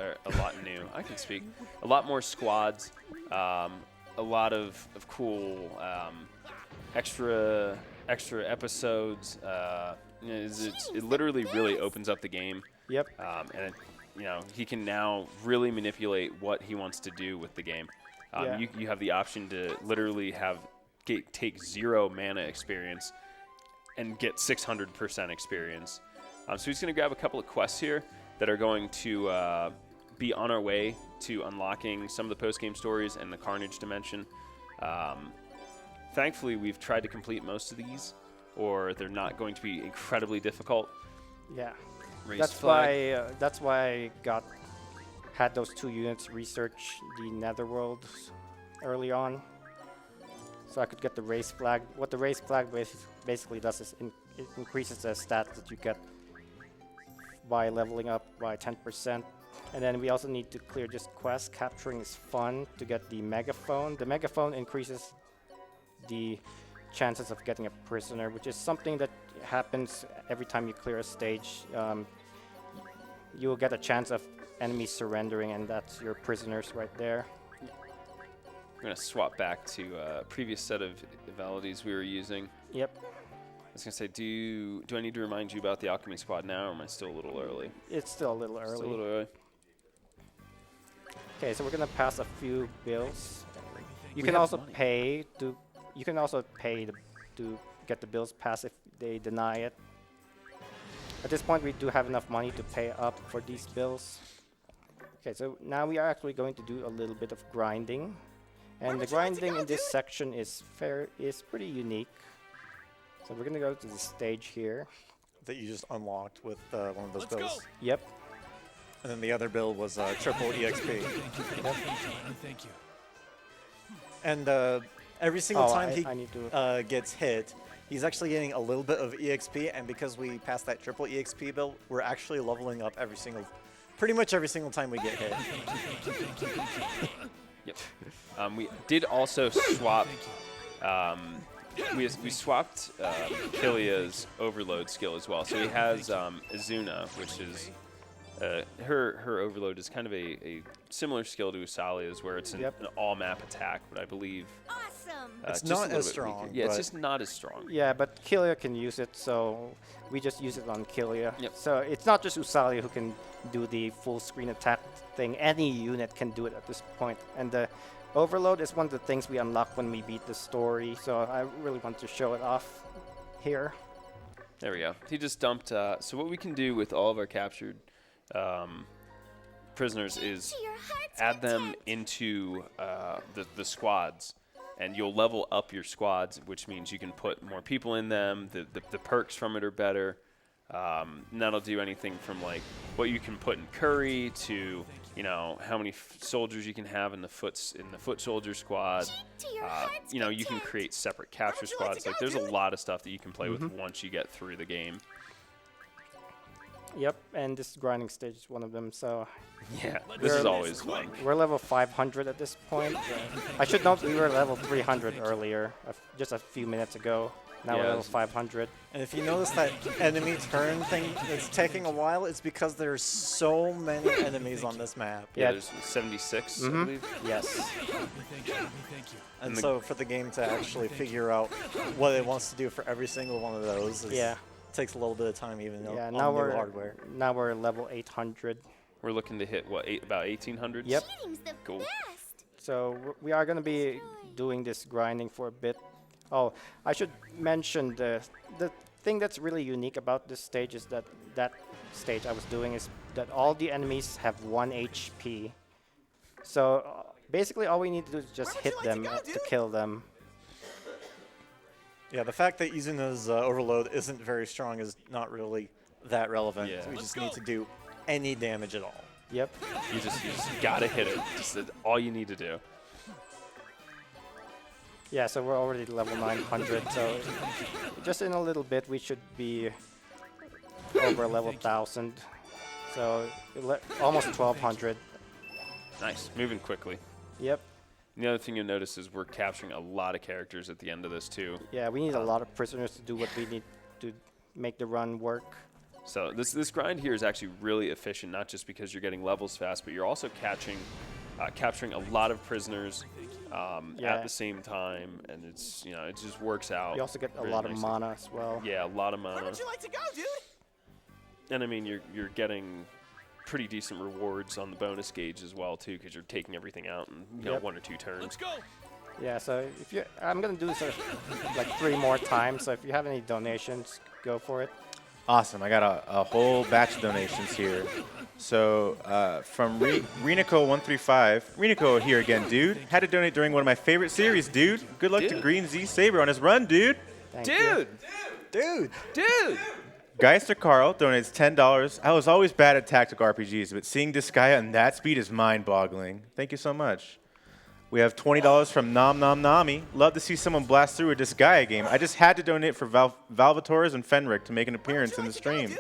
I can speak. A lot more squads. A lot of cool extra episodes. It literally really opens up the game. Yep. And he can now really manipulate what he wants to do with the game. Yeah. You have the option to literally take 0 mana experience and get 600% experience. So he's going to grab a couple of quests here that are going to be on our way to unlocking some of the post-game stories and the Carnage dimension. Thankfully, we've tried to complete most of these, or they're not going to be incredibly difficult. Yeah. Race That's flag. why I had those 2 units research the Netherworld early on, so I could get the race flag. What the race flag basically does is it increases the stats that you get by leveling up by 10%. And then we also need to clear this quest. Capturing is fun to get the megaphone. The megaphone increases the chances of getting a prisoner, which is something that happens every time you clear a stage. You will get a chance of enemies surrendering, and that's your prisoners right there. We're going to swap back to a previous set of abilities we were using. Yep. I was going to say, do I need to remind you about the Alchemy Squad now, or am I still a little early? It's still a little early. Still a little early. Okay, so we're gonna pass a few bills. You We can have also money. pay to. You can also pay to get the bills passed if they deny it. At this point, we do have enough money to pay up for these bills. Okay, so now we are actually going to do a little bit of grinding, and the grinding in this section is pretty unique. So we're gonna go to the stage here. That you just unlocked with one of those Let's bills. go. Yep. And then the other bill was triple EXP. Thank you. And every single Oh, time I need to. he gets hit, he's actually getting a little bit of EXP. And because we passed that triple EXP bill, we're actually leveling up pretty much every single time we get hit. Yep. We did also swap. We swapped Kilia's overload skill as well. So he has Izuna, which is her overload is kind of a similar skill to Usalia's, where it's an all-map attack, but I believe Awesome. It's just not a little as bit strong, weaker. Yeah, it's but- just not as strong. Yeah, but Killia can use it, so we just use it on Killia. Yep. So it's not just Usalia who can do the full screen attack thing. Any unit can do it at this point. And the overload is one of the things we unlock when we beat the story, so I really want to show it off here. There we go. He just dumped. So what we can do with all of our captured prisoners is To your heart's add them content. into the squads, and you'll level up your squads, which means you can put more people in them. The perks from it are better. And that'll do anything from like what you can put in curry to how many soldiers you can have in the foot soldier squad. To your heart's You can content. create separate capture squads. Like there's a lot of stuff that you can play with once you get through the game. Yep, and this grinding stage is one of them, so Yeah, this is always fun. we're level 500 at this point. I should note we were level 300 earlier, just a few minutes ago. Now we're Yeah, level 500. And if you notice that enemy turn thing that's taking a while, it's because there's so many enemies on this map. Yeah, Yeah. there's 76, I Mhm. believe. Yes. Thank you. Thank you. And And the- so for the game to actually figure out what it wants to do for every single one of those takes a little bit of time, even though Yeah, on now new we're hardware. now we're level 800. We're looking to hit, what, about 1800s? Yep. Cheating's the Cool. best. So we are going to be doing this grinding for a bit. Oh, I should mention the thing that's really unique about this stage is that stage I was doing is that all the enemies have 1 HP. So basically all we need to do is just hit them to kill them. Yeah, the fact that Izuna's overload isn't very strong is not really that relevant. Yeah. We just need to do any damage at all. Yep. You just gotta hit it. Just all you need to do. Yeah, so we're already level 900, so just in a little bit we should be over level 1000. So almost 1200. Nice. Moving quickly. Yep. And the other thing you'll notice is we're capturing a lot of characters at the end of this too. Yeah, we need a lot of prisoners to do what we need to make the run work. So this grind here is actually really efficient, not just because you're getting levels fast, but you're also capturing a lot of prisoners at the same time, and it's it just works out. You also get a really lot of nicely. mana as well. Yeah, a lot of Where mana. would you like to go, dude? And I mean, you're getting pretty decent rewards on the bonus gauge as well too, because you're taking everything out in Yep. 1 or 2 turns. Let's go. Yeah, so if you, I'm gonna do this like 3 more times. So if you have any donations, go for it. Awesome. I got a whole batch of donations here. So from Renico135. Renico here again, dude. Had to donate during one of my favorite series, dude. Good luck to GreenZSaber on his run, dude. Thank you. Dude! Geister Carl donates $10. I was always bad at tactical RPGs, but seeing Disgaea and that speed is mind-boggling. Thank you so much. We have $20 from Nom Nom Nami. Love to see someone blast through a Disgaea game. I just had to donate for Valvatores and Fenric to make an appearance in the stream.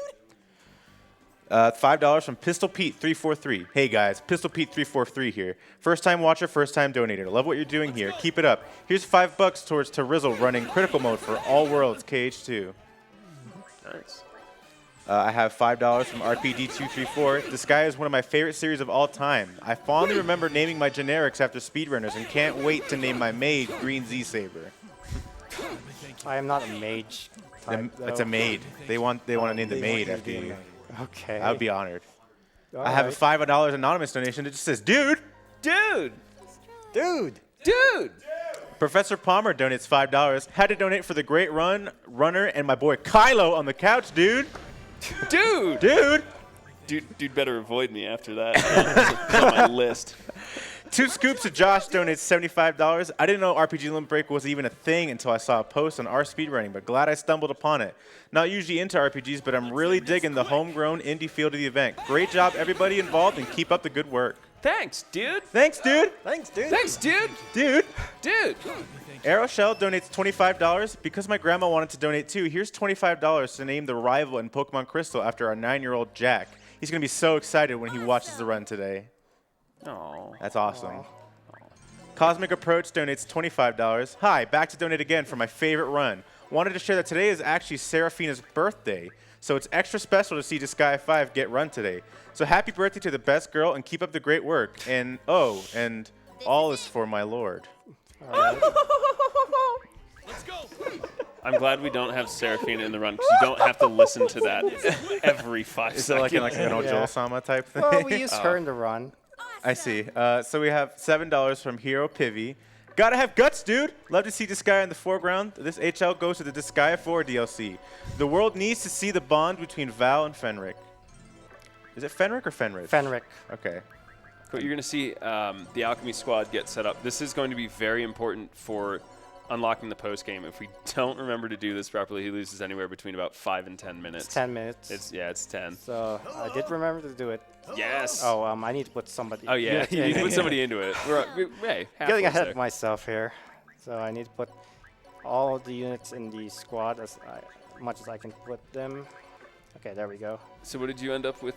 $5 from Pistol Pete 343. Hey guys, Pistol Pete 343 here. First time watcher, first time donator. Love what you're doing here. Keep it up. Here's $5 towards Terizzle running critical mode for All Worlds KH2. Nice. I have $5 from RPD234. Disgaea is one of my favorite series of all time. I fondly remember naming my generics after speedrunners and can't wait to name my maid GreenZSaber. I am not a mage type, It's a though. maid. They want to name the They maid want you to after be a you. maid. Okay. I would be honored. All I have a right. $5 anonymous donation that just says, dude. Dude! Professor Palmer donates $5. Had to donate for the great runner, and my boy Kylo on the couch, dude. Dude. Dude better avoid me after that. It's on my list. 2 scoops of Josh donates $75. I didn't know RPG Limit Break was even a thing until I saw a post on our speedrunning, but glad I stumbled upon it. Not usually into RPGs, but I'm really digging the homegrown indie feel to the event. Great job, everybody involved, and keep up the good work. Thanks, dude. Thanks, dude. Thanks, dude! Dude. Dude. Aeroshell donates $25. Because my grandma wanted to donate too, here's $25 to name the rival in Pokemon Crystal after our 9-year-old Jack. He's going to be so excited when he watches the run today. Oh. That's awesome. Cosmic Approach donates $25. Hi, back to donate again for my favorite run. Wanted to share that today is actually Seraphina's birthday. so it's extra special to see Disgaea 5 get run today. So happy birthday to the best girl and keep up the great work. And oh, and all is for my lord. Let's go. I'm glad we don't have Seraphina in the run because you don't have to listen to that every 5 Is it seconds. like an like Yeah. Joel-sama type thing? Well, we use her in the run. I see. So we have $7 from Hero Pivi. Gotta have guts, dude. Love to see Disgaea in the foreground. This HL goes to the Disgaea 4 DLC. The world needs to see the bond between Val and Fenric. Is it Fenric or Fenrir? Fenric. Okay. But you're going to see the Alchemy squad get set up. This is going to be very important for unlocking the post-game. If we don't remember to do this properly, he loses anywhere between about 5 and 10 minutes. It's 10 minutes. It's 10. So I did remember to do it. Yes. Oh, I need to put somebody. Oh, yeah. You need to put somebody into it. Hey, Getting ahead there. of myself here. So I need to put all of the units in the squad as much as I can put them. Okay, there we go. So what did you end up with?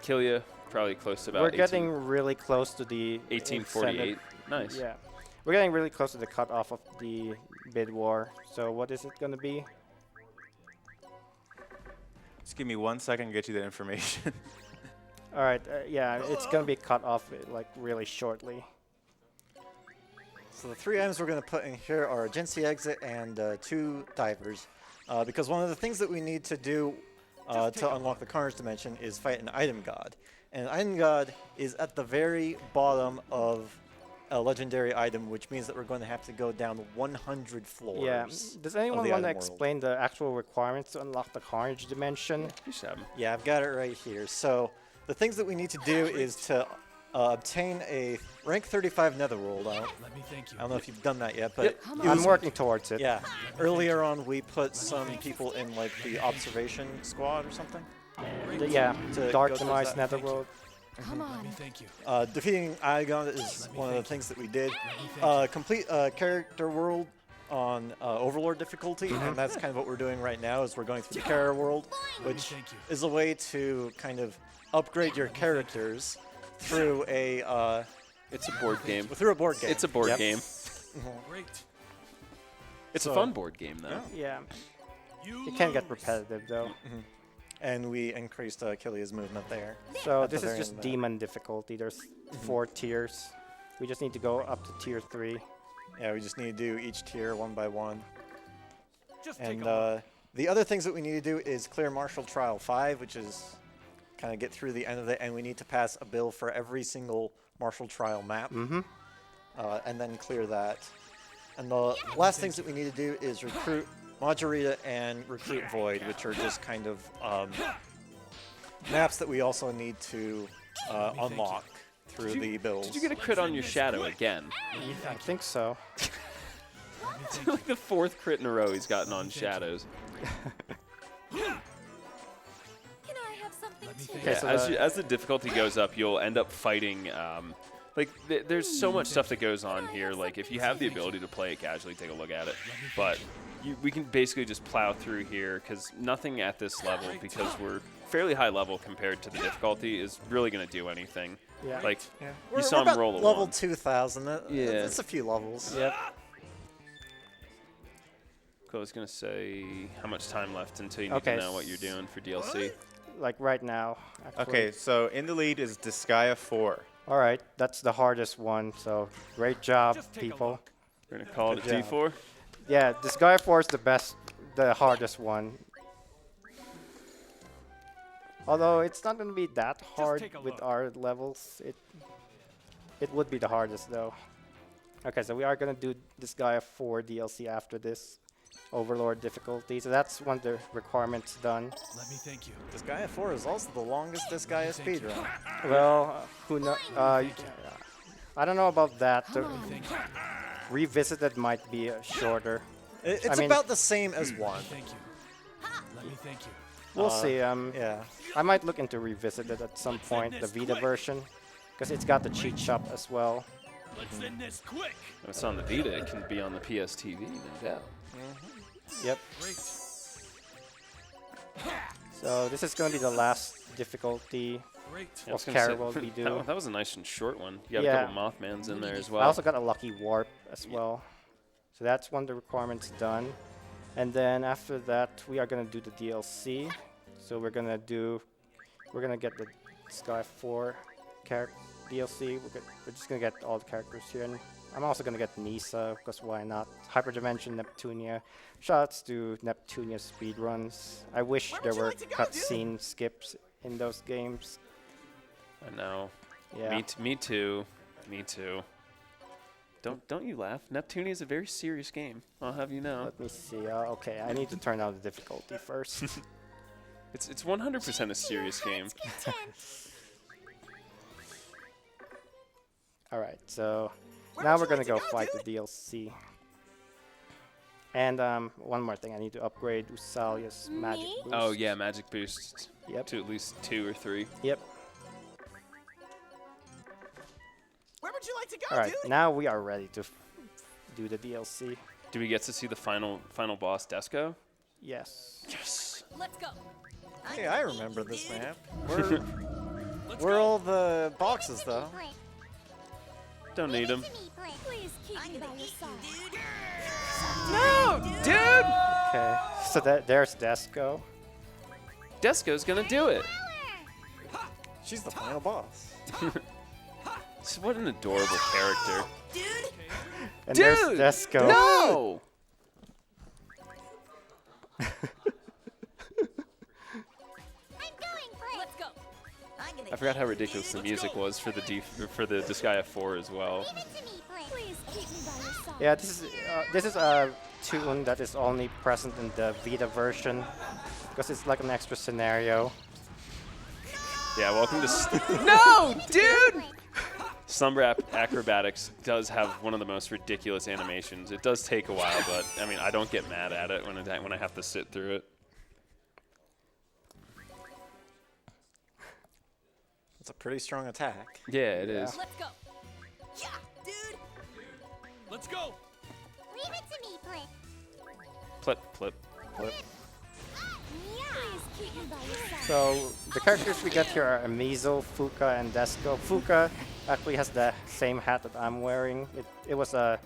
Killia, probably close to about We're 18 getting really close to the 1848. Nice. Yeah. We're getting really close to the cutoff of the bid war. So what is it going to be? Just give me 1 second to get you the information. All right. Yeah, it's going to be cut off like really shortly. So the 3 items we're going to put in here are a Jinxie exit and 2 divers. Because one of the things that we need to do to unlock the Carnage Dimension is fight an item god. And an item god is at the very bottom of a legendary item, which means that we're going to have to go down 100 floors. Yeah. Does anyone the want to item world. explain the actual requirements to unlock the Carnage Dimension? You should have 'em. Yeah, I've got it right here. So the things that we need to do is to obtain a rank 35 netherworld. Let me thank you. I don't know if you've done that yet, but it I'm was- working towards it. Yeah, earlier on we put some people in like the observation squad or something. Yeah. To Dark go towards Demise that. Netherworld. Come Let on. me thank you. Defeating Igon is one of the things that we did. Complete character world on Overlord difficulty, and that's kind of what we're doing right now. Is we're going through the character world, which Thank you. is a way to kind of upgrade your characters through a It's a board game. through a board game. It's a board Yep. game. Great. It's So- a fun board game, though. Yeah. You It can get lose. repetitive though. And we increased Killia's movement there. So At the this is very just end there. demon difficulty. There's 4 tiers. We just need to go up to tier 3. Yeah, we just need to do each tier one by one. Just take And a look. the other things that we need to do is clear Martial Trial 5, which is kind of get through the end of it, and we need to pass a bill for every single Martial Trial map, and then clear that. And the last things that we need to do is recruit Majorita and recruit Void, which are just kind of maps that we also need to unlock through the bills. Did you get a crit on your shadow again? I think so. Like the 4th crit in a row he's gotten on shadows. Can I have something too? Okay, Yeah, so as the difficulty goes up, you'll end up fighting. Like there's so much stuff that goes on here. Like if you have the ability to play it casually, take a look at it. But we can basically just plow through here because nothing at this level, because we're fairly high level compared to the difficulty, is really going to do anything. Yeah. Like Yeah. you saw him about roll a level 1. 2,000. Yeah. That's a few levels. Yep. Cool. I was going to say how much time left until you need Okay, to know what you're doing for DLC. Like right now. Actually. Okay, so in the lead is Disgaea 4. All right, that's the hardest one. So great job, Just take a people. look. We're going to call it Good a job. D4. Yeah, this guy 4 is the hardest one. Although it's not going to be that hard take a with look. our levels. It would be the hardest though. Okay, so we are going to do this guy 4 DLC after this. Overlord difficulty. So that's one of the requirements done. Let me thank you. Disgaea 4 is also the longest Disgaea speedrun. Well, who knows? I don't know about that. The Thank you. Revisited might be shorter. It's mean- about the same as 1. Thank you. Let me thank you. We'll see. Yeah. I might look into Revisited at some point, the Vita version, because it's got the cheat shop as well. Let's end this quick. If it's on the Vita, it can be on the PS TV, no doubt. Yep. Great. So this is going to be the last difficulty. Great. Yeah, I was Of gonna say, Carol we do. That was a nice and short one. You got Yeah. a couple Mothmans in there as well. I also got a lucky warp as well. So that's one of the requirements done. And then after that, we are gonna do the DLC. So we're gonna get the Sky 4 DLC. We're just gonna get all the characters here. And I'm also gonna get Nisa, because why not? Hyperdimension, Neptunia. Shoutouts to Neptunia speedruns. I wish there were cutscene skips in those games. I know. Yeah. Me too. Me too. Don't you laugh. Neptunia is a very serious game. I'll have you know. Let me see. Okay, I need to turn down the difficulty first. It's 100% a serious game. All right, so now we're gonna go fight the DLC. And one more thing, I need to upgrade Usalia's magic boost. Oh yeah, magic boost. Yep. To at least 2 or 3. Yep. Where would you like to go, All right, dude? now we are ready to do the DLC. Do we get to see the final boss, Desco? Yes. Yes. Let's go. Hey, I remember this map. Let's Where are go. all the boxes, though? Don't need him. Please keep me by your side. No, dude. Okay, so there's Desco. Desco's gonna do it. She's the final boss. So what an adorable character. And Dude! there's Desco. No! Let's go. I forgot how ridiculous the music was for the Disgaea 4 as well. Please keep me by your side. Yeah, this is a tune that is only present in the Vita version, because it's like an extra scenario. Yeah, welcome to. No, dude! Slumber Acrobatics does have one of the most ridiculous animations. It does take a while, but I mean, I don't get mad at it when I have to sit through it. It's a pretty strong attack. Yeah, it is. Let's go. Yeah, dude. Let's go. Leave it to me, Blip. Plip, plip. Flip. Please keep me by your side. So the characters we get here are Amizo, Fuka, and Desco. Fuka actually has the same hat that I'm wearing. It was a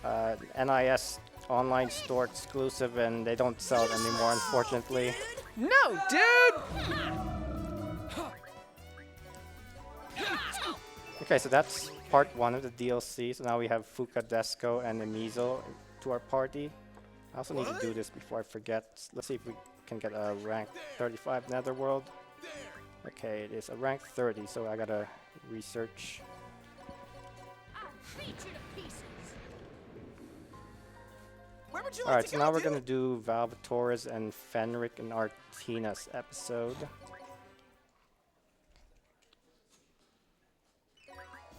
NIS online store exclusive, and they don't sell it anymore, unfortunately. No, dude! Okay, so that's part 1 of the DLC. So now we have Fuka, Desco, and Amizo to our party. I also need to do this before I forget. Let's see if we can get a rank 35 Netherworld. Okay, it is a rank 30, so I gotta research. I'll beat you to pieces. Where would you like Alright, to so go, now we're dude? gonna do Valvatore's and Fenric and Artina's episode.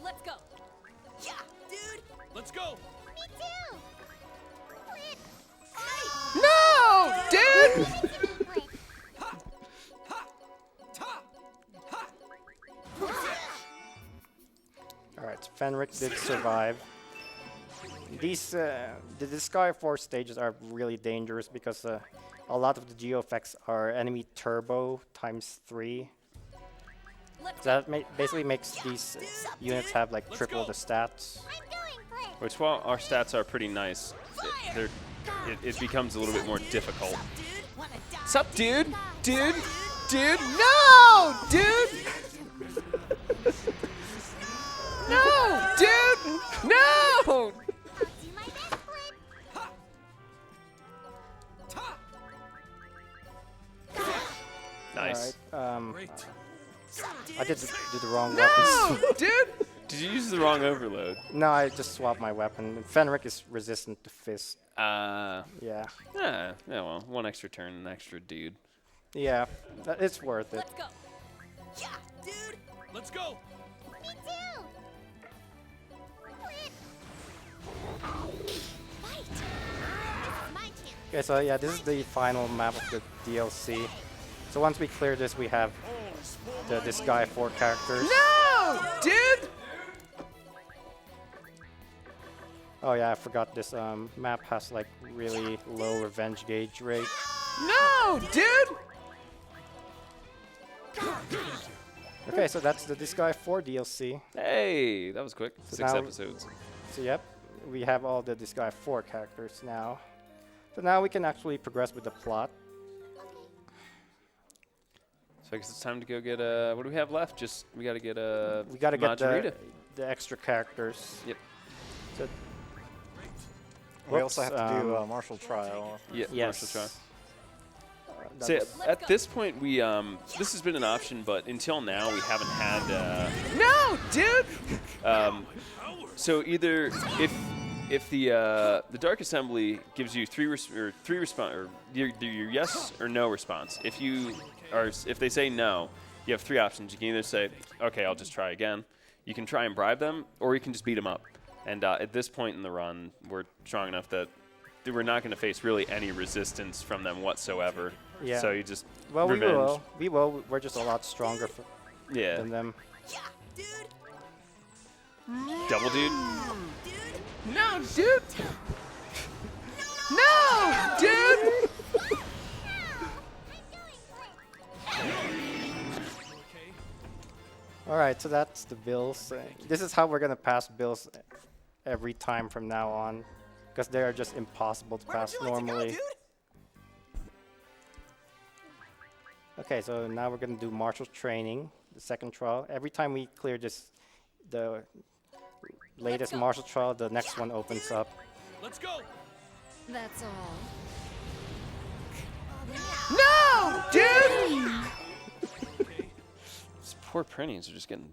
Let's go. Yeah, dude. Let's go. Me too. No, dude! Blip. Alright, so Fenric did survive. These, the Disgaea 4 stages are really dangerous because a lot of the geo-effects are enemy turbo ×3. Let's So that basically makes these units have like triple the stats. I'm going, Blip. Which, while our stats are pretty nice, it becomes a little bit more difficult. Dude, wanna die? Sup, dude? Dude? Dude? No! Dude! No! Dude! No! I'll do my best, Blip. Nice. Alright, Great. I did do the wrong No! weapons. Dude! Did you use the wrong overload? No, I just swapped my weapon. Fenric is resistant to fist. Yeah, Yeah. well, one extra turn, an extra dude. Yeah, it's worth it. Let's go. Yeah, dude. Let's go. Me too. Fight. This is my chance. Okay, so yeah, this is the final map of the DLC. So once we clear this, we have the Disgaea 4 characters. No! Dude! Oh yeah, I forgot this map has like really low revenge gauge rate. No! Dude! Okay, so that's the Disgaea 4 DLC. Hey, that was quick. So 6 now- episodes. So yep, we have all the Disgaea 4 characters now. So now we can actually progress with the plot. So I guess it's time to go get a. What do we have left? Just we got to get a. We gotta get Margarita. the extra characters. Yep. So, We also have to do um, a martial trial. Yeah. yes. Marshall try. That So was- at this point, we this has been an option, but until now we haven't had. No, dude. So either if the Dark Assembly gives you three response or your yes or no response. If they say no, you have three options. You can either say, okay, I'll just try again. You can try and bribe them, or you can just beat them up. And at this point in the run, we're strong enough that we're not going to face really any resistance from them whatsoever. Yeah. So you just well, revenge. we will. We're just a lot stronger Yeah. than them. Yeah, dude. Double dude. Dude. No, dude. No, dude. All right, so that's the bills. This is how we're gonna pass bills every time from now on, because they are just impossible to pass normally. Okay, so now we're gonna do martial training, the second trial. Every time we clear the latest martial trial, the next one opens up. Let's go. That's all. No, dude. These poor Prinnies are just getting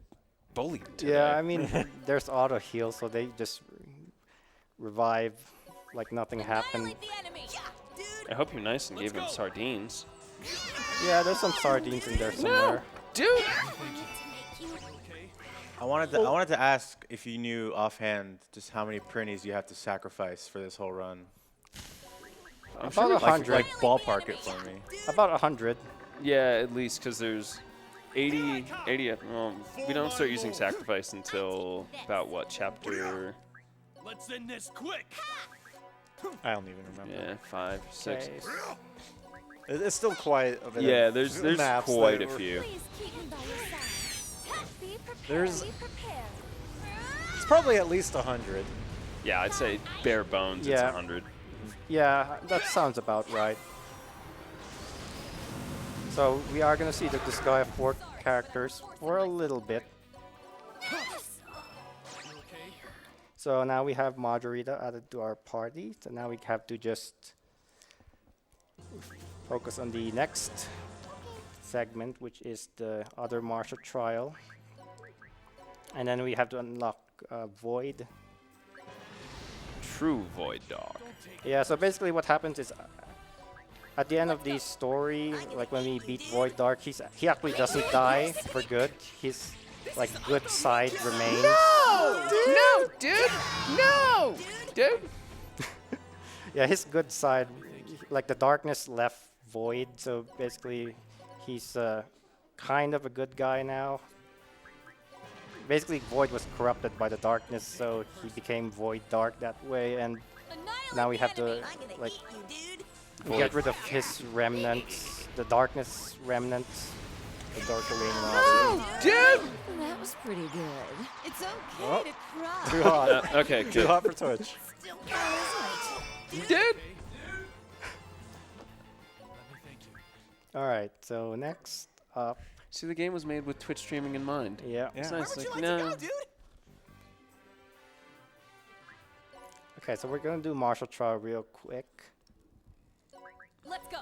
bullied today. Yeah, I mean, there's auto heal, so they just revive like nothing happened. The enemy. Yeah, dude. I hope you're nice and gave them sardines. Yeah, there's some sardines in there somewhere. Dude. I wanted to ask if you knew offhand just how many Prinnies you have to sacrifice for this whole run. I'm About sure. 100. Like ballpark it for me. About 100. Yeah, at least because there's 80. Well, we don't start using sacrifice until about what chapter? Let's end this quick. I don't even remember. Yeah, 5, 6. Okay. It's still quite a bit. Yeah, of there's maps quite that a were- few. Please keep me by your side. Be prepared. There's- Be prepared. It's probably at least 100. Yeah, I'd say bare bones. It's Yeah. 100. Yeah, that sounds about right. So we are gonna see the Disgaea 4 characters for a little bit. So now we have Margarita added to our party. So now we have to just focus on the next segment, which is the other martial trial. And then we have to unlock Void. True Void Dog. Yeah, so basically what happens is at the end of the story, like when we beat Void Dark, he actually doesn't die for good. His like good side remains. No, dude. No, dude. Yeah, his good side, like the darkness left Void, so basically he's kind of a good guy now. Basically Void was corrupted by the darkness, so he became Void Dark that way, and now we have to like get rid of his remnants, the darkness remnants, the darker wing. Dude. That was pretty good. It's okay Oh. to cry. Too hot. Okay, Too good. hot for Twitch. Still counts. Dude. All right, so next up, See, the game was made with Twitch streaming in mind. yeah. It's Yeah. nice. Where would Like, you like no. to go, dude? Okay, so we're gonna do martial trial real quick. Let's go.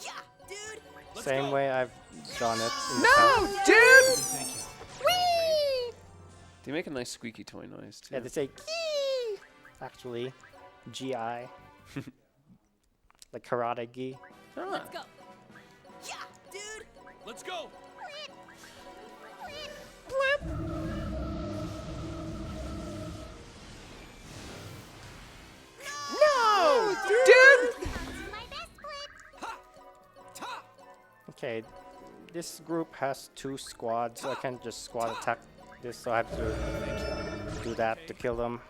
Yeah, dude. Let's Same go. way I've done it. In the No, past. dude. Thank you. They make a nice squeaky toy noise too. Yeah, they say "Gee." Actually, GI. Like karate gi. Ah. Let's go. Yeah, dude. Let's go. No, dude. My best flip. Ta. Okay, this group has 2 squads, so I can't just squad attack this, so I have to do that to kill them.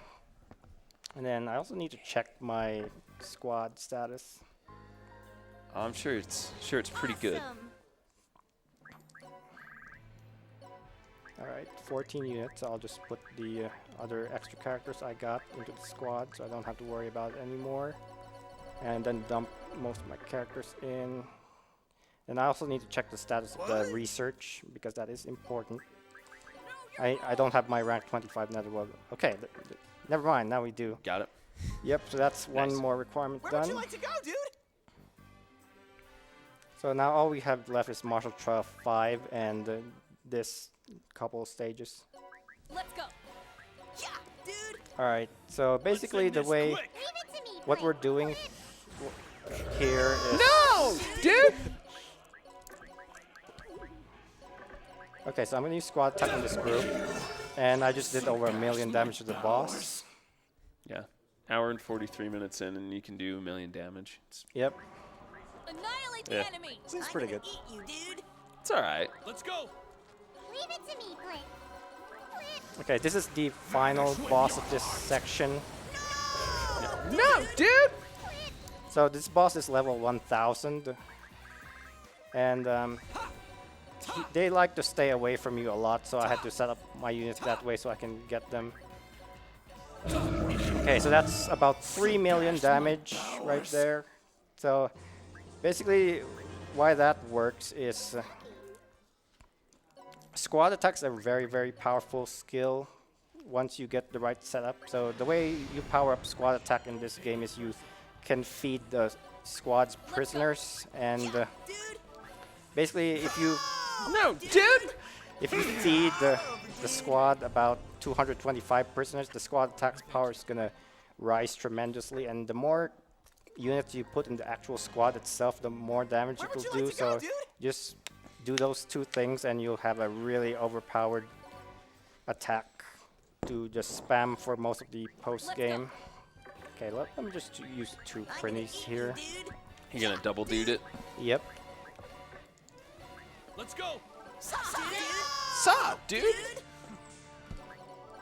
And then I also need to check my squad status. I'm sure it's pretty good. Awesome. Alright, 14 units. I'll just put the other extra characters I got into the squad, so I don't have to worry about it anymore. and then dump most of my characters in. And I also need to check the status of the research because that is important. I don't have my rank 25 netherworld. Okay, never mind. Now we do. Got it. Yep. So that's one Nice. more requirement Where done. would you like to go, dude? So now all we have left is Martial Trial 5 and this couple stages. Let's go. Yeah, dude. All right. So basically, the way Leave it to me, what Blake. we're doing here is No, dude. okay. So I'm gonna use squad attack on this group, and I just did over 1 million damage to the boss. Yeah. Hour and 43 minutes in, and you can do 1 million damage. Yep. Annihilate Yeah. the enemy. Seems I'm pretty gonna good. eat you, dude. It's all right. Let's go. Leave it to me, Blake. Okay. This is the final boss of this section. No, dude. So this boss is level 1000, and they like to stay away from you a lot. So I had to set up my units that way so I can get them. Okay, so that's about 3 million damage right there. So basically, why that works is squad attacks are very, very powerful skill once you get the right setup. So the way you power up squad attack in this game is you can feed the squad's prisoners, and Dude. basically if you No, dude. feed the squad about 225 prisoners, the squad attack's power is gonna rise tremendously, and the more units you put in the actual squad itself, the more damage Where it would will you do. like to go, So dude? just do those two things, and you'll have a really overpowered attack to just spam for most of the post game. Okay, let me just use 2 I'm gonna printies eat here. you, dude. You're gonna double dude it. Yep. Let's go. Sup, dude? Sup, dude?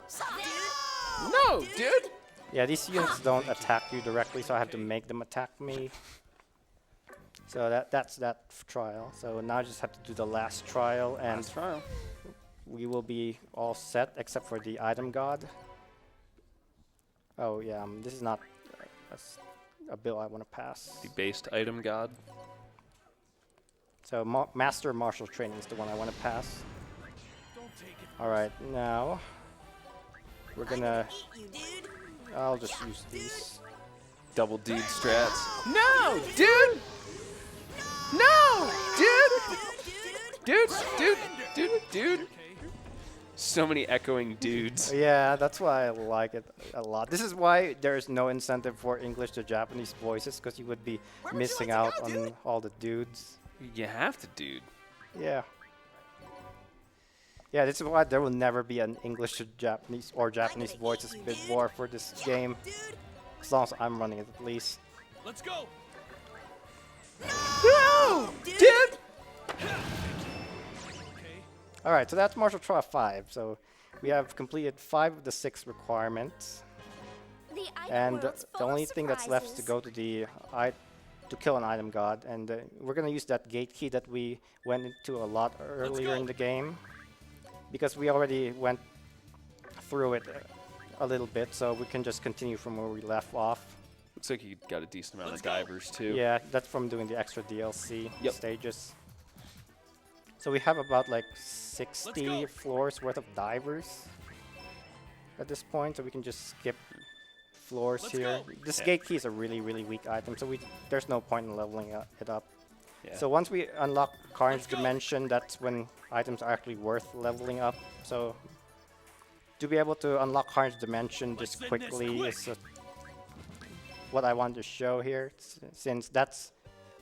Sup, dude? No, dude. Yeah, these units don't attack you directly, so I have to make them attack me. So that's that trial. So now I just have to do the last trial, and Last trial. we will be all set except for the item god. Oh yeah, this is not a bill I want to pass. The based item god. So master martial training is the one I want to pass. Don't take it. All right, now we're I'm gonna. eat you, dude. I'll just use these. Double dude strats. No, dude. No, dude. Dude. So many echoing dudes. Yeah, that's why I like it a lot. This is why there is no incentive for English to Japanese voices, because you would be Where would you missing like to out go, on dude? all the dudes. You have to, dude. Yeah. Yeah, this is why there will never be an English to Japanese or Japanese eat voices you, bid dude. war for this game, Dude. as long as I'm running it at least. Let's go. No, dude. Okay. All right, so that's Martial Trial 5. So we have completed 5 of the 6 requirements, The item and world's the full only of thing that's left is to surprises. go to the to kill an item god, and we're gonna use that gate key that we went into a lot earlier go. in the game, because we already went through it a little bit, so we can just continue from where we left off. Looks like you got a decent amount Let's of go. divers too. Yeah, that's from doing the extra DLC Yep. stages. So we have about like go. 60 floors worth of divers at this point, so we can just skip floors Let's here. go. This Yeah. gate key is a really, really weak item, so there's no point in leveling it up. Yeah. So once we unlock Carnage Let's go. Dimension, that's when items are actually worth leveling up. So to be able to unlock Carnage Dimension Let's just end this quickly quick. is what I want to show here, since that's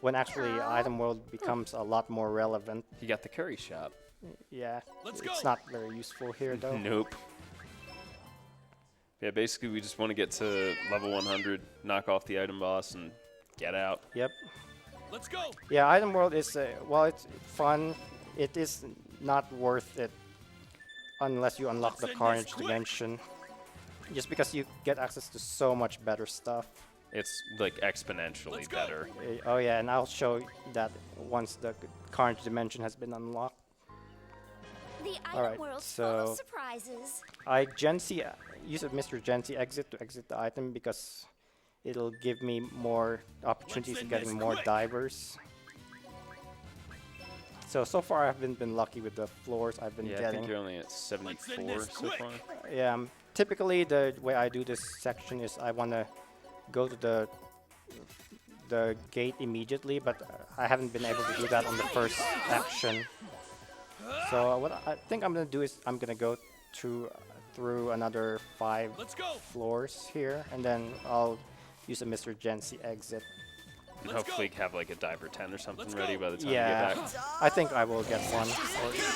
when actually item world becomes a lot more relevant. You got the curry shop. Yeah, Let's it's go. not very useful here though. Nope. Yeah, basically we just want to get to level 100, knock off the item boss, and get out. Yep. Let's go. Yeah, item world is while it's fun, it is not worth it unless you unlock Let's the end this Carnage quick. Dimension. Just because you get access to so much better stuff. It's like exponentially Let's go. better. Oh yeah, and I'll show that once the Carnage Dimension has been unlocked. The item Alright, world's full of so surprises. I use a Mr. Gen Z exit to exit the item because it'll give me more opportunities of getting more divers. So far I've been lucky with the floors I've been Yeah, I getting. think you're only at 74 so far. Yeah, typically the way I do this section is I want to go to the gate immediately, but I haven't been able to do that on the first section. So what I think I'm gonna do is I'm gonna go through another 5 floors here, and then I'll use a Mr. Gensi exit. And hopefully have like a diver 10 or something ready by the time Yeah, you get back. I think I will get one,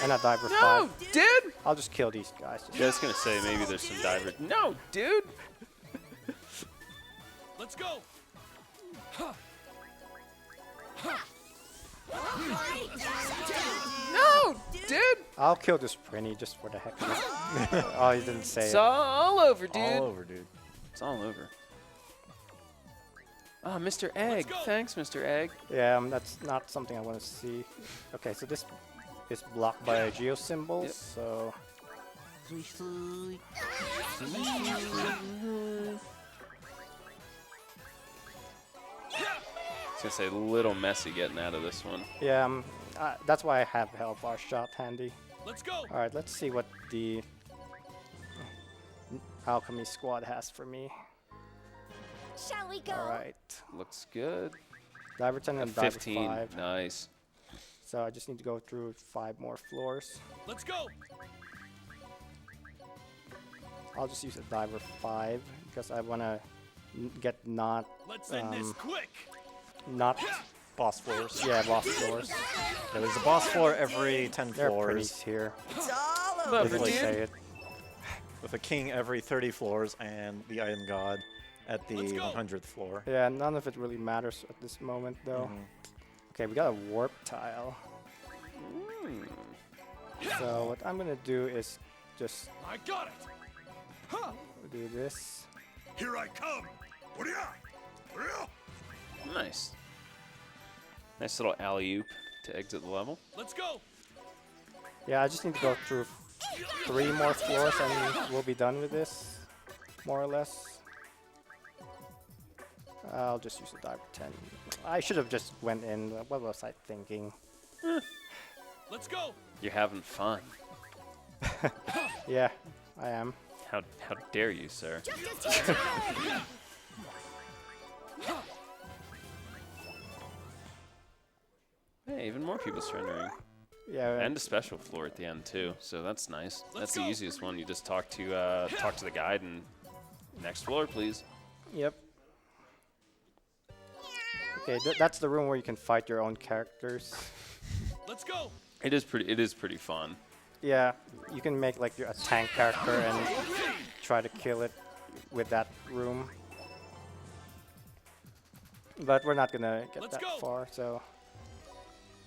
and a diver 5. Dude! I'll just kill these guys. Yeah, I was gonna say maybe there's some diver. No, dude! Let's go. No, dude! I'll kill this Prinny just for the heck of it. Oh, you didn't say It's it. all over, dude. All over, dude. It's all over. Oh, Mr. Egg. Thanks, Mr. Egg. Yeah, that's not something I want to see. Okay, so this is blocked by a geo symbol, Yep. so I was gonna say a little messy getting out of this one. yeah, that's why I have Hellfire Shot handy. Let's go. All right, let's see what the Alchemy Squad has for me. Shall we go? All right, Looks good. Diver 10 A and Diver 15. 5. Nice. So I just need to go through 5 more floors. Let's go. I'll just use a Diver 5 because I want to get not Let's end this quick. Boss floors. yeah, boss floors. Yeah, there's a boss floor every 10 There are floors. Prinnies here. It's all Love over. it, Really dude. say it. With a king every 30 floors and the item god at the 100th floor. Yeah, none of it really matters at this moment, though. Okay, we got a warp tile. So what I'm gonna do is just I got it. Huh. do this. Here I come. What are you? Nice. Nice little alley-oop to exit the level. Let's go. Yeah, I just need to go through 3 more floors and we'll be done with this, more or less. I'll just use a Diver 10. I should have just went in. What was I thinking? Let's go. You're having fun. Yeah, I am. How dare you, sir? Hey, even more people surrendering. Yeah, And a special floor at the end too, so that's nice. That's the go. easiest one. You just talk to the guide and next floor, please. yep. Okay, that's the room where you can fight your own characters. Let's go. It is pretty fun. Yeah, you can make like a tank character and try to kill it with that room. But we're not gonna get Let's that go. far, so.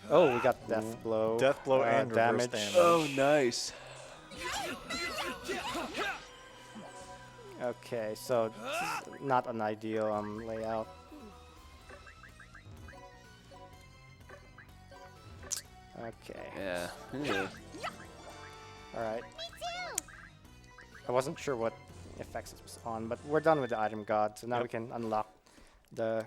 Oh, we got Death Blow. Death blow and reverse damage. damage. nice. Okay, so this is not an ideal layout. Okay, Yeah. alright. I wasn't sure what effects it was on, but we're done with the item god, so now we can unlock the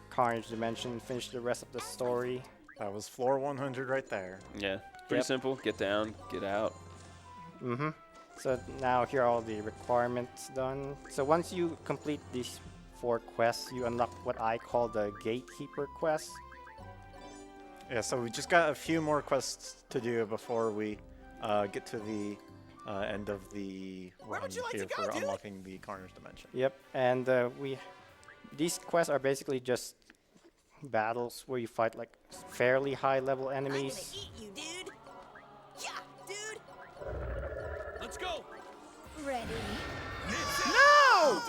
Carnage Dimension, finish the rest of the story. That was floor 100 right there. Yeah. Pretty Yep. simple. Get down, get out. Mm-hmm. So now here are all the requirements done. So once you complete these 4 quests, you unlock what I call the Gatekeeper quest. Yeah, so we just got a few more quests to do before we get to the end of the run would you like to here go, for dude? unlocking the Carnage Dimension. Yep, and these quests are basically just battles where you fight like fairly high level I'm gonna enemies. eat you, dude. Yeah, dude. Let's go. Ready? No,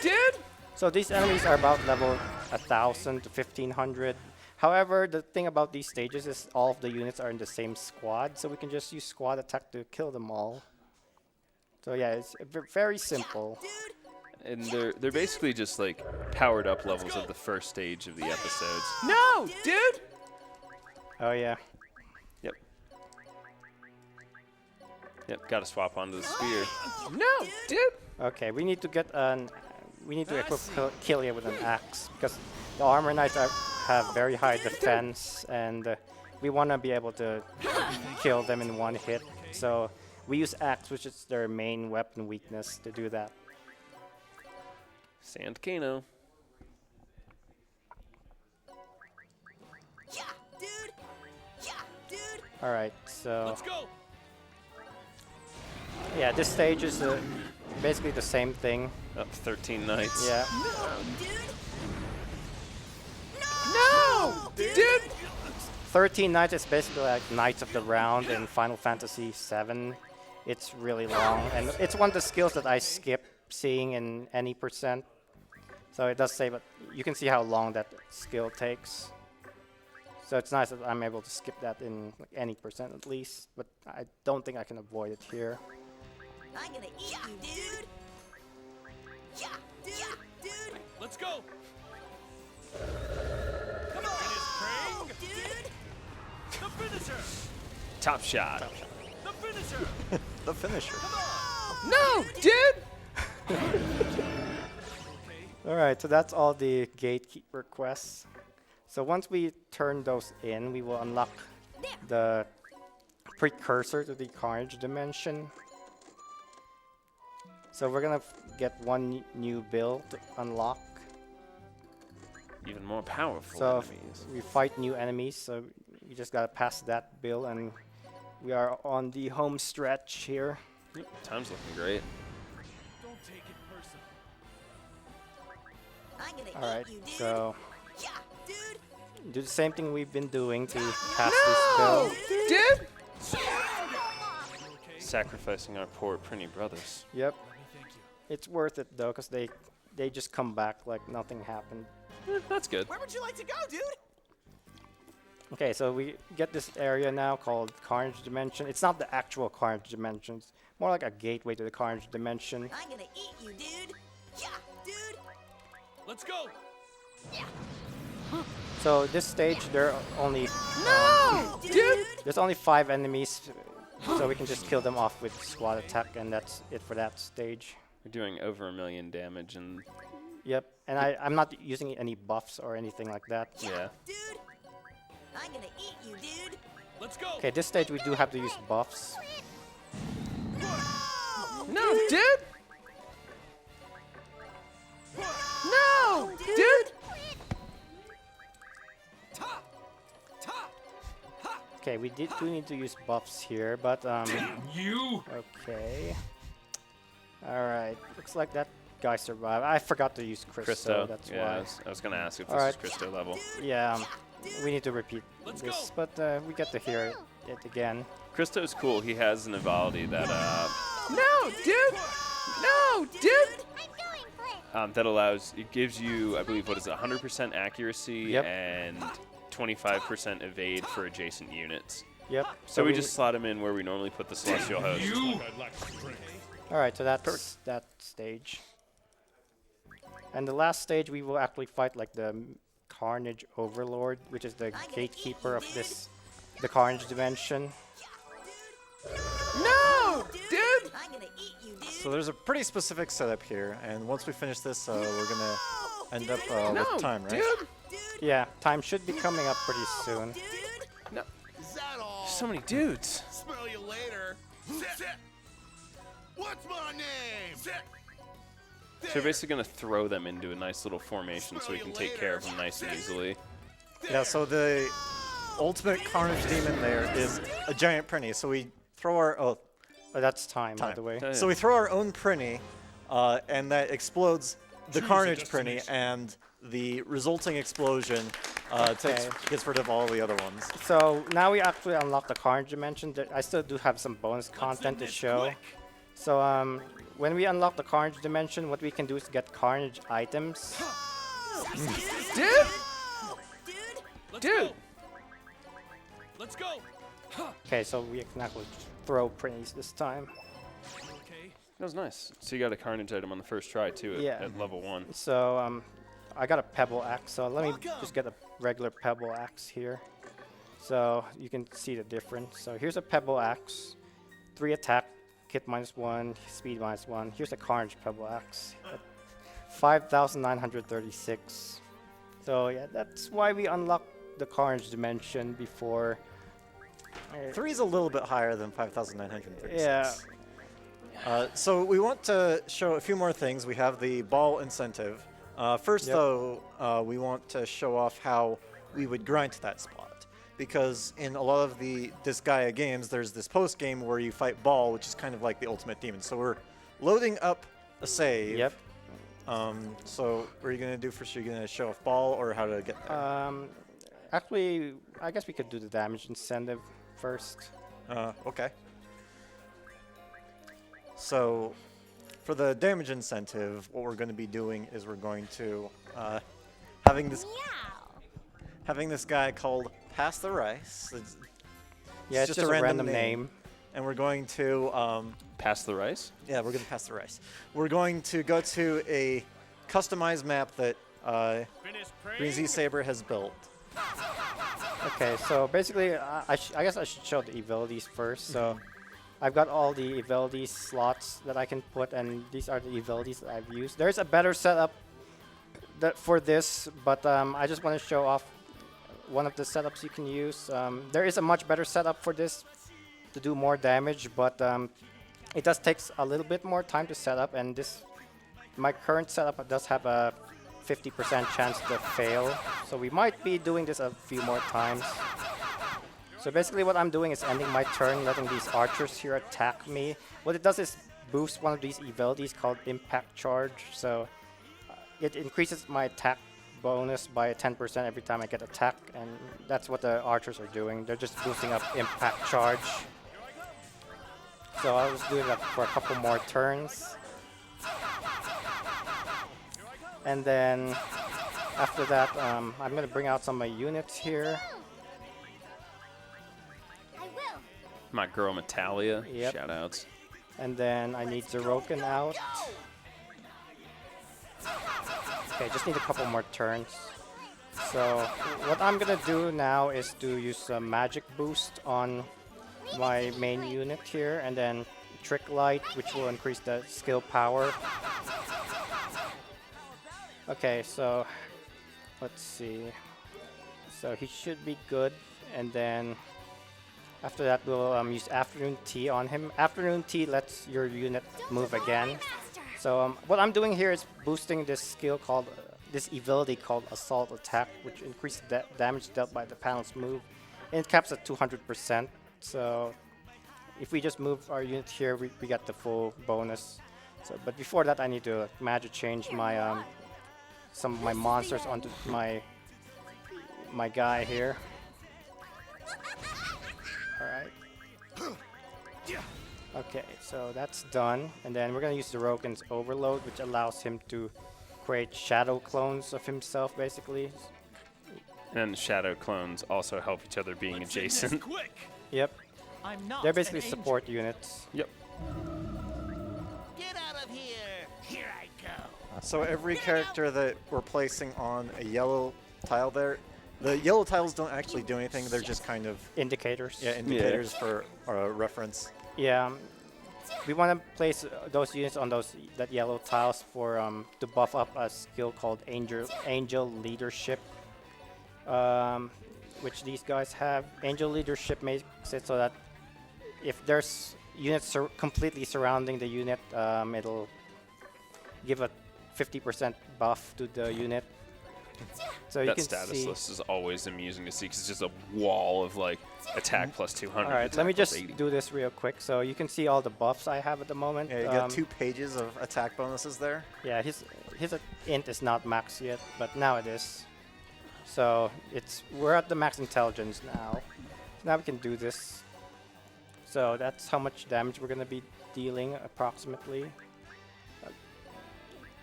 dude. So these enemies are about level 1,000 to 1,500. However, the thing about these stages is all of the units are in the same squad, so we can just use squad attack to kill them all. So yeah, it's very simple. And they're basically just like powered up levels of the first stage of the episodes. No, dude. Oh yeah. Yep. Yep. Got to swap onto the spear. No, dude. Okay, we need to get an we need to equip Killia with an axe because the armor knights have very high defense, and we want to be able to kill them in one hit. So we use axe, which is their main weapon weakness, to do that. Sand Kano. Yeah, dude. Yeah, dude. All right, so Let's go. yeah, this stage is basically the same thing. Up 13 knights. Yeah. Dude. No, dude. 13 Knights is basically like Knights of the Round in Final Fantasy VII. It's really long, and it's one of the skills that I skip seeing in any percent. So it does say, but you can see how long that skill takes. So it's nice that I'm able to skip that in like any percent at least, but I don't think I can avoid it here. I'm gonna eat you, dude. Yeah, dude. Yeah, dude. Let's go. Come on, dude. The finisher. Top shot. The finisher. The finisher. No, dude! All right, so that's all the gatekeeper quests. So once we turn those in, we will unlock the precursor to the Carnage dimension. So we're gonna get one new build to unlock. Even more powerful So enemies. we fight new enemies, so we just gotta pass that build, and we are on the home stretch here. Yep, time's looking great. Don't take it personal. I'm gonna All right, eat you, dude. so Yeah, dude. do the same thing we've been doing to pass this build. Dude! Okay. Sacrificing our poor Prinny brothers. Yep, Thank you. it's worth it though, because they just come back like nothing happened. That's good. Where would you like to go, dude? Okay, so we get this area now called Carnage Dimension. It's not the actual Carnage Dimension. It's more like a gateway to the Carnage Dimension. I'm gonna eat you, dude. Yeah, dude. Let's go. So this stage, there are only Dude. there's only 5 enemies, so we can just kill them off with squad attack, and that's it for that stage. We're doing over 1 million damage, and Yep, and I'm not using any buffs or anything like that. yeah. Dude. I'm gonna eat you, dude. Let's go. Okay, this stage we do have to use buffs. No, dude! No, dude! Okay, we do need to use buffs here, but You. okay. All right, looks like that guy survived. I forgot to use Christo. That's yeah, why. I was gonna ask if this Alright. is Christo level. Yeah, we need to repeat Let's this, go. but we get to hear it again. Christo's cool. He has an Evaldi that No, dude. No, dude. I'm going, Blitz. that allows, it gives you, I believe, what is it, 100% accuracy Yep. and 25% evade for adjacent units. Yep. So we just slot him in where we normally put the Celestial Host. You. All right, so that's that stage. And the last stage, we will actually fight like the Carnage Overlord, which is the gatekeeper of the Carnage dimension. No, dude! I'm gonna eat you, dude. So there's a pretty specific setup here, and once we finish this, we're gonna end up No, with time, right? dude! Yeah, time should be coming up pretty soon. No, Is that all? so many dudes. Smell you later. Sit. What's my name? Sit. So we're basically going to throw them into a nice little formation so we can take care of them nice and easily. Yeah, so the ultimate Carnage Demon there is a giant Prinny, so we throw our... Oh, Oh, that's time, by time. the way. So we throw our own Prinny, and that explodes the Carnage Prinny, and the resulting explosion gets rid of all the other ones. So now we actually unlock the Carnage dimension. I still do have some bonus content to show. So when we unlock the Carnage dimension, what we can do is get Carnage items. Dude! Let's Dude! go. Let's go. Okay, so we can actually throw Prinnies this time. Okay. That was nice. So you got a Carnage item on the first try, too, Yeah. at level 1. So I got a Pebble Axe, so let me just get a regular Pebble Axe here. So you can see the difference. So here's a Pebble Axe, 3 attack, hit -1, speed -1. Here's a Carnage Pebble Axe, 5,936. So yeah, that's why we unlocked the Carnage dimension before. 3 is a little bit higher than 5,936. Yeah. So we want to show a few more things. We have the Baal incentive. First, though, we want to show off how we would grind to that spot. Because in a lot of the Disgaea games, there's this post-game where you fight Baal, which is kind of like the ultimate demon. So we're loading up a save. Yep. So what are you going to do first? Are you going to show off Baal or how to get there? Actually, I guess we could do the damage incentive first. Okay. So for the damage incentive, what we're going to be doing is we're going to having this guy called Pass the Rice. Yeah, it's just a random name. And we're going to Pass the rice? yeah, we're going to pass the rice. We're going to go to a customized map that GreenZSaber has built. Okay, so basically, I guess I should show the abilities first. So I've got all the abilities slots that I can put, and these are the abilities that I've used. There's a better setup for this, but I just want to show off one of the setups you can use. There is a much better setup for this to do more damage, but it does take a little bit more time to set up, and my current setup does have a 50% chance to fail, so we might be doing this a few more times. So basically what I'm doing is ending my turn, letting these archers here attack me. What it does is boost one of these abilities called Impact Charge, so it increases my attack bonus by 10% every time I get attacked, and that's what the archers are doing. They're just boosting up Impact Charge. So I'll just do that for a couple more turns. And then after that, I'm going to bring out some of my units here. My girl Metalia, Yep. shoutouts. And then I need Zeroken out. Okay, just need a couple more turns. So what I'm gonna do now is to use a magic boost on my main unit here, and then Trick Light, which will increase the skill power. Okay, so let's see. So he should be good, and then after that we'll use Afternoon Tea on him. Afternoon Tea lets your unit move again. So what I'm doing here is boosting this skill called, this ability called Assault Attack, which increases damage dealt by the panel's move, and it caps at 200%. So if we just move our unit here, we get the full bonus. So, but before that, I need to magic change my some of my monsters onto my guy here. All right. Okay, so that's done, and then we're gonna use Zeroken's Overload, which allows him to create shadow clones of himself, basically. And shadow clones also help each other being adjacent. Yep. They're basically support units. Yep. Get out of here! Here I go. So every character that we're placing on a yellow tile there, the yellow tiles don't actually do anything. They're just kind of Indicators. yeah, indicators for reference. Yeah. We want to place those units on that yellow tiles for to buff up a skill called Angel Leadership, which these guys have. Angel Leadership makes it so that if there's units completely surrounding the unit, it'll give a 50% buff to the unit. So you That can status see. list is always amusing to see because it's just a wall of like attack plus 200. All right, attack let me plus just 80. do this real quick. So you can see all the buffs I have at the moment. Yeah, you got 2 pages of attack bonuses there. Yeah, his int is not max yet, but now it is. So we're at the max intelligence now. So now we can do this. So that's how much damage we're gonna be dealing approximately.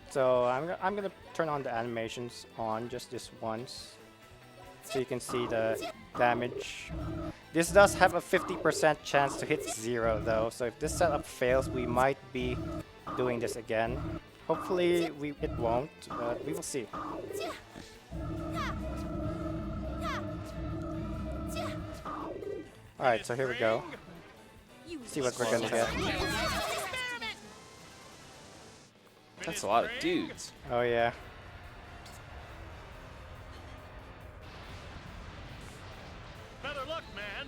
So I'm gonna turn on the animations on just this once, so you can see the damage. This does have a 50% chance to hit 0 though, so if this setup fails, we might be doing this again. Hopefully it won't, but we will see. Alright, so here we go. See what we're gonna get. That's a lot of dudes. Oh yeah. Better luck, man.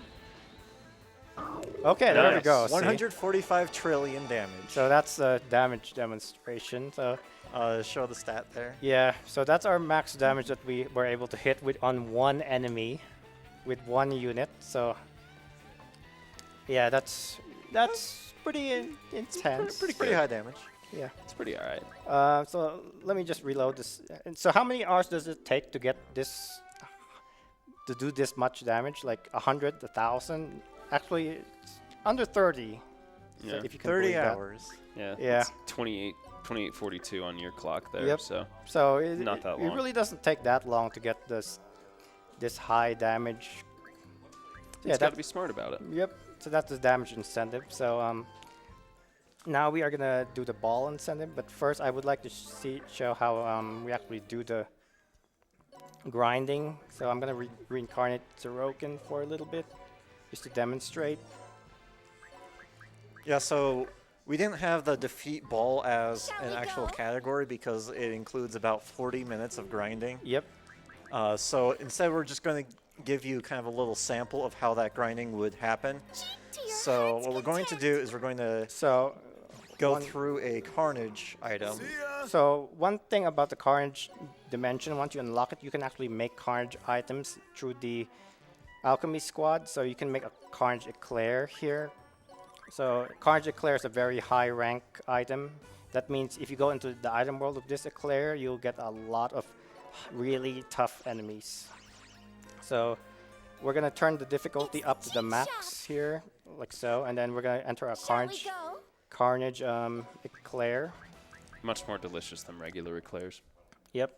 Okay, there we Nice. go. see. 145 trillion damage. So that's a damage demonstration. So Show the stat there. yeah, so that's our max damage that we were able to hit with on one enemy with one unit. So yeah, that's pretty intense. Pretty high damage. Yeah. It's pretty all right. So let me just reload this. And so how many hours does it take to get this, to do this much damage? Like 100, 1,000? Actually, it's under 30. Yeah. So if you can 30 believe that. hours. Yeah. Yeah. It's 28:42 on your clock there. Yep. So So it, Not that it long. really doesn't take that long to get this high damage. it's got to be smart about it. Yep. So that's the damage incentive. So now we are gonna do the ball incentive, but first I would like to show how we actually do the grinding. So I'm gonna reincarnate Zeroken for a little bit, just to demonstrate. Yeah, so we didn't have the defeat ball as Shall an we actual go? category because it includes about 40 minutes of grinding. Yep. So instead, we're just going to give you kind of a little sample of how that grinding would happen. To your So heart's what we're going to do is we're going to So go one- through a carnage item. So one thing about the Carnage dimension, once you unlock it, you can actually make Carnage items through the Alchemy Squad. So you can make a Carnage Eclair here. So Carnage Eclair is a very high rank item. That means if you go into the item world of this Eclair, you'll get a lot of really tough enemies. So we're gonna turn the difficulty up to the max here, like so, and then we're gonna enter a Shall we Carnage go? Eclair. Much more delicious than regular eclairs. Yep.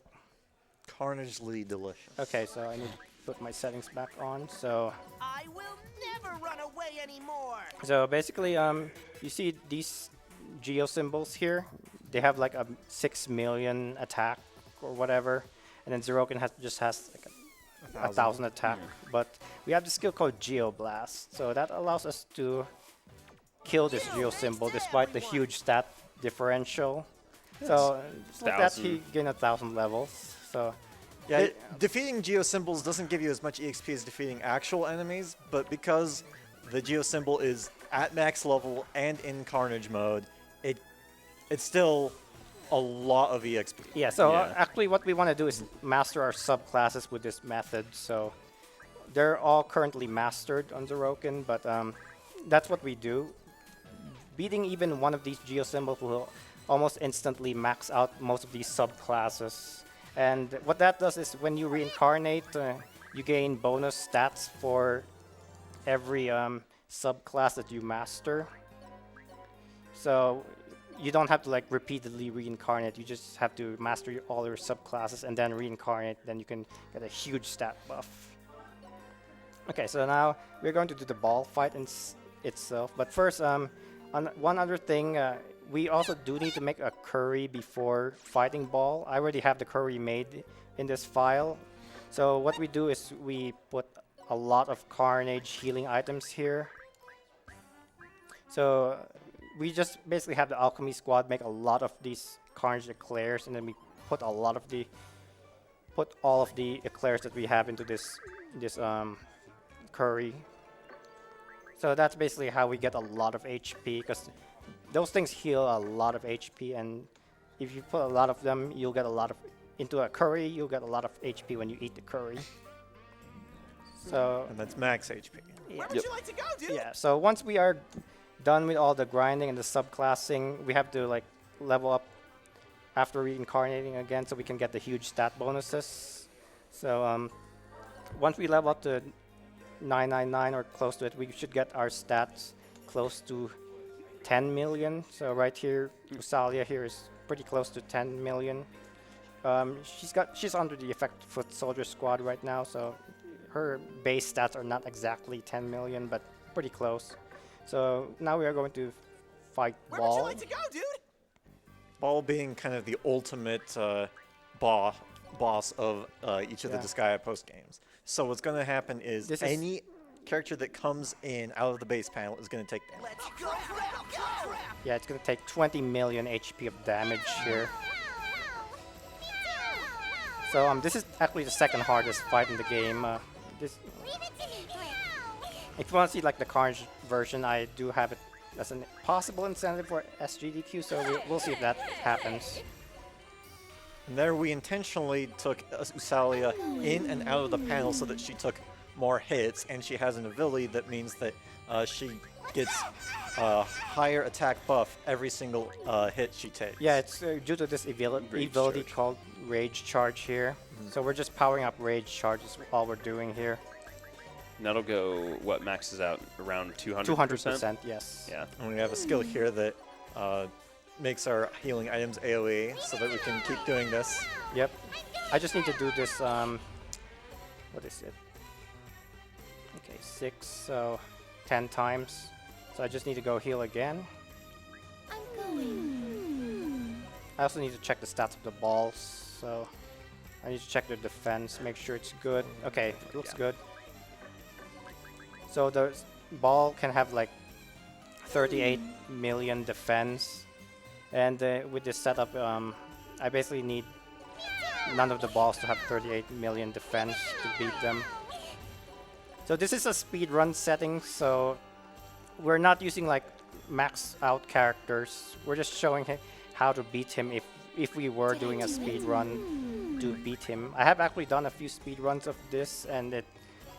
Carnagely delicious. Okay, so I need to put my settings back on. So I will never run away anymore. So basically, you see these geo symbols here. They have like a 6 million attack or whatever, and then Zeroken just has like a 1,000 attack. But we have the skill called Geoblast, so that allows us to kill this geo symbol despite the huge stat differential. So just like that, he gained 1,000 levels. So Yeah, defeating geo symbols doesn't give you as much EXP as defeating actual enemies, but because the geo symbol is at max level and in carnage mode, it's still a lot of EXP. yeah, so Yeah. actually what we want to do is master our subclasses with this method. So they're all currently mastered on Zeroken, but that's what we do. Beating even one of these geo symbols will almost instantly max out most of these subclasses. And what that does is when you reincarnate, you gain bonus stats for every subclass that you master. So you don't have to like repeatedly reincarnate. You just have to master all your subclasses and then reincarnate. Then you can get a huge stat buff. Okay, so now we're going to do the ball fight itself. But first, on one other thing, we also do need to make a curry before fighting Baal. I already have the curry made in this file. So what we do is we put a lot of Carnage healing items here. So we just basically have the Alchemy Squad make a lot of these Carnage Eclairs, and then we put all of the Eclairs that we have into this curry. So that's basically how we get a lot of HP, because those things heal a lot of HP, and if you put a lot of them, you'll get a lot of into a curry. You'll get a lot of HP when you eat the curry. So And that's max HP. Where would you like to go, dude? yeah. So once we are done with all the grinding and the subclassing, we have to like level up after reincarnating again, so we can get the huge stat bonuses. So once we level up to 999 or close to it, we should get our stats close to 10 million. So right here, Usalia here is pretty close to 10 million. She's under the effect foot soldier squad right now, so her base stats are not exactly 10 million, but pretty close. So now we are going to fight Where would you Baal. like to go, dude? Baal being kind of the ultimate boss of each of the Yeah. Disgaea post games. So what's going to happen is This is- any character that comes in out of the base panel is going to take damage. Let's go, go! Yeah, it's gonna take 20 million HP of damage here. So this is actually the second hardest fight in the game. This, if you want to see like the Carnage version, I do have it as a possible incentive for SGDQ, so we'll see if that happens. And there we intentionally took Usalia in and out of the panel so that she took more hits, and she has an ability that means that she gets a higher attack buff every single hit she takes. Yeah, it's due to this ability called Rage Charge here. So we're just powering up Rage Charge is all we're doing here. And that'll go, what, maxes out around 200%? 200%, yes. Yeah. And we have a skill here that makes our healing items AoE so that we can keep doing this. Yep. I just need to do this, what is it? Okay, 6, so 10 times. So I just need to go heal again. I also need to check the stats of the balls, so I need to check their defense, make sure it's good. Okay, it looks good. So the ball can have like 38 million defense, and with this setup, I basically need none of the balls to have 38 million defense to beat them. So this is a speedrun setting, so we're not using like max out characters. We're just showing him how to beat him if we were doing a speedrun to beat him. I have actually done a few speedruns of this, and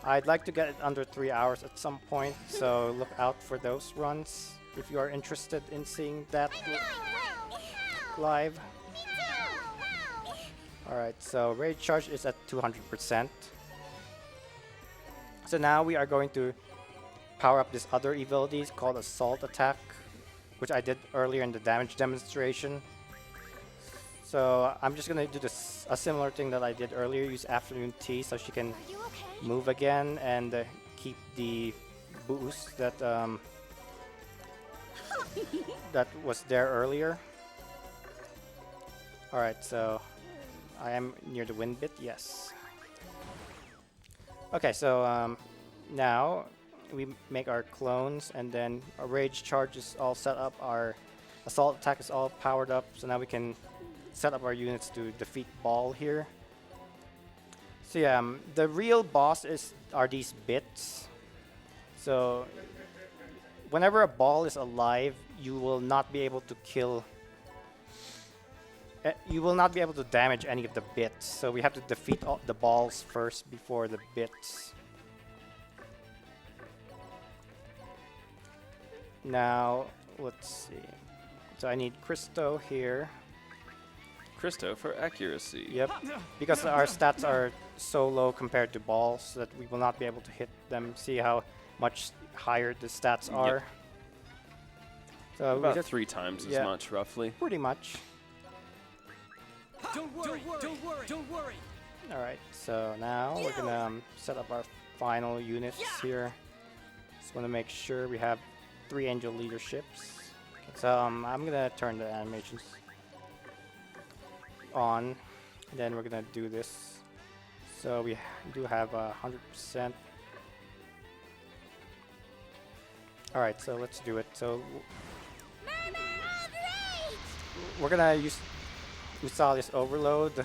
I'd like to get it under 3 hours at some point, so look out for those runs if you are interested in seeing that live. Alright, so Rage Charge is at 200%. So now we are going to power up this other ability called Assault Attack, which I did earlier in the damage demonstration. So I'm just going to do a similar thing that I did earlier, use Afternoon Tea so she can move again and keep the boost that that was there earlier. Alright, so I am near the wind bit, yes. Okay, so now we make our clones, and then our Rage Charge is all set up, our Assault Attack is all powered up, so now we can set up our units to defeat Baal here. So yeah, the real boss are these bits. So whenever a Baal is alive, you will not be able to kill. You will not be able to damage any of the bits. So we have to defeat all the Baals first before the bits. Now let's see. So I need Christo here. Christo for accuracy. Yep, because our stats are so low compared to balls that we will not be able to hit them. See how much higher the stats are. Yep. So about 3 times as much, roughly. Pretty much. Don't worry, don't worry, don't worry. All right, so now we're gonna set up our final units here. Just want to make sure we have 3 angel leaderships. Okay, so I'm gonna turn the animations on, and then we're gonna do this. So we do have 100%. All right, so let's do it. So we're gonna use Usali's Overload.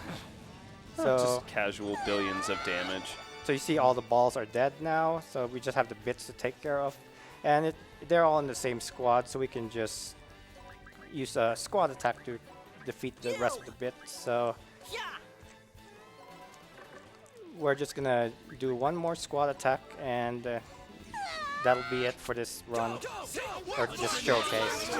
So just casual billions of damage. So you see all the balls are dead now, so we just have the bits to take care of. And they're all in the same squad, so we can just use a squad attack to defeat the rest of the bits. So we're just gonna do one more squad attack, and that'll be it for this run, or this showcase.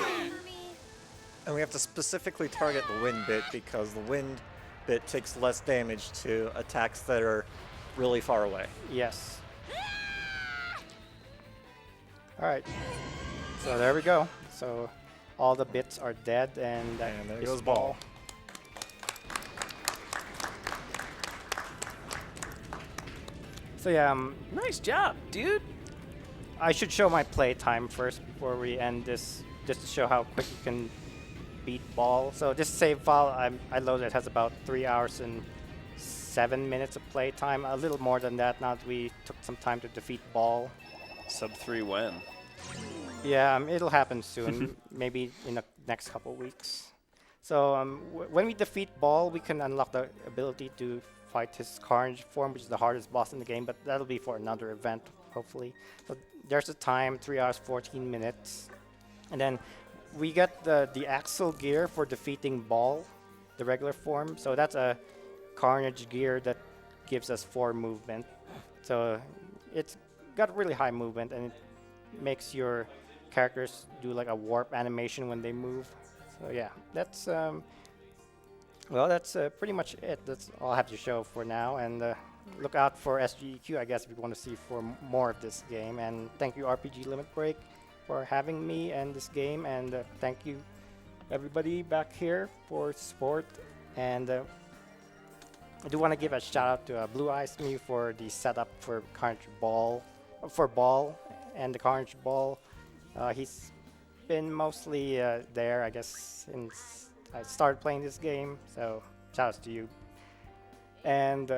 And we have to specifically target the wind bit because the wind bit takes less damage to attacks that are really far away. Yes. Alright. So there we go. So all the bits are dead, and there is goes Baal. So yeah, Nice job, dude. I should show my play time first before we end this, just to show how quick you can beat Baal. So this save file I loaded has about 3 hours and 7 minutes of play time, a little more than that now that we took some time to defeat Baal. Sub-3 when? Yeah, it'll happen soon, maybe in the next couple weeks. So when we defeat Baal, we can unlock the ability to fight his Carnage form, which is the hardest boss in the game, but that'll be for another event, hopefully. So there's a time, 3 hours, 14 minutes. And then we get the Axle gear for defeating Baal, the regular form. So that's a Carnage gear that gives us 4 movement. So it's got really high movement, and it makes your characters do like a warp animation when they move. So yeah, that's well, that's pretty much it. That's all I have to show for now, and look out for SGEQ, I guess, if you want to see for more of this game. And thank you RPG Limit Break for having me and this game, and thank you everybody back here for support. And I do want to give a shout out to Blue Eyes Me for the setup for Carnage Baal, and the Carnage Baal. He's been mostly there, I guess, since I started playing this game, so shoutouts to you. And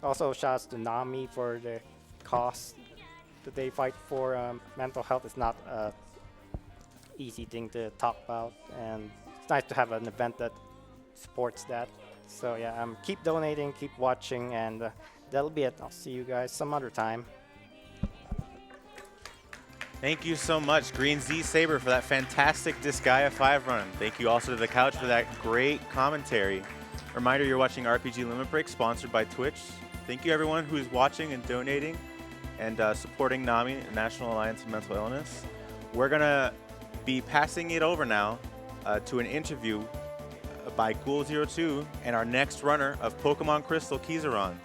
also shoutouts to Nami for the cause that they fight for. Mental health is not an easy thing to talk about, and it's nice to have an event that supports that. So yeah, keep donating, keep watching, and that'll be it. I'll see you guys some other time. Thank you so much, GreenZSaber, for that fantastic Disgaea 5 run. Thank you also to The Couch for that great commentary. Reminder, you're watching RPG Limit Break, sponsored by Twitch. Thank you, everyone who's watching and donating and supporting NAMI, National Alliance of Mental Illness. We're going to be passing it over now to an interview by Ghoul02 and our next runner of Pokemon Crystal, Kizaron.